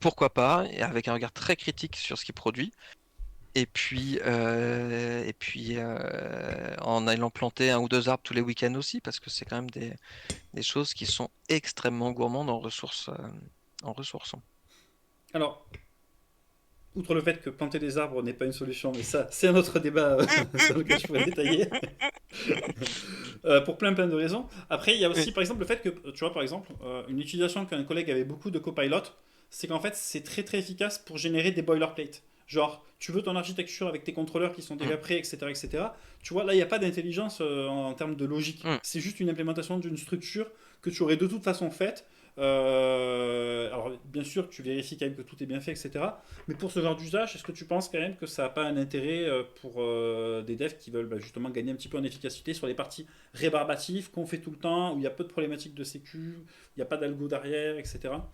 pourquoi pas, et avec un regard très critique sur ce qu'il produit. Et puis en allant planter un ou deux arbres tous les week-ends aussi, parce que c'est quand même des choses qui sont extrêmement gourmandes en ressources. En ressources. Alors, outre le fait que planter des arbres n'est pas une solution, mais ça, c'est un autre débat sur lequel je pourrais détailler. Pour plein de raisons. Après, il y a Oui. aussi, par exemple, le fait que, tu vois, par exemple, une utilisation qu'un collègue avait beaucoup de Copilot, c'est qu'en fait, c'est très efficace pour générer des boilerplates. Genre, tu veux ton architecture avec tes contrôleurs qui sont Mm, déjà prêts, etc., etc. Tu vois, là, il n'y a pas d'intelligence en termes de logique. mm. C'est juste une implémentation d'une structure que tu aurais de toute façon faite. Alors, bien sûr, tu vérifies quand même que tout est bien fait, etc. Mais pour ce genre d'usage, est-ce que tu penses quand même que ça n'a pas un intérêt pour des devs qui veulent justement gagner un petit peu en efficacité sur les parties rébarbatives qu'on fait tout le temps, où il y a peu de problématiques de sécu, il n'y a pas d'algo derrière, etc.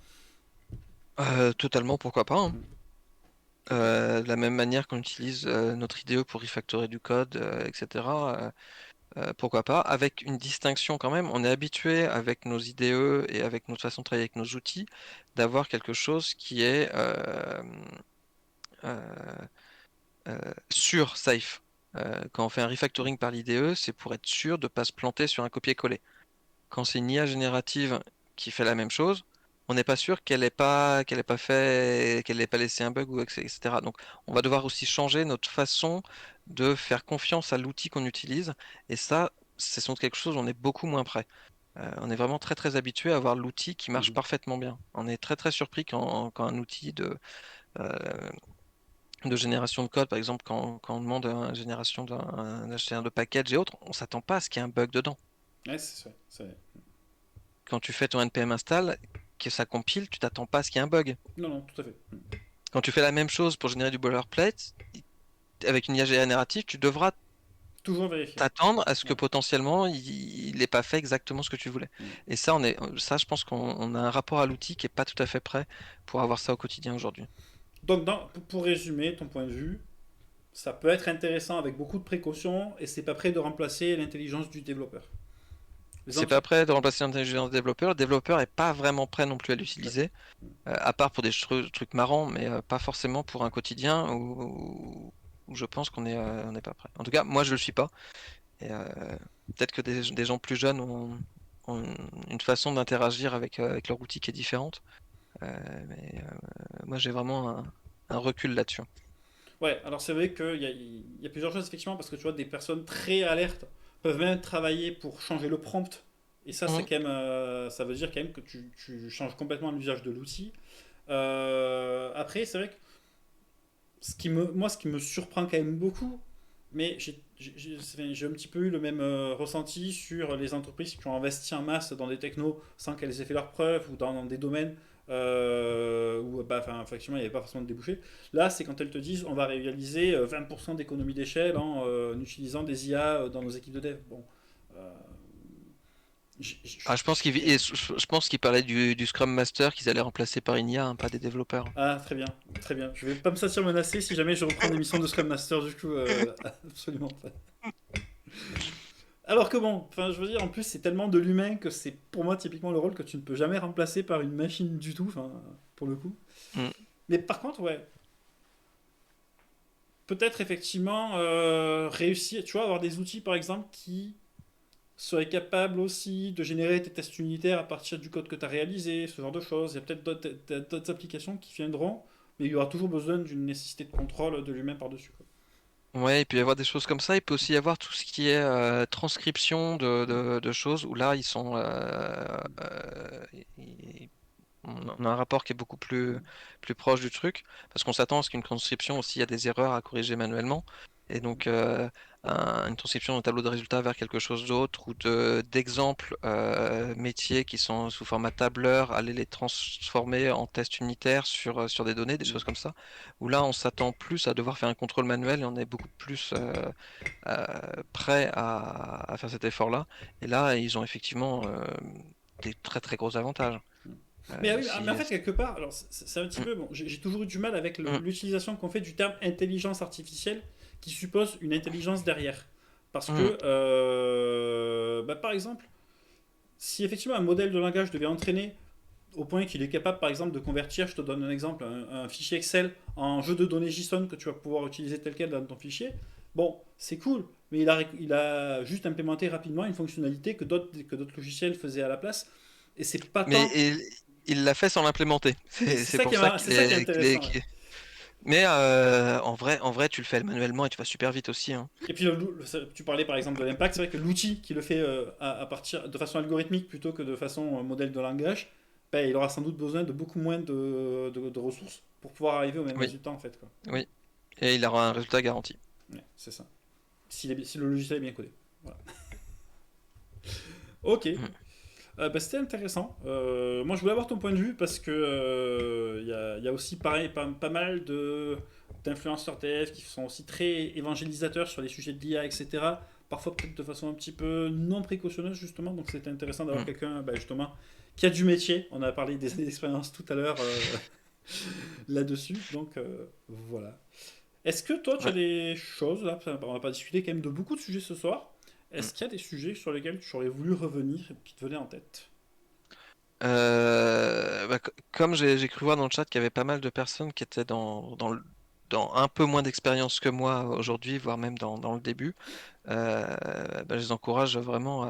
Totalement, pourquoi pas, hein. Ok. De la même manière qu'on utilise notre IDE pour refactorer du code, etc. Pourquoi pas, avec une distinction quand même. On est habitué avec nos IDE et avec notre façon de travailler avec nos outils d'avoir quelque chose qui est euh, sûr, safe. Quand on fait un refactoring par l'IDE, c'est pour être sûr de ne pas se planter sur un copier-coller. Quand c'est une IA générative qui fait la même chose, on n'est pas sûr qu'elle ait pas fait, qu'elle n'ait pas laissé un bug ou etc. Donc, on va devoir aussi changer notre façon de faire confiance à l'outil qu'on utilise. Et ça, c'est sans doute quelque chose où on est beaucoup moins près. On est vraiment très très habitué à avoir l'outil qui marche Mhm. parfaitement bien. On est très très surpris quand un outil euh, de génération de code, par exemple, quand on demande une génération d'un HTML de package et autres, on s'attend pas à ce qu'il y ait un bug dedans. Ouais, c'est vrai. Quand tu fais ton npm install, que ça compile, tu t'attends pas à ce qu'il y ait un bug. Non, non, tout à fait. Quand tu fais la même chose pour générer du boilerplate, avec une IA générative, tu devras Toujours vérifier. t'attendre à ce que Ouais. potentiellement il n'ait pas fait exactement ce que tu voulais. Mm. Et ça, ça, je pense qu'on a un rapport à l'outil qui est pas tout à fait prêt pour avoir ça au quotidien aujourd'hui. Donc, pour résumer ton point de vue, ça peut être intéressant avec beaucoup de précautions et c'est pas prêt de remplacer l'intelligence du développeur. Les C'est entre... pas prêt de remplacer l'intelligence développeur. Le développeur est pas vraiment prêt non plus à Tout à fait. l'utiliser, à part pour des trucs marrants, mais pas forcément pour un quotidien où je pense on n'est pas prêt. En tout cas, moi je le suis pas. Et peut-être que des gens plus jeunes ont une façon d'interagir avec leur outil qui est différente. Moi j'ai vraiment un recul là-dessus. Ouais, alors c'est vrai qu'il y a plusieurs choses effectivement parce que tu vois, des personnes très alertes peuvent même travailler pour changer le prompt. Et ça, c'est Mhm. quand même, ça veut dire quand même que tu changes complètement l'usage de l'outil. Après, c'est vrai que moi, ce qui me surprend quand même beaucoup, mais j'ai un petit peu eu le même ressenti sur les entreprises qui ont investi en masse dans des technos sans qu'elles aient fait leurs preuves ou dans des domaines où bah, enfin, effectivement il n'y avait pas forcément de débouchés. Là, c'est quand elles te disent on va réaliser 20% d'économie d'échelle en utilisant des IA dans nos équipes de dev. Bon, euh, Ah, je pense je pense qu'il parlait du Scrum Master qu'ils allaient remplacer par une IA, hein, pas des développeurs. ah, très bien, très bien. Je vais pas me sentir menacé si jamais je reprends des missions de Scrum Master, du coup, absolument pas. Alors que bon, enfin, je veux dire, en plus, c'est tellement de l'humain que c'est pour moi typiquement le rôle que tu ne peux jamais remplacer par une machine du tout, enfin, pour le coup. Mm. Mais par contre, ouais, peut-être effectivement réussir, tu vois, avoir des outils par exemple qui seraient capables aussi de générer tes tests unitaires à partir du code que tu as réalisé, ce genre de choses. Il y a peut-être d'autres applications qui viendront, mais il y aura toujours besoin d'une nécessité de contrôle de l'humain par-dessus, quoi. Ouais, il peut y avoir des choses comme ça. Il peut aussi y avoir tout ce qui est transcription de choses où là, ils sont, ils- on a un rapport qui est beaucoup plus proche du truc, parce qu'on s'attend à ce qu'une transcription aussi, il y a des erreurs à corriger manuellement. Et donc, une transcription d'un tableau de résultats vers quelque chose d'autre, ou d'exemples métiers qui sont sous format tableur, aller les transformer en tests unitaires sur des données, des choses comme ça, où là, on s'attend plus à devoir faire un contrôle manuel et on est beaucoup plus prêt à faire cet effort-là. Et là, ils ont effectivement des très très gros avantages. Mais, ah oui, mais en Si, fait, quelque part, alors c'est un petit Mm, peu. Bon, j'ai toujours eu du mal avec mm, l'utilisation qu'on fait du terme intelligence artificielle qui suppose une intelligence derrière. Parce mm, que, bah, par exemple, si effectivement un modèle de langage devait entraîner au point qu'il est capable, par exemple, de convertir, je te donne un exemple, un fichier Excel en jeu de données JSON que tu vas pouvoir utiliser tel quel dans ton fichier, bon, c'est cool, mais il a juste implémenté rapidement une fonctionnalité que d'autres logiciels faisaient à la place. Et c'est pas Mais tant. il l'a fait sans l'implémenter. Et C'est pour ça c'est ça qui est intéressant. Ouais. Mais en vrai, tu le fais manuellement et tu vas super vite aussi, hein. Et puis, tu parlais par exemple de l'impact, c'est vrai que l'outil qui le fait à partir de façon algorithmique plutôt que de façon modèle de langage, ben, il aura sans doute besoin de beaucoup moins de ressources pour pouvoir arriver au même Oui, résultat en fait, quoi. oui. Et il aura un résultat garanti. Ouais, c'est ça. Si le logiciel est bien codé. Voilà. Ok. Mm. Bah, c'était intéressant. Moi, je voulais avoir ton point de vue parce que il y a aussi pareil pas mal d'influenceurs TF qui sont aussi très évangélisateurs sur les sujets de l'IA, etc. Parfois peut-être de façon un petit peu non précautionneuse justement. Donc c'était intéressant d'avoir Mm. quelqu'un bah, justement qui a du métier. On a parlé des années d'expérience tout à l'heure là-dessus. Donc voilà. Est-ce que toi, tu as Ouais. des choses, là, on va pas discuter quand même de beaucoup de sujets ce soir. Mm. Est-ce qu'il y a des sujets sur lesquels tu aurais voulu revenir et qui te venaient en tête? Comme j'ai cru voir dans le chat qu'il y avait pas mal de personnes qui étaient dans dans un peu moins d'expérience que moi aujourd'hui, voire même dans le début, je les encourage vraiment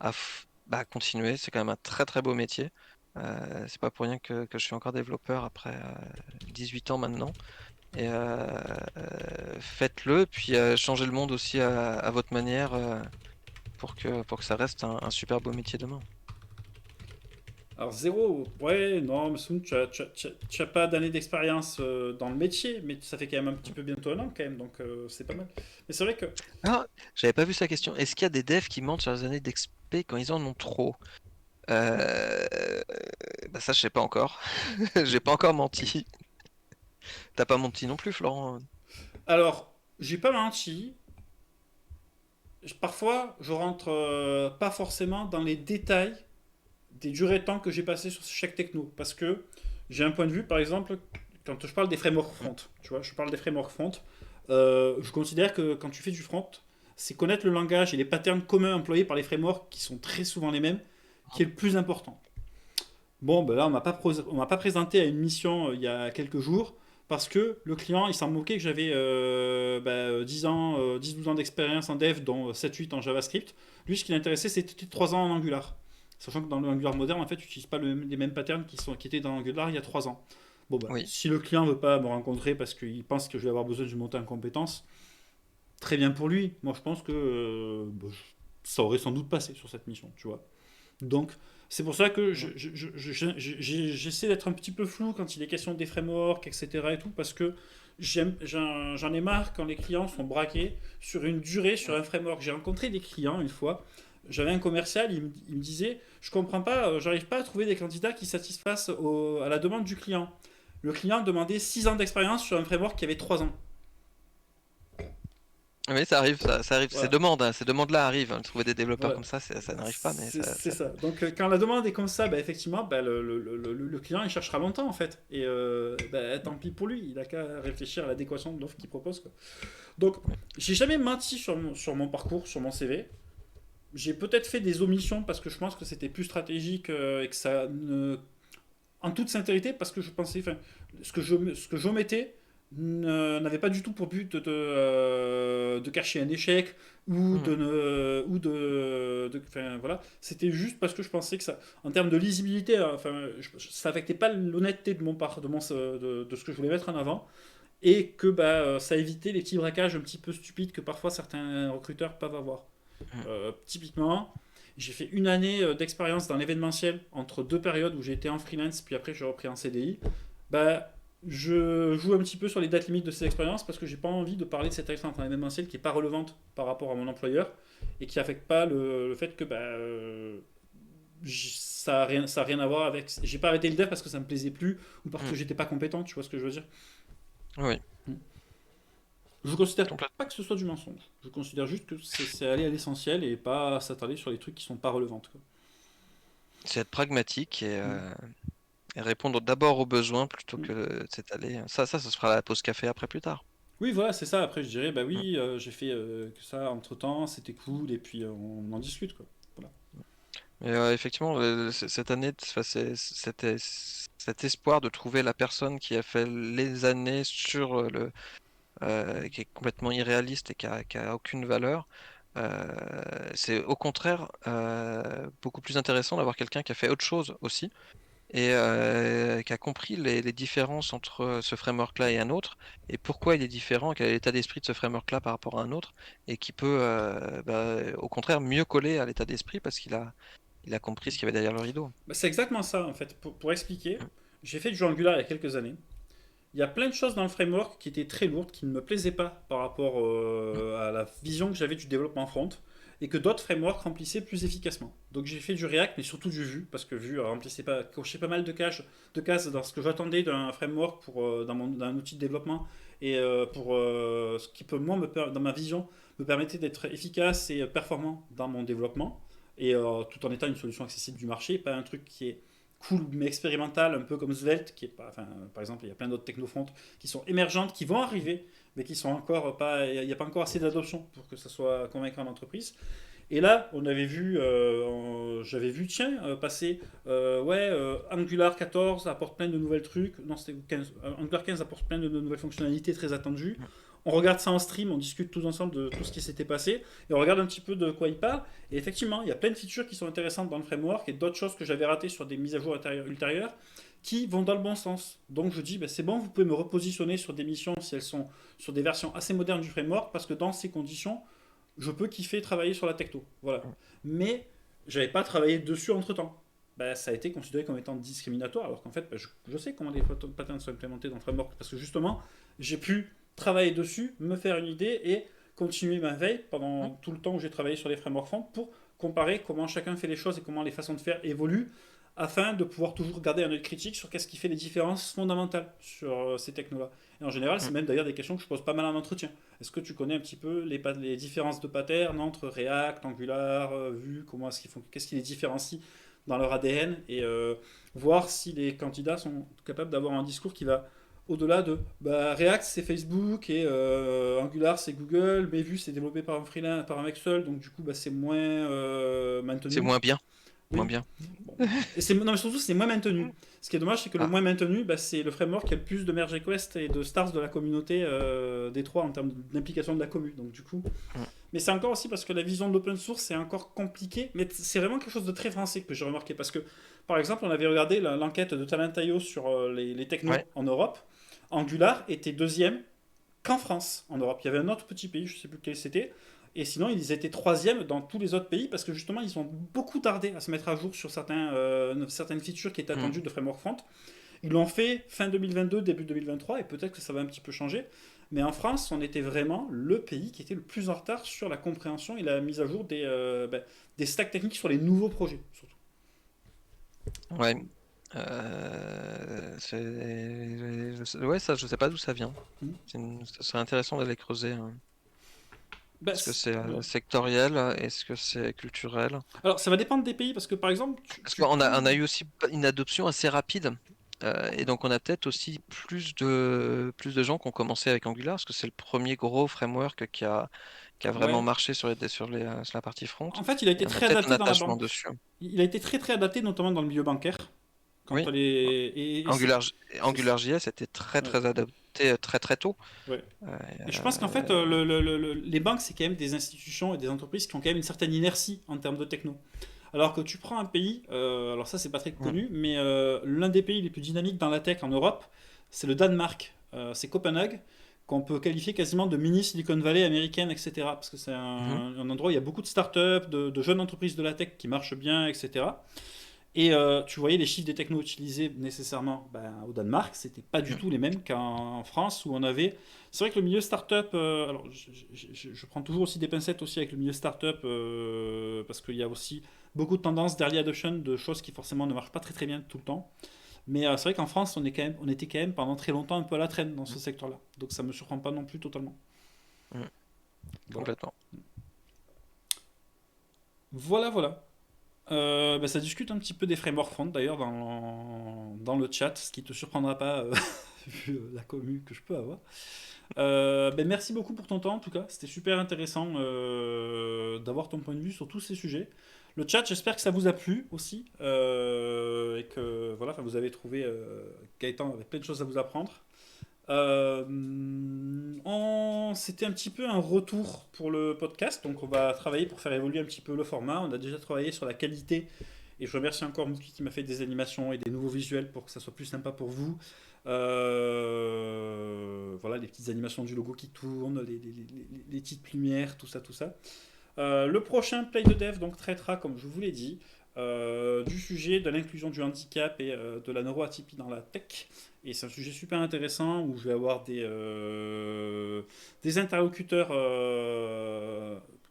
à continuer. C'est quand même un très très beau métier. C'est pas pour rien que je suis encore développeur après 18 ans maintenant. Et faites-le, puis changez le monde aussi à votre manière pour que ça reste un super beau métier demain. Alors zéro, ouais, non, mais Soun, tu as pas d'années d'expérience dans le métier, mais ça fait quand même un petit peu bientôt un an quand même, donc c'est pas mal. Mais c'est vrai que, Ah, j'avais pas vu sa question. Est-ce qu'il y a des devs qui mentent sur leurs années d'XP quand ils en ont trop? Euh, ça, je sais pas encore. J'ai pas encore menti. T'as pas menti non plus, Florent. alors, j'ai pas menti, parfois je rentre pas forcément dans les détails des durées de temps que j'ai passé sur chaque techno, parce que j'ai un point de vue, par exemple, quand je parle des frameworks front, tu vois, je parle des frameworks front, je considère que quand tu fais du front, c'est connaître le langage et les patterns communs employés par les frameworks, qui sont très souvent les mêmes, qui est le plus important. Bon, ben là, on m'a pas présenté à une mission il y a quelques jours parce que le client, il s'en moquait que j'avais 10 ans, 10-12 ans d'expérience en dev, dont 7-8 en JavaScript. Lui, ce qui l'intéressait, c'était 3 ans en Angular. Sachant que dans l'Angular moderne, en fait, tu n'utilises pas les mêmes patterns qui étaient dans l'Angular il y a 3 ans. Bon, bah, Oui. si le client veut pas me rencontrer parce qu'il pense que je vais avoir besoin de monter en compétences, très bien pour lui. Moi, je pense que ça aurait sans doute passé sur cette mission, tu vois. Donc, c'est pour ça que j'essaie d'être un petit peu flou quand il est question des frameworks, etc. et tout, parce que j'en ai marre quand les clients sont braqués sur une durée, sur un framework. J'ai rencontré des clients une fois, j'avais un commercial, il me disait, je comprends pas, j'arrive pas à trouver des candidats qui satisfassent à la demande du client. Le client demandait 6 ans d'expérience sur un framework qui avait 3 ans. Oui, ça arrive, ça arrive. Ces Voilà. demandes, ces demandes-là arrivent, hein. Trouver des développeurs Voilà. comme ça n'arrive pas, mais C'est ça. Donc quand la demande est comme ça, bah, effectivement, bah, le client il cherchera longtemps en fait. Et bah, tant pis pour lui, il a qu'à réfléchir à l'adéquation de l'offre qu'il propose. Quoi. Donc j'ai jamais menti sur mon parcours, sur mon CV. J'ai peut-être fait des omissions parce que je pense que c'était plus stratégique et que ça ne... En toute sincérité, parce que je pensais, enfin, ce que j'omettais n'avait pas du tout pour but de cacher un échec ou Hmm. enfin, voilà. C'était juste parce que je pensais que ça, en termes de lisibilité, enfin, ça affectait pas l'honnêteté de mon part, de ce que je voulais mettre en avant et que bah, ça évitait les petits braquages un petit peu stupides que parfois certains recruteurs peuvent avoir. Hmm. Typiquement, j'ai fait une année d'expérience dans l'événementiel entre deux périodes où j'ai été en freelance, puis après j'ai repris en CDI. Bah, je joue un petit peu sur les dates limites de ces expériences parce que j'ai pas envie de parler de cette expérience en événementiel qui est pas relevante par rapport à mon employeur et qui affecte pas le fait que ça a rien à voir avec. J'ai pas arrêté le dev parce que ça me plaisait plus ou parce Hmm. que j'étais pas compétent, tu vois ce que je veux dire. Oui, Je considère complètement. pas que ce soit du mensonge. Je considère juste que c'est aller à l'essentiel et pas s'attarder sur les trucs qui sont pas relevantes. Quoi. C'est être pragmatique Mm. et répondre d'abord aux besoins plutôt Mm. que de s'étaler. Ça se fera à la pause café après plus tard. Oui, voilà, c'est ça. Après, je dirais, bah Hmm. oui, j'ai fait que ça entre temps, c'était cool, et puis on en discute, quoi. Voilà. Et effectivement, cette année, enfin, cet espoir de trouver la personne qui a fait les années sur qui est complètement irréaliste et qui a aucune valeur. C'est au contraire beaucoup plus intéressant d'avoir quelqu'un qui a fait autre chose aussi et qui a compris les différences entre ce framework-là et un autre et pourquoi il est différent, quel est l'état d'esprit de ce framework-là par rapport à un autre et qui peut au contraire mieux coller à l'état d'esprit parce qu'il a compris ce qu'il y avait derrière le rideau. Bah, c'est exactement ça, en fait. Pour expliquer, j'ai fait du Angular il y a quelques années. Il y a plein de choses dans le framework qui étaient très lourdes, qui ne me plaisaient pas par rapport à la vision que j'avais du développement front, et que d'autres frameworks remplissaient plus efficacement. Donc j'ai fait du React, mais surtout du Vue, parce que Vue remplissait pas, cochait pas mal de cases dans ce que j'attendais d'un framework dans un outil de développement, et pour ce qui peut, moi, dans ma vision, me permettait d'être efficace et performant dans mon développement, et tout en étant une solution accessible du marché, pas un truc qui est cool mais expérimental, un peu comme Svelte, qui est pas, enfin, par exemple, il y a plein d'autres technofronts qui sont émergentes, qui vont arriver, mais qui sont encore pas, il n'y a pas encore assez d'adoption pour que ça soit convaincant en entreprise. Et là, j'avais vu, tiens, passer, Angular 14 apporte plein de nouvelles trucs. Non, c'était 15. Angular 15 apporte plein de nouvelles fonctionnalités très attendues. On regarde ça en stream, on discute tous ensemble de tout ce qui s'était passé, et on regarde un petit peu de quoi il parle. Et effectivement, il y a plein de features qui sont intéressantes dans le framework, et d'autres choses que j'avais ratées sur des mises à jour ultérieures, qui vont dans le bon sens. Donc je dis, ben, c'est bon, vous pouvez me repositionner sur des missions si elles sont sur des versions assez modernes du framework, parce que dans ces conditions, je peux kiffer travailler sur la techno. Voilà. Mais j'avais pas travaillé dessus entre temps. Bah, ça a été considéré comme étant discriminatoire, alors qu'en fait, bah, je sais comment les patterns sont implémentés dans le framework, parce que justement, j'ai pu travailler dessus, me faire une idée et continuer ma veille pendant tout le temps où j'ai travaillé sur les frameworks front pour comparer comment chacun fait les choses et comment les façons de faire évoluent afin de pouvoir toujours garder un œil critique sur qu'est-ce qui fait les différences fondamentales sur ces technos-là. Et en général, c'est même d'ailleurs des questions que je pose pas mal en entretien. Est-ce que tu connais un petit peu les différences de pattern entre React, Angular, Vue, comment est-ce qu'ils font, qu'est-ce qui les différencie dans leur ADN et voir si les candidats sont capables d'avoir un discours qui va au-delà de bah, React c'est Facebook et Angular c'est Google, mais Vue c'est développé par un freelance, par un mec seul, donc du coup bah, c'est moins C'est maintenu. moins bien. Moins Oui. bien. Bon. Et non, mais surtout, c'est moins maintenu. Ce qui est dommage, c'est que le Ah, moins maintenu, bah, c'est le framework qui a le plus de merge requests et de stars de la communauté des trois en termes d'implication de la commu. Donc, du coup. mm. Mais c'est encore aussi parce que la vision de l'open source, c'est encore compliqué. Mais c'est vraiment quelque chose de très français que j'ai remarqué. Parce que, par exemple, on avait regardé l'enquête de Talent.io sur les technos Ouais. en Europe. Angular était deuxième qu'en France, en Europe. Il y avait un autre petit pays, je ne sais plus lequel c'était. Et sinon, ils étaient troisième dans tous les autres pays parce que justement, ils ont beaucoup tardé à se mettre à jour sur certaines features qui étaient Mm. attendues de Framework Front. Ils l'ont fait fin 2022, début 2023, et peut-être que ça va un petit peu changer. Mais en France, on était vraiment le pays qui était le plus en retard sur la compréhension et la mise à jour des stacks techniques sur les nouveaux projets, surtout. Ouais. Ouais, ça, je sais pas d'où ça vient. Mhm. Ça serait intéressant d'aller creuser, hein. Bah, Est-ce que c'est ouais. sectoriel? Est-ce que c'est culturel? Alors, ça va dépendre des pays parce que par exemple, Parce tu qu'on a, peux. on a eu aussi une adoption assez rapide. Et donc on a peut-être aussi plus de gens qui ont commencé avec Angular, parce que c'est le premier gros framework qui a vraiment Ouais. marché sur la partie front. En fait, il a été Et on a très peut-être un adapté dans la attachement banque. dessus. Il a été très très adapté, notamment dans le milieu bancaire. Quand Oui, on les... et Angular, c'est- AngularJS était très ouais, très adapté très très tôt. ouais. Euh, Et je pense qu'en fait, euh, les banques, c'est quand même des institutions et des entreprises qui ont quand même une certaine inertie en termes de techno. Alors que tu prends un pays, alors ça c'est pas très mm, connu, mais l'un des pays les plus dynamiques dans la tech en Europe, c'est le Danemark. C'est Copenhague, qu'on peut qualifier quasiment de mini Silicon Valley américaine, etc. Parce que c'est mhm, un endroit où il y a beaucoup de startups, de jeunes entreprises de la tech qui marchent bien, etc. Et tu voyais les chiffres des technos utilisés nécessairement au Danemark, c'était pas du mm. tout les mêmes qu'en France où on avait. C'est vrai que le milieu startup, alors je prends toujours aussi des pincettes aussi avec le milieu startup parce qu'il y a aussi beaucoup de tendances d'early adoption de choses qui forcément ne marchent pas très très bien tout le temps. Mais c'est vrai qu'en France, on était quand même pendant très longtemps un peu à la traîne dans ce secteur-là. Donc ça me surprend pas non plus totalement. Mm, Voilà. complètement. Voilà, voilà. Ça discute un petit peu des frameworks front d'ailleurs dans le chat, ce qui te surprendra pas vu la commu que je peux avoir. Merci beaucoup pour ton temps en tout cas, c'était super intéressant d'avoir ton point de vue sur tous ces sujets. Le chat, j'espère que ça vous a plu aussi et que voilà, enfin, vous avez trouvé Gaëtan avec plein de choses à vous apprendre. C'était un petit peu un retour pour le podcast, donc on va travailler pour faire évoluer un petit peu le format. On a déjà travaillé sur la qualité, et je remercie encore Mouki qui m'a fait des animations et des nouveaux visuels pour que ça soit plus sympa pour vous. Voilà, les petites animations du logo qui tournent, les petites lumières, tout ça, tout ça. Le prochain Play de Dev donc traitera, comme je vous l'ai dit, du sujet de l'inclusion du handicap et de la neuroatypie dans la tech. Et c'est un sujet super intéressant où je vais avoir des interlocuteurs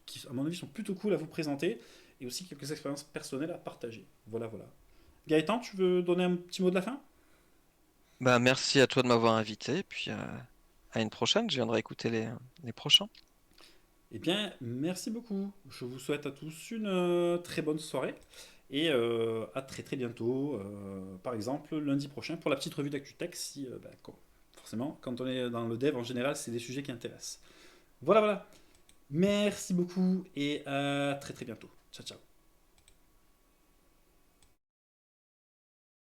qui, à mon avis, sont plutôt cool à vous présenter et aussi quelques expériences personnelles à partager. Voilà, voilà. Gaëtan, tu veux donner un petit mot de la fin? Bah, merci à toi de m'avoir invité, puis à une prochaine, je viendrai écouter les prochains. Eh bien, merci beaucoup. Je vous souhaite à tous une très bonne soirée et à très très bientôt. Par exemple, lundi prochain pour la petite revue d'ActuTech. Si, forcément, quand on est dans le dev en général, c'est des sujets qui intéressent. Voilà, voilà. Merci beaucoup et à très très bientôt. Ciao ciao.